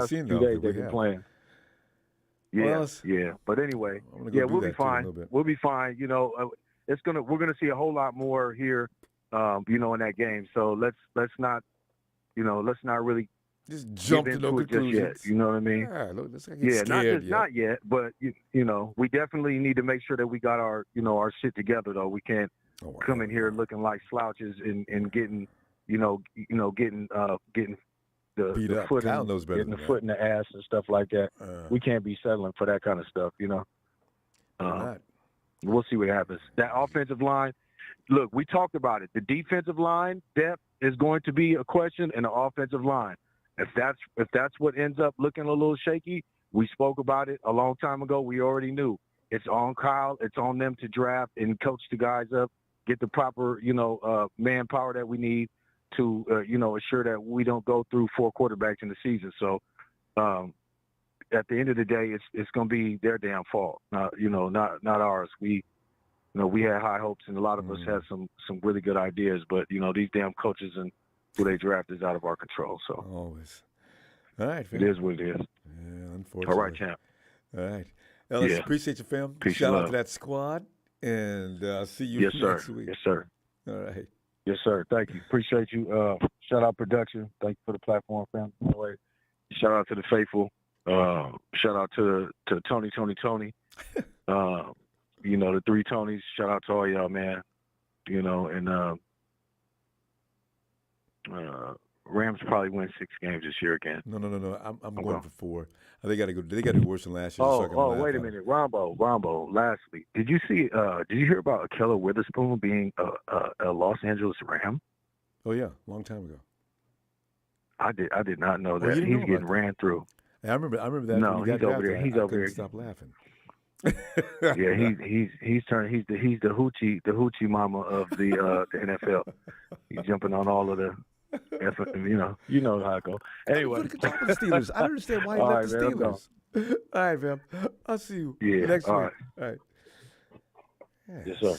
seen them. They've been playing. Yeah, But anyway, we'll be fine. We'll be fine. We're gonna see a whole lot more here, in that game. So let's not really just jump to no conclusions. Just yet, you know what I mean? Not yet, but we definitely need to make sure that we got our shit together. Though we can't come in here looking like slouches and getting the foot getting the foot in the ass and stuff like that. We can't be settling for that kind of stuff, We'll see what happens. That offensive line, look, we talked about it. The defensive line depth is going to be a question, and the offensive line. If that's what ends up looking a little shaky, we spoke about it a long time ago. We already knew. It's on Kyle. It's on them to draft and coach the guys up get the proper, manpower that we need to, ensure that we don't go through 4 quarterbacks in the season. So at the end of the day, it's going to be their damn fault, not ours. We had high hopes, and a lot of us had some really good ideas, but these damn coaches and who they draft is out of our control. So always. All right, fam. It is what it is. Yeah, unfortunately. All right, champ. All right. Ellis, appreciate you, fam. Peace Shout and out love. to that squad, and see you Yes, sir. next week. Yes, sir. All right. Yes, sir. Thank you. Appreciate you. Shout out production. Thank you for the platform, fam. Anyway, shout out to the faithful. Shout out to Tony. The 3 Tonys. Shout out to all y'all, man. And Rams probably win 6 games this year again. No. I'm going for 4. They got to go. They got to do worse than last year. Wait a minute, Ronbo. Lastly, did you hear about Keller Witherspoon being a Los Angeles Ram? Oh yeah, long time ago. I did not know that. Oh, He's getting ran through. I remember that. No, he's over there. He's over there. Stop laughing. Yeah, he's the hoochie mama of the NFL. He's jumping on all of the, you know how it goes. Anyway, with the Steelers. I don't understand why he left the Steelers. All right, fam. I'll see you next week. Right. All right. Yes, sir.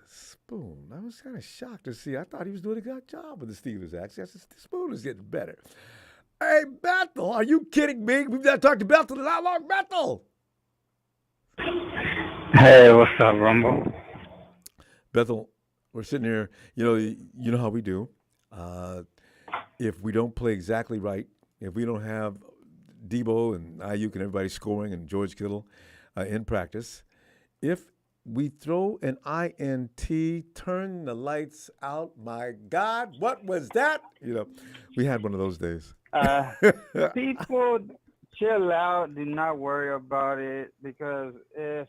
Spoon. I was kind of shocked to see. I thought he was doing a good job with the Steelers, actually. I said, Spoon is getting better. Hey, Bethel, are you kidding me? We've not talked to Bethel in how long, Bethel? Hey, what's up, Ronbo? Bethel, we're sitting here. You know how we do. If we don't play exactly right, if we don't have Debo and Ayuk and everybody scoring and George Kittle in practice, if we throw an INT, turn the lights out, my God, what was that? We had one of those days. People chill out, do not worry about it, because if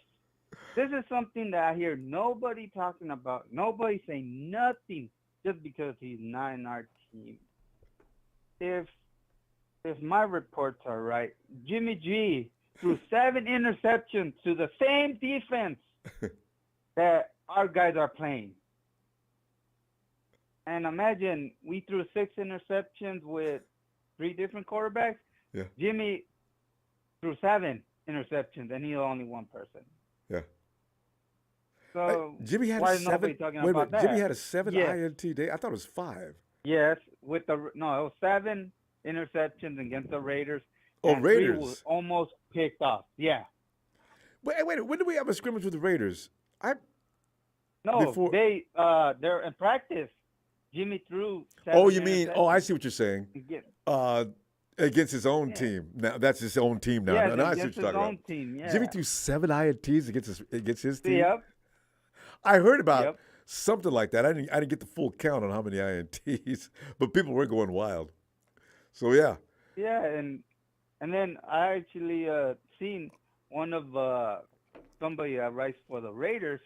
this is something that I hear nobody talking about, nobody saying nothing just because he's not in our team. If my reports are right, Jimmy G threw 7 interceptions to the same defense that our guys are playing. And imagine we threw 6 interceptions with 3 different quarterbacks. Yeah. Jimmy threw 7 interceptions, and he's only one person. Yeah. So Jimmy had why a is nobody 7. talking Wait a about minute. that? Jimmy had a 7 Yes. INT day. I thought it was 5. Yes, it was 7 interceptions against the Raiders. Oh, and 3 Raiders. was almost picked off. Yeah. Wait. When did we have a scrimmage with the Raiders? No, they're in practice. Jimmy threw 7 Oh, you mean? interceptions. Oh, I see what you're saying. Against his own team. Now that's his own team now. Yeah, now I see what against you're his talking own about. team, yeah. Jimmy threw 7 INTs against his team. Yep. I heard about something like that. I didn't get the full count on how many INTs, but people were going wild. So yeah. Yeah, and then I actually seen one of somebody that writes for the Raiders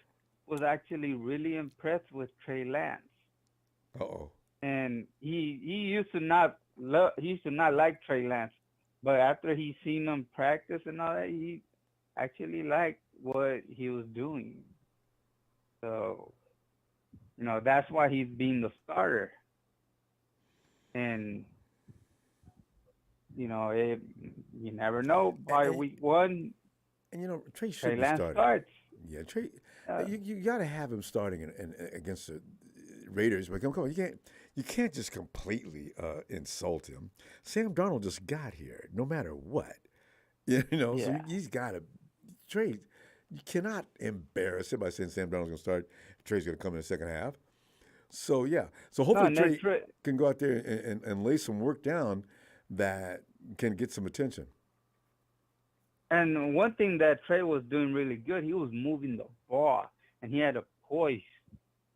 was actually really impressed with Trey Lance. Uh-oh. And he used to not like Trey Lance, but after he seen him practice and all that, he actually liked what he was doing. So, that's why he's being the starter. And you never know. By week 1, and Trey should be Lance starting. starts. Yeah, Trey. You got to have him starting against the Raiders. But come on, you can't just completely insult him. Sam Darnold just got here, no matter what. So he's got to Trey. You cannot embarrass him by saying Sam Darnold's going to start. Trey's going to come in the second half. So yeah. So hopefully Trey can go out there and lay some work down that can get some attention. And one thing that Trey was doing really good, he was moving the ball, and he had a poise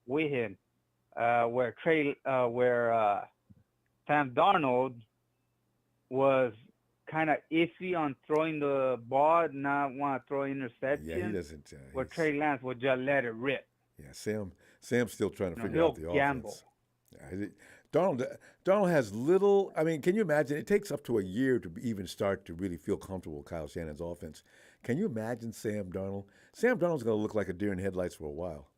with him, where Sam Darnold was kind of iffy on throwing the ball, not want to throw interceptions. Yeah, he doesn't. Where Trey Lance would just let it rip. Yeah, Sam's still trying to figure out the gamble. offense. Darnold has little. I mean, can you imagine? It takes up to a year to even start to really feel comfortable with Kyle Shanahan's offense. Can you imagine Sam Darnold? Sam Darnold's going to look like a deer in headlights for a while.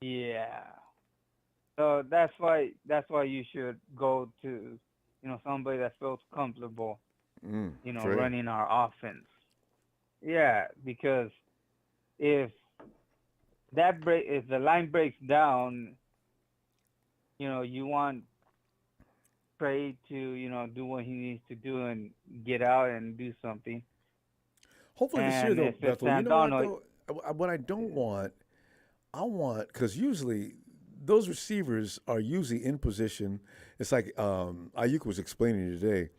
Yeah. So that's why you should go to, somebody that feels comfortable, Trey. running our offense. Yeah, because if if the line breaks down, you want Trey to, do what he needs to do and get out and do something. Hopefully this year, And though, if it's Bethel, you know what, Donald, though? What I don't want, because usually those receivers are usually in position. It's like Ayuk was explaining today.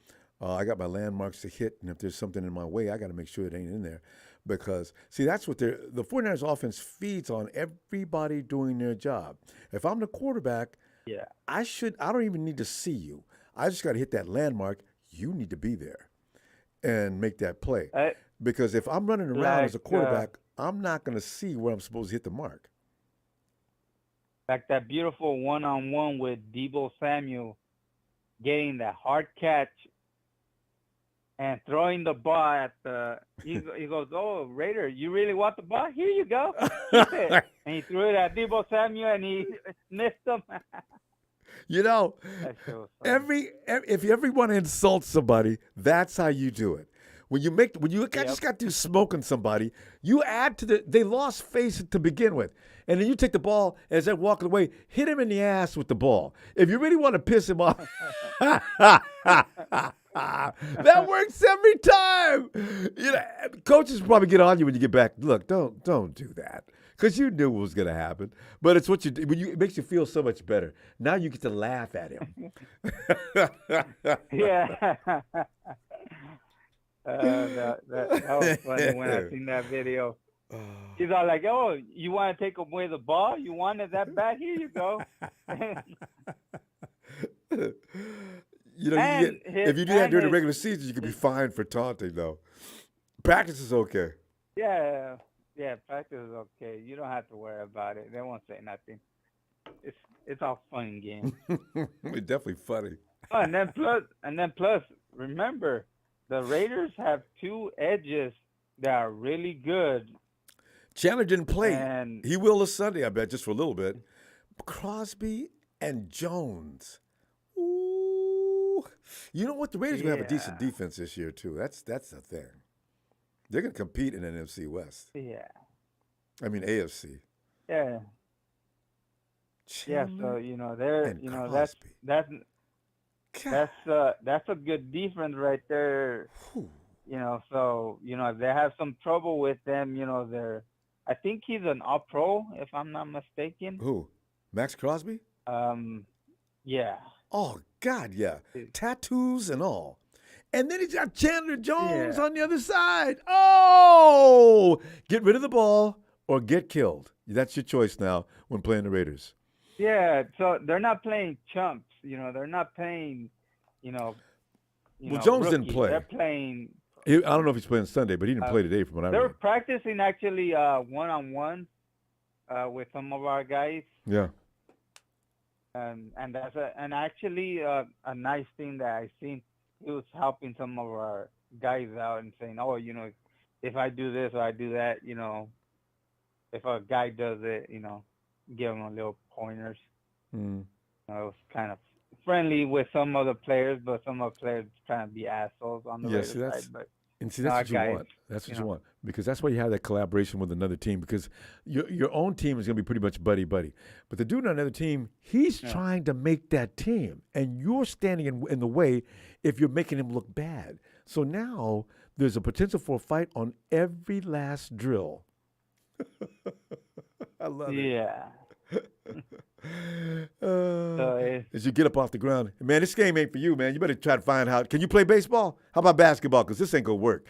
I got my landmarks to hit, and if there's something in my way, I got to make sure it ain't in there. Because, see, that's what the 49ers offense feeds on, everybody doing their job. If I'm the quarterback, yeah, I don't even need to see you. I just got to hit that landmark. You need to be there and make that play. Because if I'm running around as a quarterback, I'm not going to see where I'm supposed to hit the mark. Like that beautiful one-on-one with Deebo Samuel getting that hard catch and throwing the ball at he goes, "Oh, Raider, you really want the ball? Here you go." Keep it. And he threw it at Deebo Samuel and he missed him. If you ever want to insult somebody, that's how you do it. When you just got through smoking somebody, you add to they lost face to begin with. And then you take the ball as they're walking away, hit him in the ass with the ball. If you really want to piss him off, that works every time. Coaches probably get on you when you get back. Look, don't do that. Because you knew what was going to happen. But it's what you do. It makes you feel so much better. Now you get to laugh at him. Yeah. That was funny when I seen that video. He's all like, "Oh, you want to take away the ball? You want it that bad? Here you go." If you do that during the regular season, you could be fined for taunting, though. Practice is okay. Yeah, practice is okay. You don't have to worry about it. They won't say nothing. It's all fun and games. It's definitely funny. Oh, and then plus, remember, the Raiders have two edges that are really good. Chandler didn't play. He will this Sunday, I bet, just for a little bit. Crosby and Jones. Ooh. You know what? The Raiders are going to have a decent defense this year, too. That's the thing. They're going to compete in NFC West. Yeah. I mean, AFC. Yeah. Chandler that's a good defense right there. So they have some trouble with them. I think he's an All-Pro, if I'm not mistaken. Who? Max Crosby? Yeah. Oh God, yeah. Tattoos and all. And then he's got Chandler Jones on the other side. Oh! Get rid of the ball or get killed. That's your choice now when playing the Raiders. Yeah, so they're not playing chumps. They're not playing, Well, Jones rookies. didn't play. They're playing. I don't know if he's playing Sunday, but he didn't play today from what I read. They're practicing actually one-on-one with some of our guys. Yeah. And that's actually a nice thing that I seen. He was helping some of our guys out and saying, "Oh, if I do this or I do that, if a guy does it, give him a little pointers." Mm. It was kind of friendly with some of the players, but some of the players trying to be assholes on the Raiders side. But that's what you want. That's what you want, because that's why you have that collaboration with another team. Because your own team is going to be pretty much buddy. But the dude on another team, he's trying to make that team, and you're standing in the way if you're making him look bad. So now there's a potential for a fight on every last drill. I love it. Yeah. As you get up off the ground, man, this game ain't for you, man. You better try to find out. Can you play baseball? How about basketball? Because this ain't gonna work.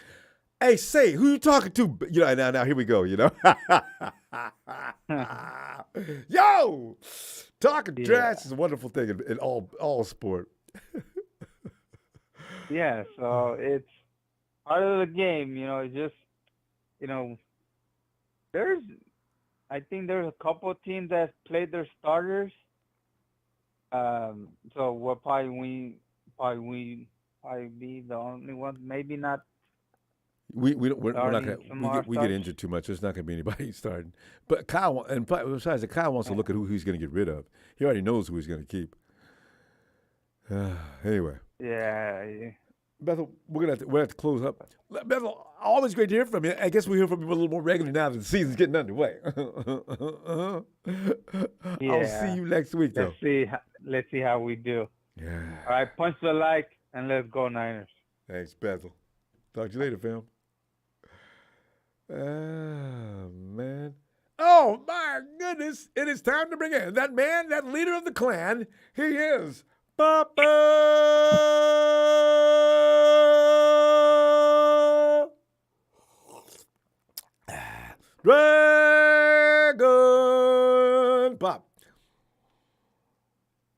Hey, say, who you talking to? Now here we go. Yo, talking trash is a wonderful thing in all sport. Yeah, so it's part of the game. It's just, I think there's a couple of teams that played their starters. So we'll probably be the only one. Maybe not. We're not gonna we get injured too much. There's not gonna be anybody starting. But Kyle, and besides, Kyle wants to look at who he's gonna get rid of. He already knows who he's gonna keep. Anyway. Yeah. Bethel, we're gonna have to close up. Bethel, always great to hear from you. I guess we hear from you a little more regularly now that the season's getting underway. Yeah. I'll see you next week, though. Let's see how we do. Yeah. All right, punch the like and let's go Niners. Thanks, Bethel. Talk to you later, fam. Man. Oh, my goodness. It is time to bring in that man, that leader of the clan. He is Papa Dragon Pop.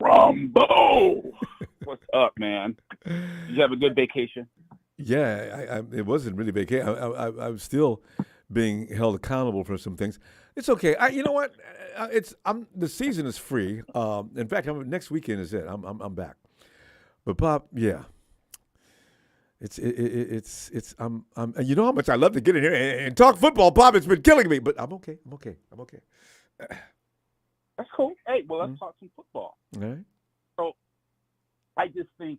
Ronbo. What's up, man? Did you have a good vacation? Yeah, it wasn't really vacation. I'm still being held accountable for some things. It's okay. You know what? The season is free. In fact, next weekend is it. I'm back. But Pop, yeah. I'm you know how much I love to get in here and talk football, Pop. It's been killing me, but I'm okay. That's cool. Hey, well, let's talk some football. All right. So, I just think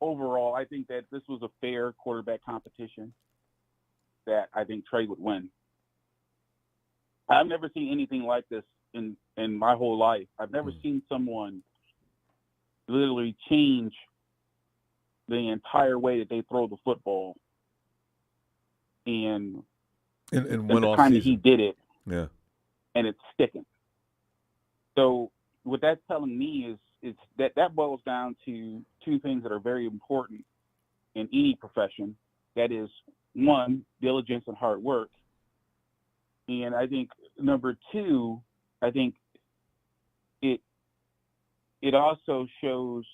overall, I think that this was a fair quarterback competition that I think Trey would win. I've never seen anything like this in my whole life. I've never seen someone literally change the entire way that they throw the football in one the time that he did it. Yeah. And it's sticking. So what that's telling me is that boils down to two things that are very important in any profession. That is, one, diligence and hard work. And I think number two, I think it also shows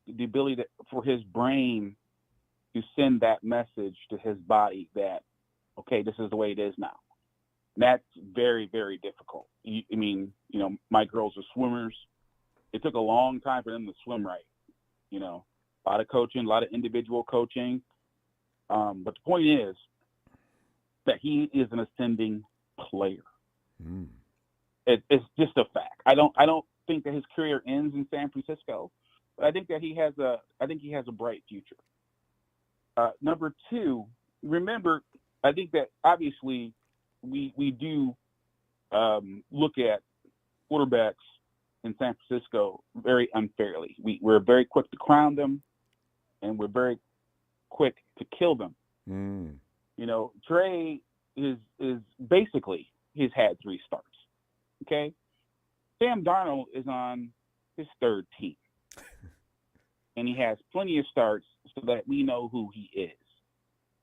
the ability for his brain to send that message to his body that, okay, this is the way it is now. And that's very, very difficult. My girls are swimmers. It took a long time for them to swim right. A lot of coaching, a lot of individual coaching. But the point is that he is an ascending player. It's just a fact. I don't think that his career ends in San Francisco, but I think that he has a bright future. Number two, remember, I think that obviously we do look at quarterbacks in San Francisco very unfairly. We're very quick to crown them, and we're very quick to kill them. Trey is basically he's had 3 starts. Okay, Sam Darnold is on his 3rd team, and he has plenty of starts so that we know who he is.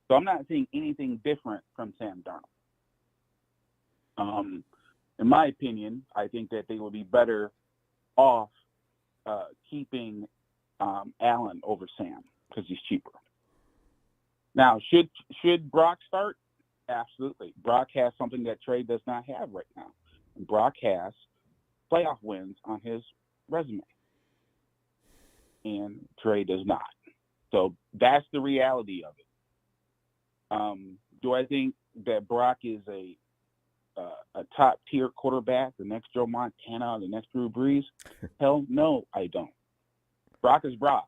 So I'm not seeing anything different from Sam Darnold. In my opinion, I think that they would be better off keeping Allen over Sam because he's cheaper. Now, should Brock start? Absolutely. Brock has something that Trey does not have right now. And Brock has playoff wins on his resume, and Trey does not. So that's the reality of it. Do I think that Brock is a top tier quarterback, the next Joe Montana, the next Drew Brees? Hell no, I don't. Brock is Brock.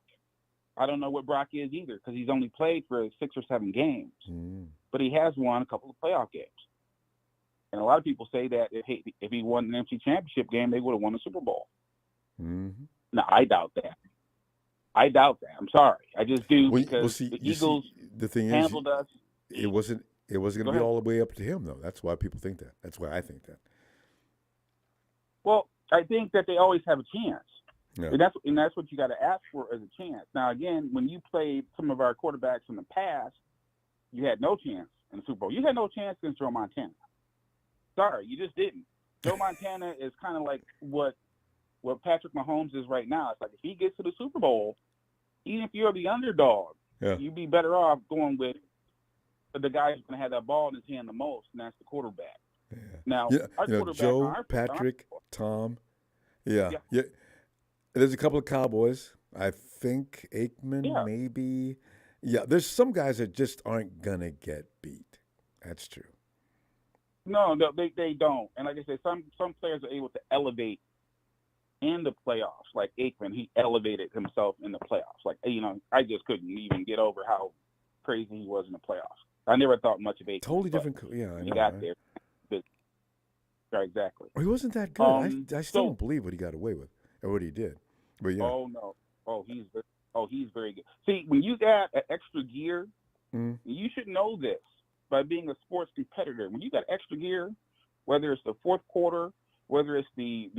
I don't know what Brock is either because he's only played for 6 or 7 games, but he has won a couple of playoff games. And a lot of people say that if he won an NFC Championship game, they would have won the Super Bowl. No, I doubt that. I'm sorry. I just do because the Eagles the thing handled us. It wasn't going to be all the way up to him, though. That's why people think that. That's why I think that. Well, I think that they always have a chance. Yeah. And that's what you got to ask for as a chance. Now, again, when you played some of our quarterbacks in the past, you had no chance in the Super Bowl. You had no chance against Joe Montana. Sorry, you just didn't. Joe Montana is kind of like what Patrick Mahomes is right now. It's like if he gets to the Super Bowl, even if you're the underdog, you'd be better off going with the guy who's going to have that ball in his hand the most, and that's the quarterback. Yeah. Now, our quarterback, Joe, Patrick, Tom. Yeah. There's a couple of Cowboys. I think Aikman, maybe. Yeah, there's some guys that just aren't gonna get beat. That's true. No, they don't. And like I said, some players are able to elevate in the playoffs. Like Aikman, he elevated himself in the playoffs. Like, I just couldn't even get over how crazy he was in the playoffs. I never thought much of Aikman. Totally different. Yeah, I know. He got there. Right, exactly. He wasn't that good. I still don't believe what he got away with or what he did. But yeah. Oh no. He's very good. See, when you got an extra gear, you should know this by being a sports competitor. When you got extra gear, whether it's the fourth quarter, whether it's the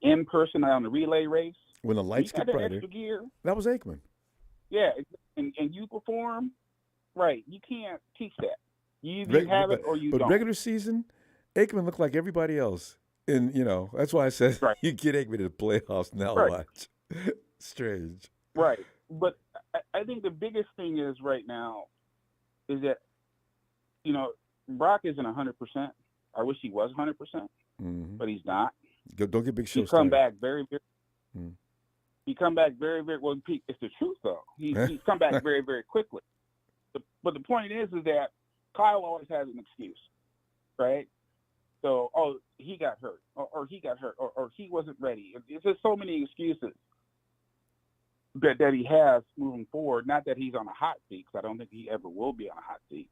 end person on the relay race, when the lights get brighter, extra gear, that was Aikman. Yeah, and you perform, right? You can't teach that. You either have it or you don't. But regular season, Aikman looked like everybody else. And, that's why I said you get Aikman to the playoffs now. Watch. Strange. Right. But I think the biggest thing is right now is that, Brock isn't 100%. I wish he was 100%, but he's not. Don't get big shows. He come back very, very. He come back very, very well. It's the truth, though. He's come back very, very quickly. But the point is that Kyle always has an excuse, right? So, he got hurt, or he got hurt, or he wasn't ready. It's just so many excuses that he has moving forward. Not that he's on a hot seat, because I don't think he ever will be on a hot seat.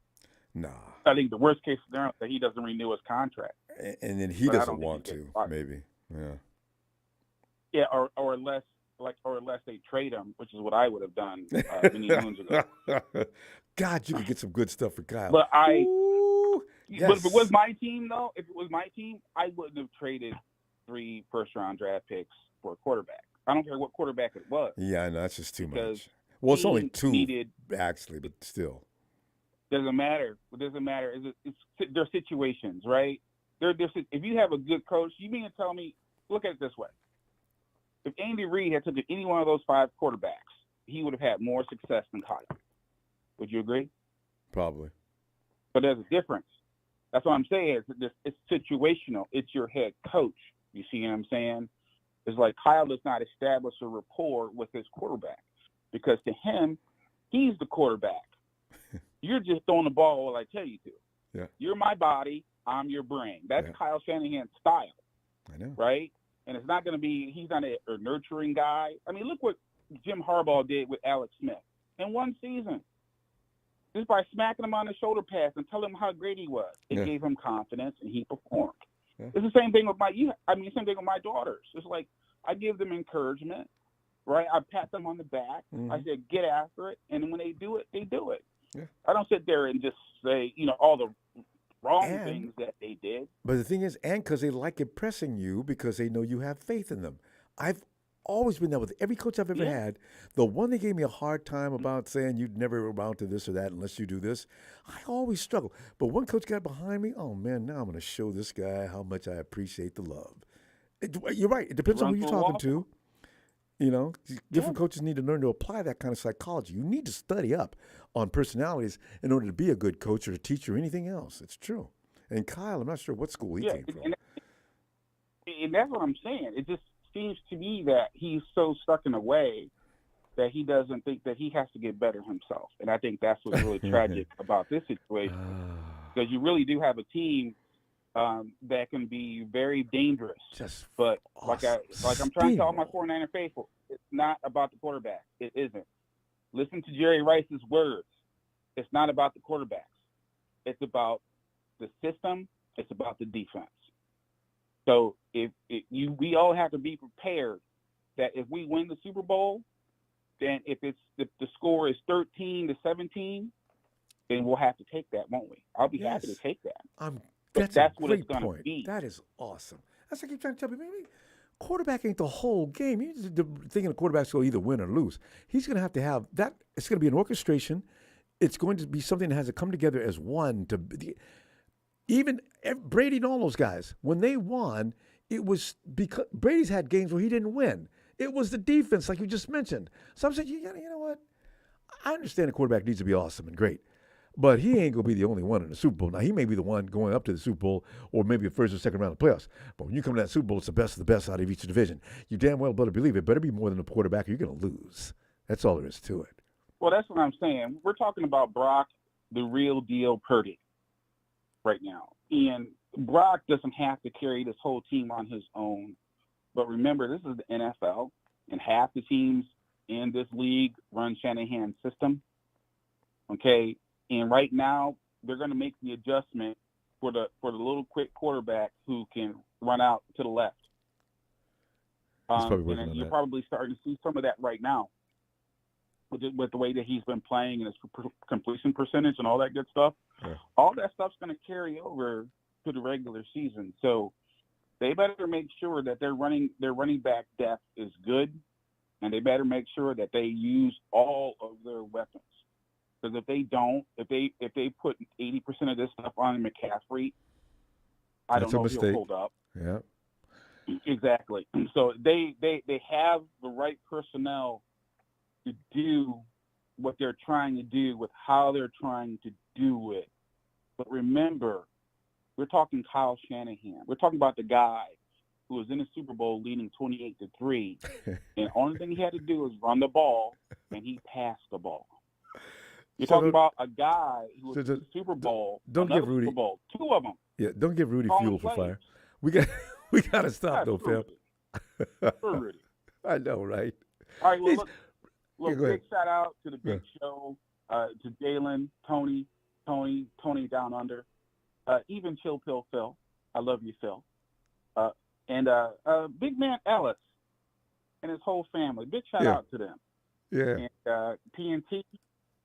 Nah. I think the worst case scenario is that he doesn't renew his contract. And then he doesn't want to, maybe. Yeah. Yeah, or unless they trade him, which is what I would have done many moons ago. God, you could get some good stuff for Kyle. But yes. But if it was my team, though, I wouldn't have traded 3 first-round draft picks for a quarterback. I don't care what quarterback it was. Yeah, I know. That's just too much. Well, it's only 2, actually, but still. Doesn't matter. It doesn't matter. There are situations, right? If you have a good coach, you mean to tell me, look at it this way. If Andy Reid had taken any one of those 5 quarterbacks, he would have had more success than Kyle. Would you agree? Probably. But there's a difference. That's what I'm saying. It's situational. It's your head coach. You see what I'm saying? It's like Kyle does not establish a rapport with his quarterback because to him, he's the quarterback. You're just throwing the ball while I tell you to. Yeah. You're my body. I'm your brain. That's Kyle Shanahan's style. I know. Right? And it's not going to be – he's not a nurturing guy. I mean, look what Jim Harbaugh did with Alex Smith in one season. Just by smacking him on the shoulder pads and telling him how great he was. It gave him confidence, and he performed. Yeah. It's the same thing with same thing with my daughters. It's like I give them encouragement, right? I pat them on the back. I said, get after it. And when they do it, they do it. Yeah. I don't sit there and just say, all the wrong things that they did. But the thing is, and because they like impressing you because they know you have faith in them. I've always been that with every coach I've ever had. The one that gave me a hard time about saying you'd never amount to this or that unless you do this, I always struggle. But one coach got behind me, oh, man, now I'm going to show this guy how much I appreciate the love. You're right. It depends on who you're talking to. Different coaches need to learn to apply that kind of psychology. You need to study up on personalities in order to be a good coach or a teacher or anything else. It's true. And Kyle, I'm not sure what school he came from. And that's what I'm saying. It just seems to me that he's so stuck in a way that he doesn't think that he has to get better himself. And I think that's what's really tragic about this situation. Because you really do have a team that can be very dangerous. But awesome. like I'm trying to tell my 49er faithful, it's not about the quarterback. It isn't. Listen to Jerry Rice's words. It's not about the quarterbacks. It's about the system. It's about the defense. So we all have to be prepared that if we win the Super Bowl, then if the score is 13-17, then we'll have to take that, won't we? I'll be happy to take that. That's what it's going to be. That is awesome. That's like you're trying to tell me, maybe quarterback ain't the whole game. You're just thinking the quarterback's going to either win or lose. He's going to have that. It's going to be an orchestration. It's going to be something that has to come together as one. Even Brady and all those guys, when they won, it was because Brady's had games where he didn't win. It was the defense, like you just mentioned. So I'm saying, you know what? I understand the quarterback needs to be awesome and great. But he ain't going to be the only one in the Super Bowl. Now, he may be the one going up to the Super Bowl or maybe the first or second round of the playoffs. But when you come to that Super Bowl, it's the best of the best out of each division. You damn well better believe it. Better be more than a quarterback or you're going to lose. That's all there is to it. Well, that's what I'm saying. We're talking about Brock, the real deal Purdy, right now. And Brock doesn't have to carry this whole team on his own. But remember, this is the NFL, and half the teams in this league run Shanahan's system. Okay, and right now they're going to make the adjustment for the little quick quarterback who can run out to the left. And you're probably starting to see some of that right now with the way that he's been playing and his completion percentage and all that good stuff. Yeah. All that stuff's going to carry over to the regular season. So they better make sure that their running back depth is good, and they better make sure that they use all of their weapons. Because if they don't, if they put 80% of this stuff on McCaffrey, I don't know if he'll hold up. Yeah. Exactly. So they have the right personnel to do what they're trying to do with how they're trying to do it. But remember, we're talking Kyle Shanahan. We're talking about the guy who was in the Super Bowl leading 28-3, and the only thing he had to do was run the ball, and he passed the ball. You're talking about a guy who was in the Super Bowl. Don't give Rudy Super Bowl, 2 of them. Yeah, don't give Rudy fuel for fire. We got to stop though, fam. Rudy. I know, right? All right, well, look, big shout out to the Big Show, to Jalen, Tony down under, even Chill Pill Phil. I love you, Phil. And Big Man Ellis and his whole family. Big shout out to them. Yeah. And TNT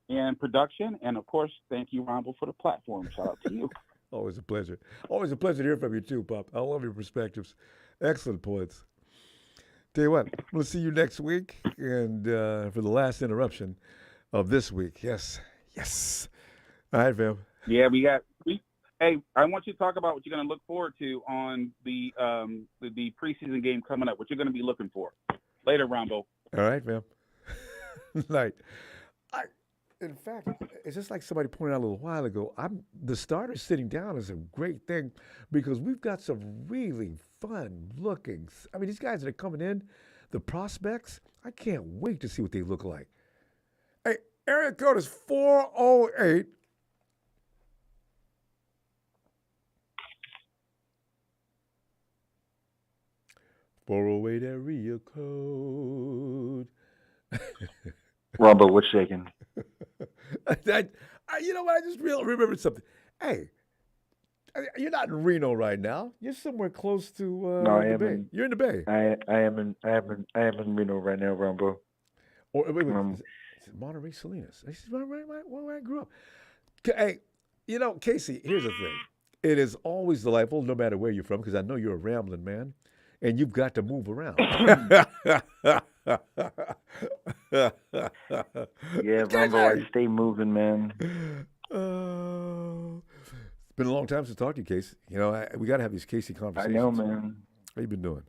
and production, and of course, thank you, Ronbo, for the platform. Shout out to you. Always a pleasure. Always a pleasure to hear from you too, Pop. I love your perspectives. Excellent points. Tell you what, we'll see you next week, and for the last interruption of this week. Yes. All right, fam. Yeah, hey, I want you to talk about what you're going to look forward to on the preseason game coming up. What you're going to be looking for later, Ronbo. All right, fam. Night. In fact, it's just like somebody pointed out a little while ago. The starters sitting down is a great thing because we've got some really fun-looking. I mean, these guys that are coming in, the prospects. I can't wait to see what they look like. Hey, area code is 408. Area code. Ronbo, what's shaking? You know what? I just remembered something. Hey, you're not in Reno right now. You're somewhere close to no, the Bay. You're in the Bay. I am in Reno right now, Ronbo. Or wait, is it Monterey Salinas? This is where I grew up. Hey, you know, Casey. Here's the thing. It is always delightful, no matter where you're from, because I know you're a rambling man, and you've got to move around. Yeah, Ronbo, I stay moving, man. It's been a long time since I talked to you, Casey. You know, we got to have these Casey conversations. I know, man. How you been doing?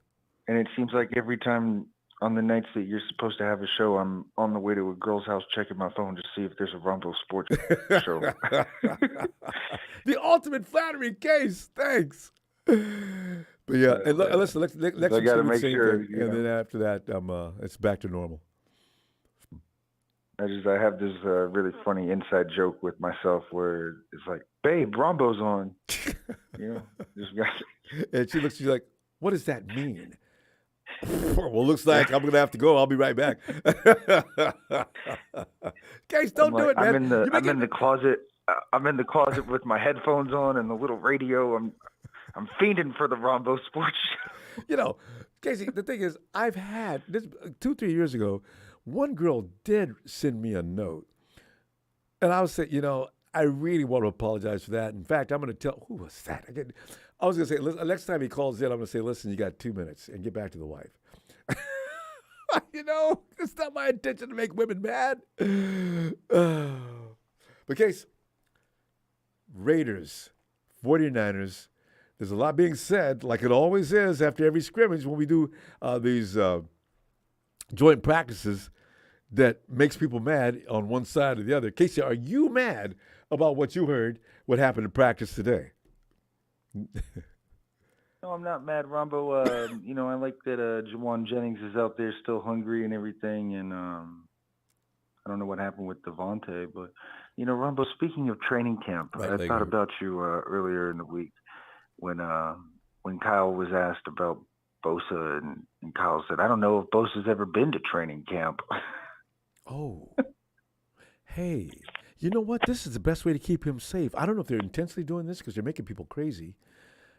And it seems like every time on the nights that you're supposed to have a show, I'm on the way to a girl's house checking my phone to see if there's a Ronbo Sports show. The ultimate flattery, Case. Thanks. But yeah, and listen, next week I got to make sure. And then after that, it's back to normal. I have this really funny inside joke with myself where it's like, babe, Ronbo's on. You know, and she's like, what does that mean? Well, looks like I'm gonna have to go. I'll be right back. Guys, don't do it, man. I'm in the closet. I'm in the closet with my headphones on and the little radio. I'm fiending for the Ronbo Sports show. You know, Casey, the thing is, I've had this 2-3 years ago. One girl did send me a note, and I was saying, you know, I really want to apologize for that. In fact, I'm going to tell, who was that? I was going to say, listen, next time he calls in, I'm going to say, listen, you got 2 minutes and get back to the wife. You know, it's not my intention to make women mad. But Case, Raiders, 49ers, there's a lot being said, like it always is after every scrimmage when we do these joint practices that makes people mad on one side or the other. Casey, are you mad about what you heard, what happened in practice today? No, I'm not mad, Ronbo. You know, I like that Jawan Jennings is out there still hungry and everything, and I don't know what happened with Devontae, but Ronbo. Speaking of training camp, I thought about you earlier in the week when Kyle was asked about Bosa, and Kyle said, "I don't know if Bosa's ever been to training camp." Oh, hey, you know what? This is the best way to keep him safe. I don't know if they're intentionally doing this because they're making people crazy,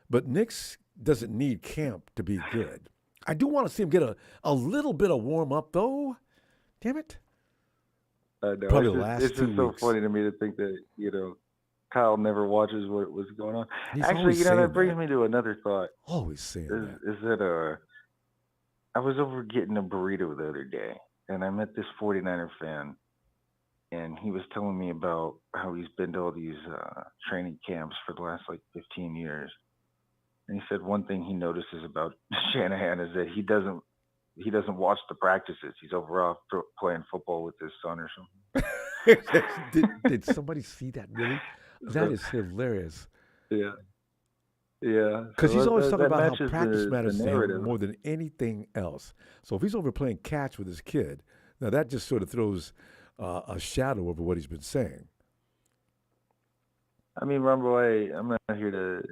but Knicks doesn't need camp to be good. I do want to see him get a little bit of warm up, though. Damn it. I know. Probably the last 2 weeks. It's just so funny to me to think that, Kyle never watches what was going on. He's Actually, always that brings me to another thought. Always saying that. Is that I was over getting a burrito the other day, and I met this 49er fan, and he was telling me about how he's been to all these training camps for the last, 15 years. And he said one thing he notices about Shanahan is that he doesn't watch the practices. He's over off playing football with his son or something. Did somebody see that, really? That is hilarious. Yeah. Yeah. Because he's always talking about how matches practice the matters to him narrative. more than anything else. So if he's over playing catch with his kid, now that just sort of throws a shadow over what he's been saying. I mean, Ronbo, I'm not here to,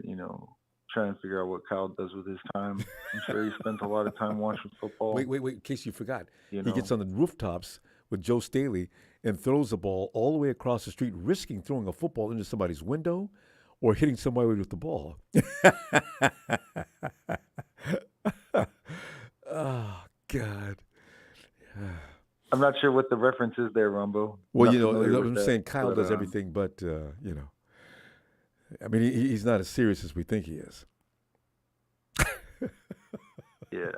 try and figure out what Kyle does with his time. I'm sure he spends a lot of time watching football. Wait, in case you forgot. He gets on the rooftops with Joe Staley and throws the ball all the way across the street, risking throwing a football into somebody's window or hitting somebody with the ball. Oh, God. I'm not sure what the reference is there, Ronbo. Well, I'm saying Kyle does everything but, I mean, he's not as serious as we think he is. Yeah.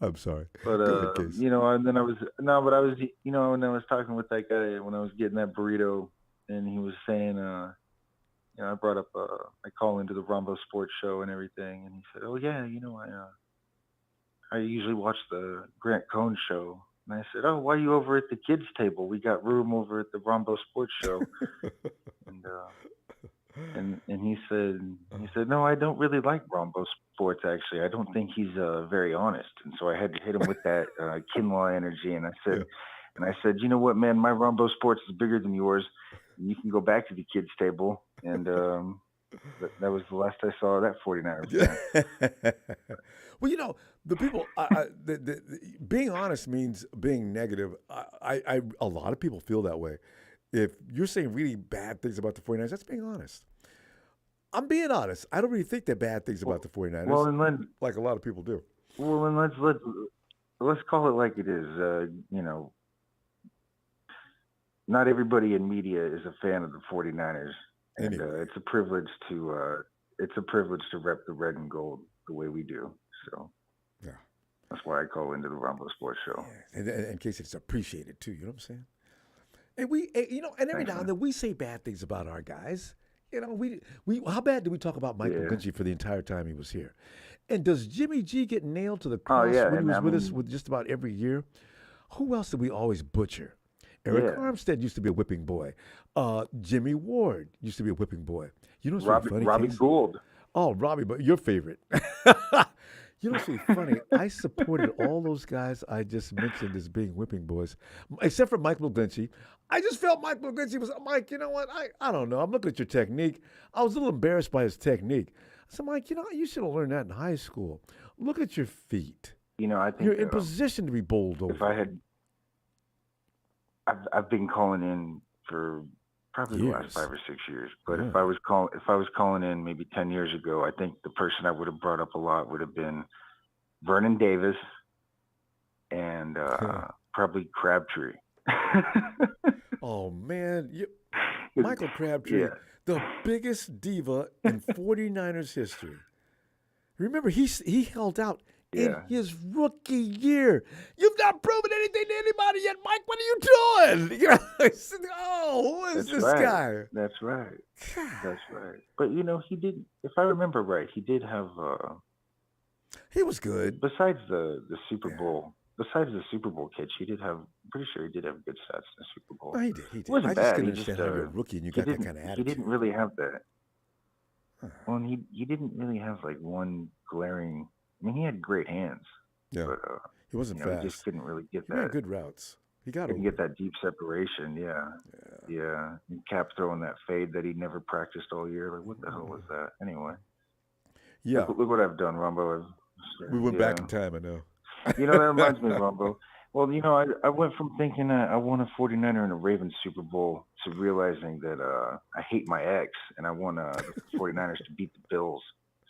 I'm sorry. But and then I was talking with that guy when I was getting that burrito, and he was saying, I brought up, I call into the Ronbo Sports Show and everything, and he said, "Oh yeah, I usually watch the Grant Cohn show." And I said, "Oh, why are you over at the kids' table? We got room over at the Ronbo Sports Show." And he said, "No, I don't really like Ronbo Sports, actually. I don't think he's very honest." And so I had to hit him with that Kinlaw energy. And I said, "You know what, man? My Ronbo Sports is bigger than yours. And you can go back to the kids' table." And that was the last I saw of that 49er fan. Well, the people, being honest means being negative. A lot of people feel that way. If you're saying really bad things about the 49ers, that's being honest. I'm being honest. I don't really think they're bad things about the 49ers, well, and like a lot of people do. Well, then let's call it like it is. Not everybody in media is a fan of the 49ers, and it's a privilege to rep the red and gold the way we do. So yeah, that's why I call into the Ronbo Sports Show. Yeah. And in case it's appreciated too, you know what I'm saying? And and every now and then we say bad things about our guys. We how bad did we talk about Mike McGlinchey for the entire time he was here? And does Jimmy G get nailed to the cross when he was with us with just about every year? Who else did we always butcher? Eric Armstead used to be a whipping boy. Jimmy Ward used to be a whipping boy. You know what's funny? Robbie Gould. Oh, Robbie, but your favorite. You know what's really funny? I supported all those guys I just mentioned as being whipping boys, except for Mike McGlinchey. I just felt Mike McGlinchey was, Mike, you know what? I don't know. I'm looking at your technique. I was a little embarrassed by his technique. I said, Mike, you should have learned that in high school. Look at your feet. I think you're in position to be bowled over. If I had, I've been calling in for probably the last 5 or 6 years. But if I was calling in maybe 10 years ago, I think the person I would have brought up a lot would have been Vernon Davis and probably Crabtree. Oh man, Michael Crabtree, the biggest diva in 49ers history. Remember, he held out in his rookie year. You've not proven anything to anybody yet, Mike. What are you doing? Who is this guy? That's right. That's right. But he did. If I remember right, he did have. He was good. Besides the Super Bowl, besides the Super Bowl catch, he did have. I'm pretty sure he did have good stats in the Super Bowl. No, he did. He did. It wasn't I bad. just couldn't understand how you're a rookie and you got that kind of attitude. He didn't really have that. Well, he didn't really have one glaring. I mean, he had great hands. Yeah. But he wasn't fast. He just couldn't really get he that. had good routes. He got didn't get that deep separation. Yeah. And Cap throwing that fade that he never practiced all year. Like, what the hell was that? Anyway. Yeah. Look what I've done, Ronbo. We went back in time, I know. That reminds me, Ronbo. Well, I went from thinking I want a 49er and a Ravens Super Bowl to realizing that I hate my ex and I want the 49ers to beat the Bills.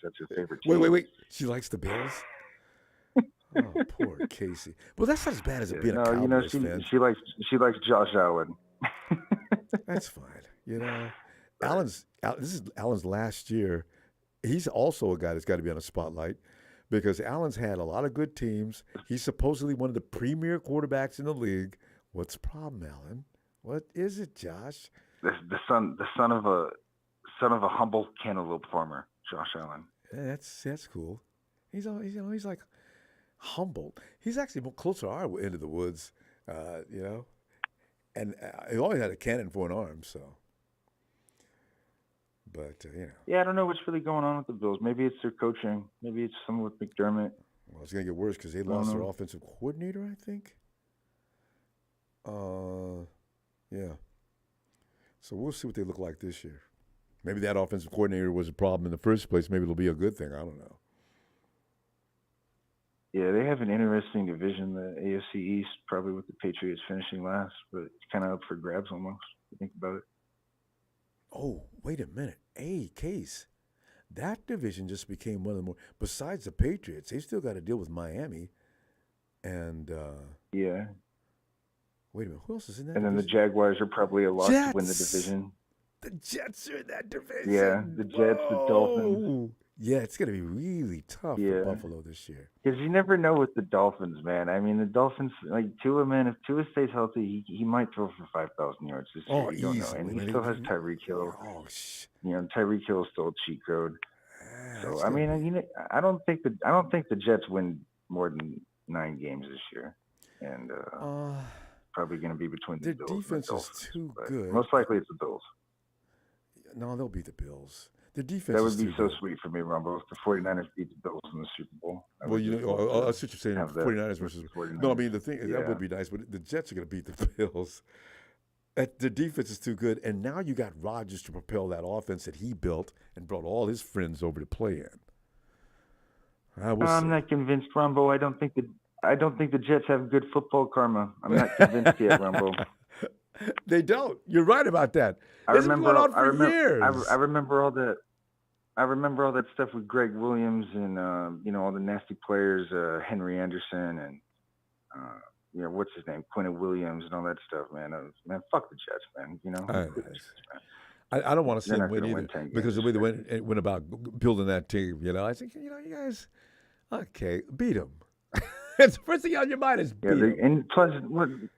That's her favorite team. Wait. She likes the Bills? Oh, poor Casey. Well, that's not as bad as it being a Cowboys fan. She likes Josh Allen. That's fine. This is Allen's last year. He's also a guy that's got to be on a spotlight because Allen's had a lot of good teams. He's supposedly one of the premier quarterbacks in the league. What's the problem, Allen? What is it, Josh? The son of a humble cantaloupe farmer, Josh Allen. Yeah, that's cool. He's like humble. He's actually more closer to our end of the woods, and he always had a cannon for an arm, so. But, Yeah, I don't know what's really going on with the Bills. Maybe it's their coaching. Maybe it's something with McDermott. Well, it's going to get worse because they lost their offensive coordinator, I think. Yeah. So we'll see what they look like this year. Maybe that offensive coordinator was a problem in the first place. Maybe it'll be a good thing. I don't know. Yeah, they have an interesting division, the AFC East, probably with the Patriots finishing last, but it's kind of up for grabs almost, if you think about it. Oh, wait a minute. Hey, Case, that division just became one of the more, besides the Patriots, they've still got to deal with Miami. And, yeah. Wait a minute, who else is in that And division? then the Jaguars are probably a lock to win the division. The Jets are in that division. Yeah, the Jets, the Dolphins. Yeah, it's going to be really tough for Buffalo this year. Because you never know with the Dolphins, man. I mean, the Dolphins, like Tua, man, if Tua stays healthy, he might throw for 5,000 yards this year. You don't know. And he still has Tyreek Hill. Tyreek Hill is still a cheat code. So I mean, I don't think the Jets win more than 9 games this year, and probably going to be between the Bills. Their defense is too good. Most likely, it's the Bills. No, they'll beat the Bills. The defense. That would be so sweet for me, Rumble, if the 49ers beat the Bills in the Super Bowl. Well, that's what you're saying. 49ers versus 49ers. No, I mean the thing is that would be nice, but the Jets are going to beat the Bills. The defense is too good, and now you got Rodgers to propel that offense that he built and brought all his friends over to play in. I'm not convinced, Rumble. I don't think the Jets have good football karma. I'm not convinced yet, Rumble. They don't. You're right about that. I remember all that. I remember all that stuff with Greg Williams and all the nasty players, Henry Anderson and what's his name, Quentin Williams and all that stuff, man. Man, fuck the Jets, man. I don't want to see them win either because the way they went about building that team. I think you guys, okay, beat them. It's the first thing on your mind is beat them. And plus,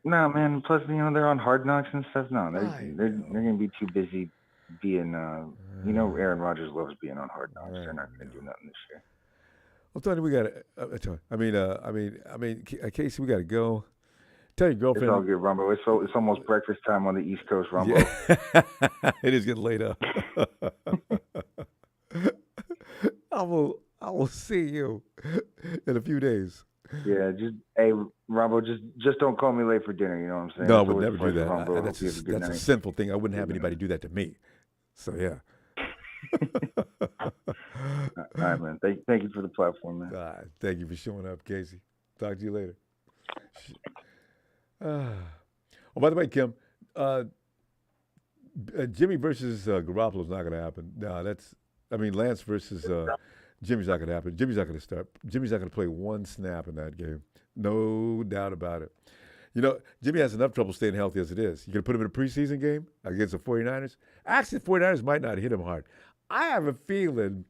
man. Plus, they're on Hard Knocks and stuff. No, they're going to be too busy being. Aaron Rodgers loves being on Hard Knocks. They're not going to do nothing this year. Well, Tony, we got to. Casey, we got to go. Tell your girlfriend. It's all good, Rumbo. It's almost breakfast time on the East Coast, Rumbo. Yeah. It is getting late up. I will see you in a few days. Yeah, Rumbo, just don't call me late for dinner. You know what I'm saying? No, I would never do that. That's a sinful thing. I wouldn't have anybody do that to me. So yeah. All right, man. Thank you for the platform, man. Thank you for showing up, Casey. Talk to you later. Oh, by the way, Kim, Jimmy versus Garoppolo is not going to happen. No, Lance versus Jimmy's not going to happen. Jimmy's not going to start. Jimmy's not going to play one snap in that game. No doubt about it. Jimmy has enough trouble staying healthy as it is. You going to put him in a preseason game against the 49ers? Actually, the 49ers might not hit him hard. I have a feeling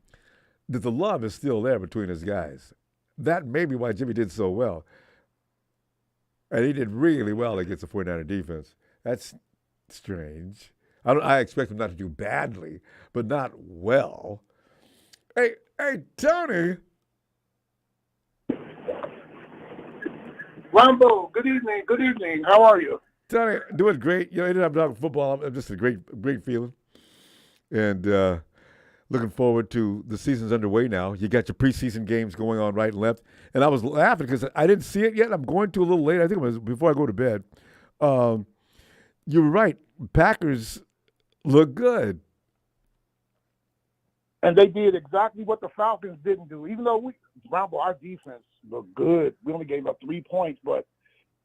that the love is still there between his guys. That may be why Jimmy did so well. And he did really well against the 49er defense. That's strange. I expect him not to do badly, but not well. Hey, Tony. Ronbo, good evening. Good evening. How are you? Tony, doing great. You didn't have to talk football. I'm just a great feeling. And looking forward to the season's underway now. You got your preseason games going on right and left. And I was laughing because I didn't see it yet. I'm going to a little late. I think it was before I go to bed. You're right. Packers look good. And they did exactly what the Falcons didn't do. Even though Ronbo, our defense looked good. We only gave up 3 points, but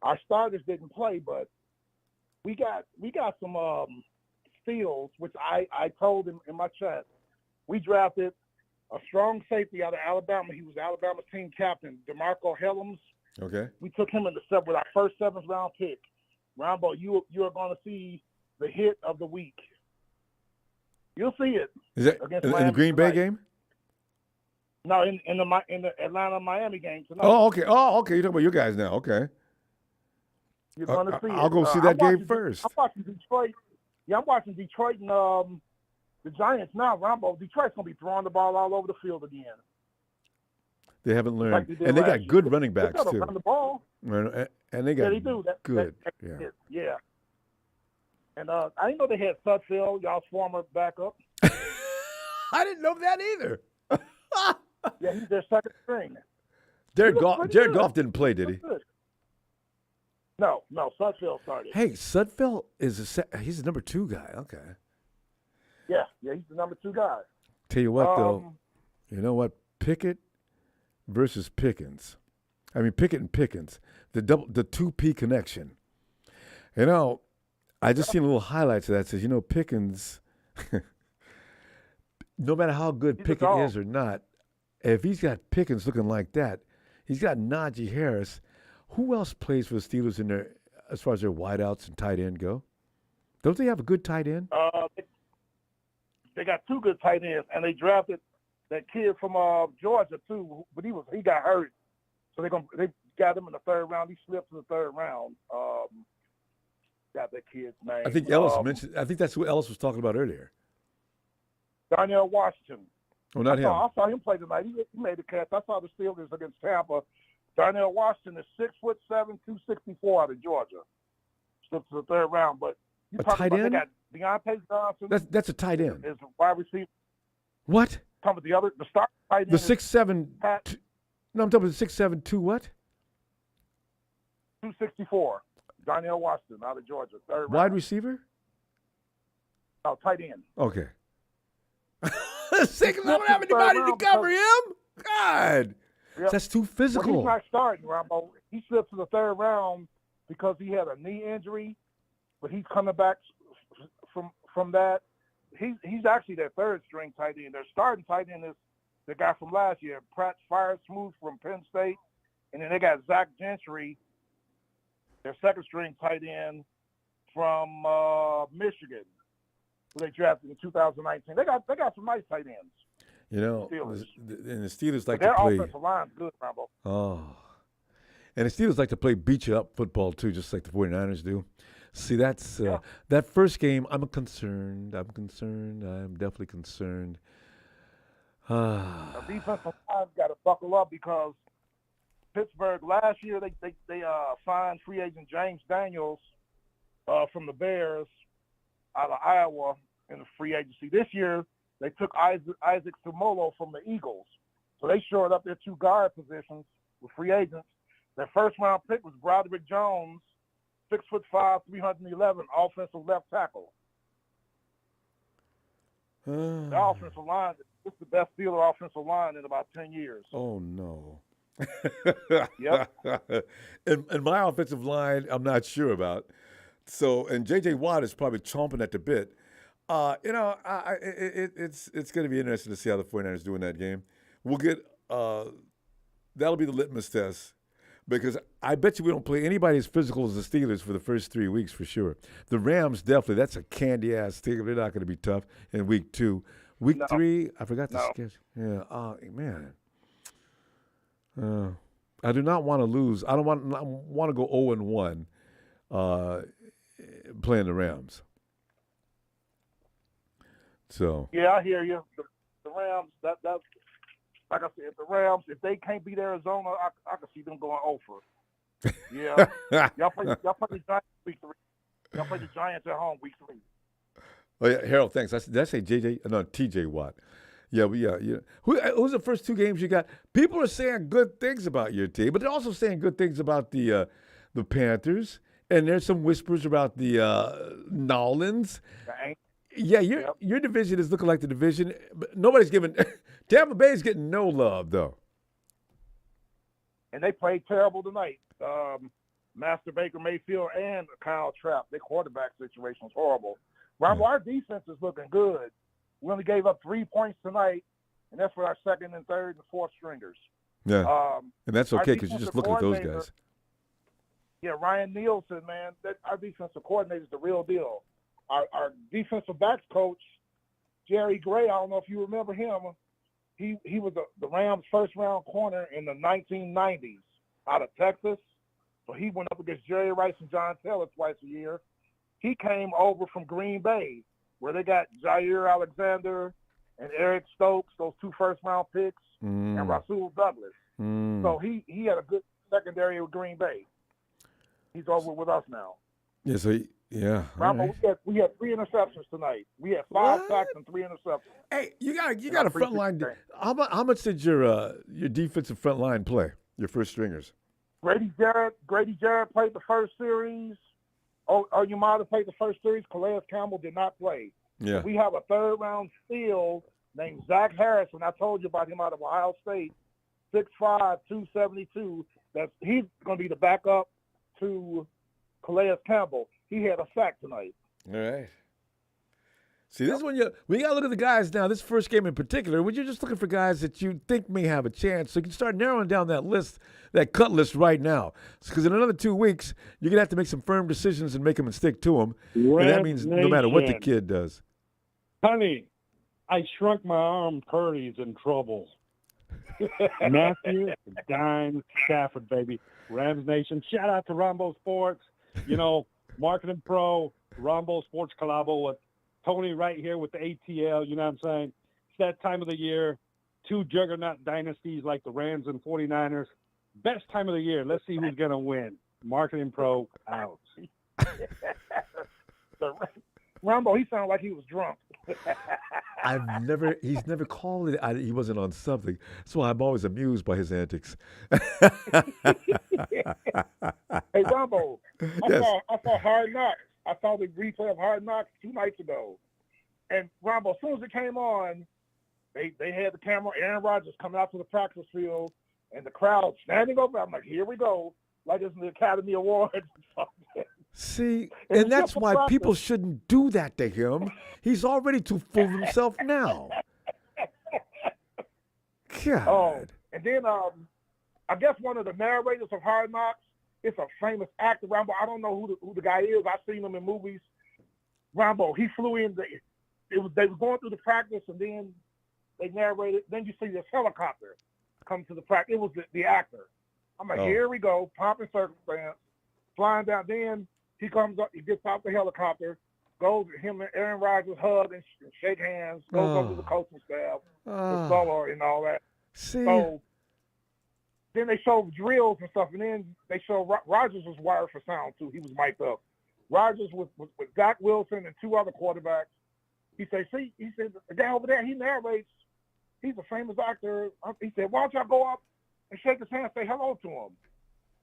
our starters didn't play. But we got some steals, which I told him in my chat. We drafted a strong safety out of Alabama. He was Alabama's team captain, DeMarco Hellams. Okay. We took him in with our first 7th round pick. Ronbo, you are going to see the hit of the week. You'll see it. Is that in the Green Bay game? No, in the Atlanta-Miami game tonight. Oh, okay. You're talking about your guys now. Okay. You're going to see it. I'll go see that game first. I'm watching Detroit. Yeah, I'm watching Detroit and the Giants now. Ronbo, Detroit's going to be throwing the ball all over the field again. They haven't learned. Like and they got good running backs, they too. Run the ball. And they got they do. good. Yeah. And I didn't know they had Sudfeld, y'all's former backup. I didn't know that either. Yeah, he's their second string. Jared Goff didn't play, did he? No, Sudfeld started. Hey, Sudfeld he's the number 2 guy. Okay. Yeah, he's the number 2 guy. Tell you what, though, you know what? Pickett versus Pickens. I mean, Pickett and Pickens, the 2P connection. You know, I just seen a little highlights of that. It says, Pickens, no matter how good Pickett is or not, if he's got Pickens looking like that, he's got Najee Harris. Who else plays for the Steelers in there as far as their wideouts and tight end go? Don't they have a good tight end? They got 2 good tight ends, and they drafted that kid from Georgia too, but he got hurt, so they got him in the 3rd round. He slipped to the 3rd round. Got that kid's name. I think Ellis mentioned. I think that's who Ellis was talking about earlier. Darnell Washington. Oh, not him. I saw him play tonight. He made the catch. I saw the Steelers against Tampa. Darnell Washington is 6'7", 264 out of Georgia. Slipped to the 3rd round, but you a tight end. They got Deontay Johnson. That's a tight end. Is a wide receiver. What? Talking about the start tight end. The 6'7". No, I'm talking about the 6'7", 2 what? 264. Darnell Washington out of Georgia, 3rd round. Wide receiver? Oh, tight end. Okay. I don't have anybody to cover him. God. Yep. That's too physical. Well, he's not starting, Ronbo. He slipped to the 3rd round because he had a knee injury, but he's coming back from that. He's actually their 3rd string tight end. Their starting tight end is the guy from last year, Pratt Firesmooth from Penn State, and then they got Zach Gentry, their 2nd string tight end from Michigan, who they drafted in 2019. They got some nice tight ends. And the Steelers like their to play. Their offensive line's good, Ronbo. Oh. And the Steelers like to play beat-you-up football, too, just like the 49ers do. See, that's that first game, I'm concerned. I'm definitely concerned. The defensive line's got to buckle up because Pittsburgh last year, they signed free agent James Daniels from the Bears out of Iowa in the free agency. This year, they took Isaac Sumolo from the Eagles. So they shored up their 2 guard positions with free agents. Their 1st round pick was Broderick Jones, 6'5", 311, offensive left tackle. The offensive line, it's the best Steeler offensive line in about 10 years. Oh, no. Yep. And my offensive line, I'm not sure about. So, and J.J. Watt is probably chomping at the bit. It's going to be interesting to see how the 49ers do in that game. We'll get that'll be the litmus test because I bet you we don't play anybody as physical as the Steelers for the first 3 weeks for sure. The Rams definitely. That's a candy ass team. They're not going to be tough in week 2. Week 3, I forgot the schedule. Yeah. Oh man. I do not want to lose. I don't want to go 0-1 playing the Rams. So yeah, I hear you. The Rams. That's like I said. The Rams. If they can't beat Arizona, I can see them going over. Yeah. y'all play the Giants week 3. Y'all play the Giants at home week 3. Oh yeah, Harold. Thanks. Did I say T.J. Watt? Yeah, Who's the first 2 games you got? People are saying good things about your team, but they're also saying good things about the Panthers And there's some whispers about the Nolans. Yeah, your division is looking like the division. But nobody's giving – Tampa Bay's getting no love, though. And they played terrible tonight. Master Baker Mayfield and Kyle Trapp, their quarterback situation was horrible. Ronbo, our defense is looking good. We only gave up 3 points tonight, and that's for our second and third and fourth stringers. Yeah, and that's okay because you're just looking at those guys. Yeah, Ryan Nielsen, man, our defensive coordinator is the real deal. Our defensive backs coach, Jerry Gray, I don't know if you remember him. He was the Rams' first-round corner in the 1990s out of Texas. So he went up against Jerry Rice and John Taylor twice a year. He came over from Green Bay, where they got Jair Alexander and Eric Stokes, those 2 first-round picks, and Rasul Douglas. So he had a good secondary with Green Bay. He's over with us now. Yeah, so Ronbo, right. we had 3 interceptions tonight. We had 5 sacks and 3 interceptions. Hey, you got a front line. How much did your defensive front line play? Your first stringers. Grady Jarrett played the first series. Yamada played the first series. Calais Campbell did not play. Yeah. We have a 3rd-round steal named Zach Harrison. I told you about him out of Ohio State, 6'5", 272. He's going to be the backup to Calais Campbell. He had a sack tonight. All right. See, this is when you got to look at the guys now. This first game in particular, when you're just looking for guys that you think may have a chance, so you can start narrowing down that list, that cut list right now. Because in another 2 weeks, you're gonna have to make some firm decisions and make them and stick to them. And that means no matter what the kid does. Honey, I shrunk my arm. Purdy's in trouble. Matthew, Dime, Stafford, baby. Rams Nation. Shout out to Ronbo Sports. Marketing Pro, Ronbo Sports Collabo with Tony right here with the ATL, you know what I'm saying? It's that time of the year. 2 juggernaut dynasties like the Rams and 49ers. Best time of the year. Let's see who's going to win. Marketing Pro out. Ronbo, he sounded like he was drunk. He's never called it. He wasn't on something. That's why I'm always amused by his antics. Hey, Ronbo, I saw Hard Knocks. I saw the replay of Hard Knocks 2 nights ago. And, Ronbo, as soon as it came on, they had the camera, Aaron Rodgers coming out to the practice field, and the crowd standing over. I'm like, here we go. Like it's the Academy Awards. See, and that's why people shouldn't do that to him. He's already too full of himself now. God. Oh, and then I guess one of the narrators of Hard Knocks, it's a famous actor, Ronbo. I don't know who the guy is. I've seen him in movies. Ronbo, he flew in. They was going through the practice, and then they narrated. Then you see this helicopter come to the practice. It was the actor. I'm like, here we go, pomp and circumstance, flying down. Then he comes up, he gets out the helicopter, goes, him and Aaron Rodgers hug and shake hands, goes up to the coaching staff, the solo and all that. See. So then they show drills and stuff, and then they show Rodgers was wired for sound too. He was mic'd up. Rodgers was with Zach Wilson and 2 other quarterbacks. He said, the guy over there, he narrates. He's a famous actor. He said, why don't y'all go up and shake his hand and say hello to him?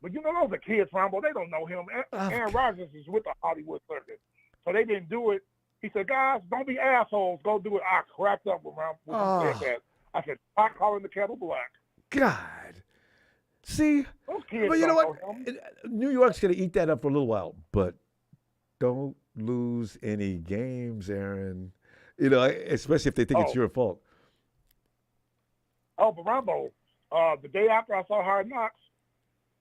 But those are kids, Ronbo. They don't know him. Aaron Rodgers is with the Hollywood circuit. So they didn't do it. He said, guys, don't be assholes. Go do it. I cracked up with him when he said that. I said, stop calling the kettle black. God. See, those kids but you know what? Know New York's going to eat that up for a little while, but don't lose any games, Aaron. Especially if they think it's your fault. Oh, but Ronbo, the day after I saw Hard Knocks,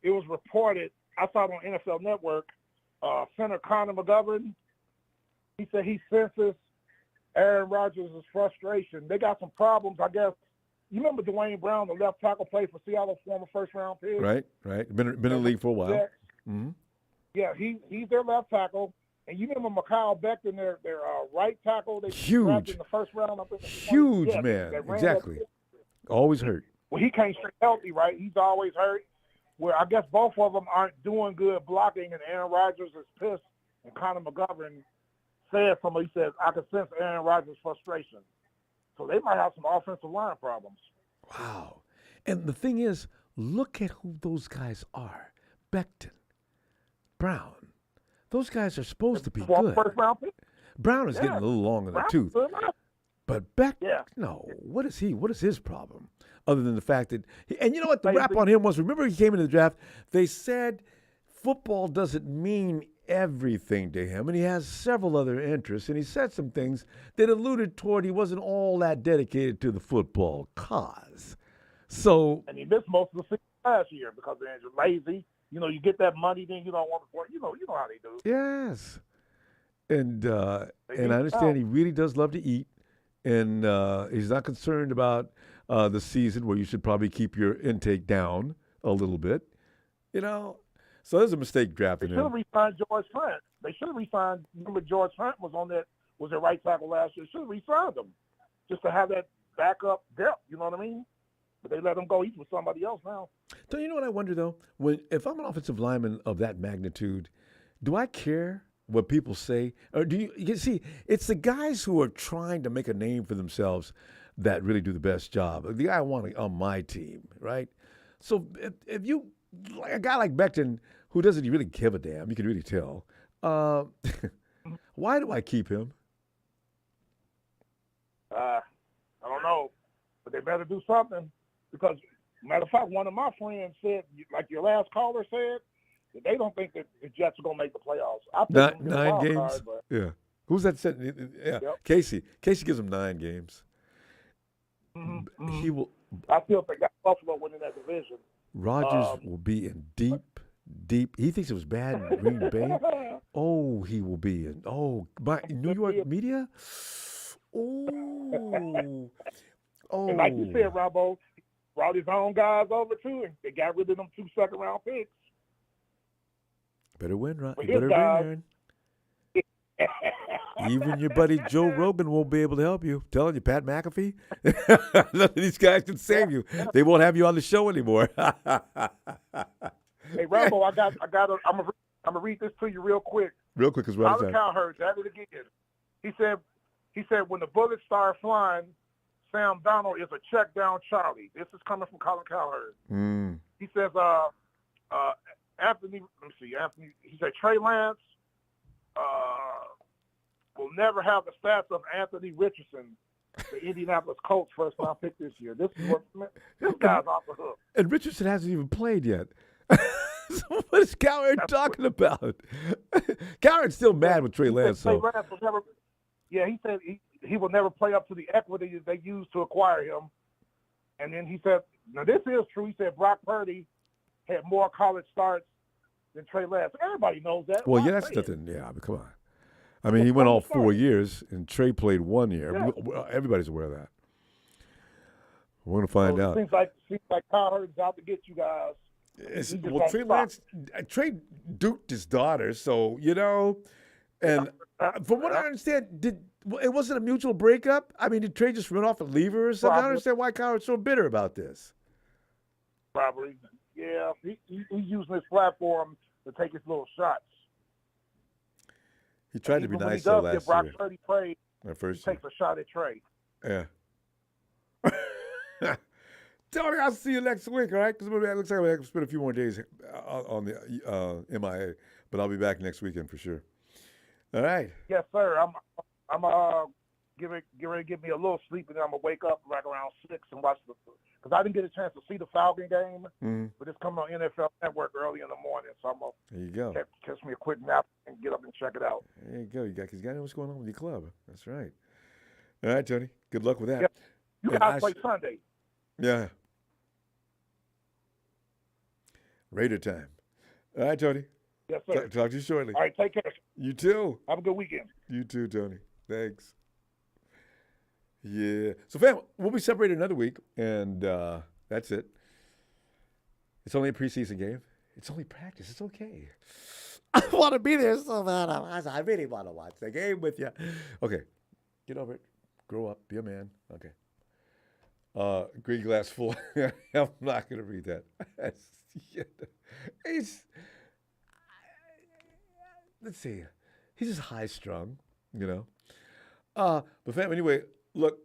it was reported, I saw it on NFL Network, Senator Conor McGovern, he said he senses Aaron Rodgers' frustration. They got some problems, I guess. You remember Dwayne Brown, the left tackle, played for Seattle, former first-round pick? Right. Been in the league for a while. Yeah, mm-hmm. Yeah, he's their left tackle. And you remember Mikhail Becton, their right tackle? They Huge. drafted in the first round. Huge, man. Exactly. Always hurt. Well, he can't stay healthy, right? He's always hurt. Where I guess both of them aren't doing good blocking, and Aaron Rodgers is pissed. And Conor McGovern said something. He says, I can sense Aaron Rodgers' frustration. So they might have some offensive line problems. Wow. And the thing is, look at who those guys are. Becton, Brown, Those guys are supposed to be Former good. first round pick. Brown is getting a little long in the tooth. But Beck, no. What is he? What is his problem? Other than the fact that, and you know what? The rap on him was, remember he came into the draft, they said football doesn't mean everything to him, and he has several other interests, and he said some things that alluded toward he wasn't all that dedicated to the football cause. So, and he missed most of the season last year because they're lazy. You know, you get that money, then you don't want to work. You know how they do. yes. And I understand he really does love to eat, and he's not concerned about the season where you should probably keep your intake down a little bit. You know, so there's a mistake drafting him. They should have re-signed George Hunt. They should have re-signed. Remember, George Hunt was their right tackle last year. Should have re-signed him just to have that backup depth. You know what I mean? But they let him go. He's with somebody else now. So you know what I wonder though? If I'm an offensive lineman of that magnitude, do I care what people say? Or do you see, it's the guys who are trying to make a name for themselves that really do the best job. The guy I want on my team, right? So if you, like a guy like Becton, who doesn't really give a damn, you can really tell, why do I keep him? I don't know, but they better do something because, matter of fact, one of my friends said, like your last caller said, that they don't think that the Jets are going to make the playoffs. I think Nine games? Card, but... Yeah. Who's that? Yeah, yep. Casey. Casey gives them 9 games. Mm-hmm. He will. I feel they got Buffalo winning that division. Rodgers will be in deep. He thinks it was bad in Green Bay. Oh, he will be in. Oh, by New York media. Oh. And like you said, Ronbo brought his own guys over too, and they got rid of them 2 second-round picks. Better win, right? You better win, Aaron. Even your buddy Joe Rogan won't be able to help you. I'm telling you, Pat McAfee, none of these guys can save you. They won't have you on the show anymore. Hey, Ronbo, I'm gonna read this to you real quick. Real quick, because we're out of time. Colin Cowherd said it again. He said when the bullets start flying, Sam Donald is a check down Charlie. This is coming from Colin Cowherd. He says, Anthony. Let me see. Anthony. He said Trey Lance will never have the stats of Anthony Richardson, the Indianapolis Colts first round pick this year. This guy's off the hook. And Richardson hasn't even played yet. So what is Cowherd talking about? Cowherd's still mad with Trey Lance. Trey Lance will never. Yeah, he said he will never play up to the equity that they used to acquire him. And then he said, now this is true. He said Brock Purdy had more college starts than Trey Lance. Everybody knows that. Well, yeah, that's nothing. Yeah, I mean, come on. I mean, he went all 4 years, and Trey played 1 year. Yeah. Everybody's aware of that. We're going to find out. Seems like Cowherd's out to get you guys. Well, Trey duped his daughter, so, you know, and from what I understand, it wasn't a mutual breakup? I mean, did Trey just run off and leave her or something? Probably. I don't understand why Cowherd's so bitter about this. Probably. Yeah, he's using his platform to take his little shots. He tried to be nice last year. Brock Purdy played, he takes a shot at Trey. Yeah. Tony, I'll see you next week, all right? Because it looks like I'm going to spend a few more days on the MIA, but I'll be back next weekend for sure. All right. Yes, sir. I'm get ready to give me a little sleep, and then I'm going to wake up right around 6 and watch because I didn't get a chance to see the Falcon game, but it's coming on NFL Network early in the morning, so I'm going to there you go. Catch me a quick nap and get up and check it out. There you go. You got to know what's going on with your club. That's right. All right, Tony. Good luck with that. Yeah. You guys play Sunday. Yeah. Raider time. All right, Tony. Yes, sir. Talk to you shortly. All right, take care. You too. Have a good weekend. You too, Tony. Thanks. Yeah. So, fam, we'll be separated another week, and that's it. It's only a preseason game. It's only practice. It's okay. I want to be there so bad. I really want to watch the game with you. Okay. Get over it. Grow up. Be a man. Okay. Green glass full. I'm not going to read that. Let's see. He's just high strung, you know. But fam, anyway, look,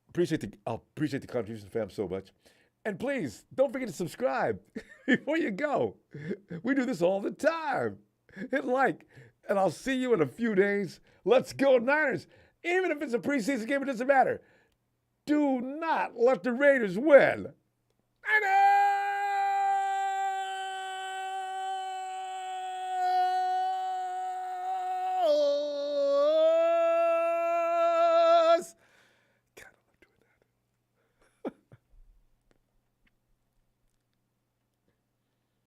appreciate the contribution, fam, so much. And please, don't forget to subscribe before you go. We do this all the time. Hit like. and I'll see you in a few days. Let's go Niners. Even if it's a preseason game, it doesn't matter. Do not let the Raiders win.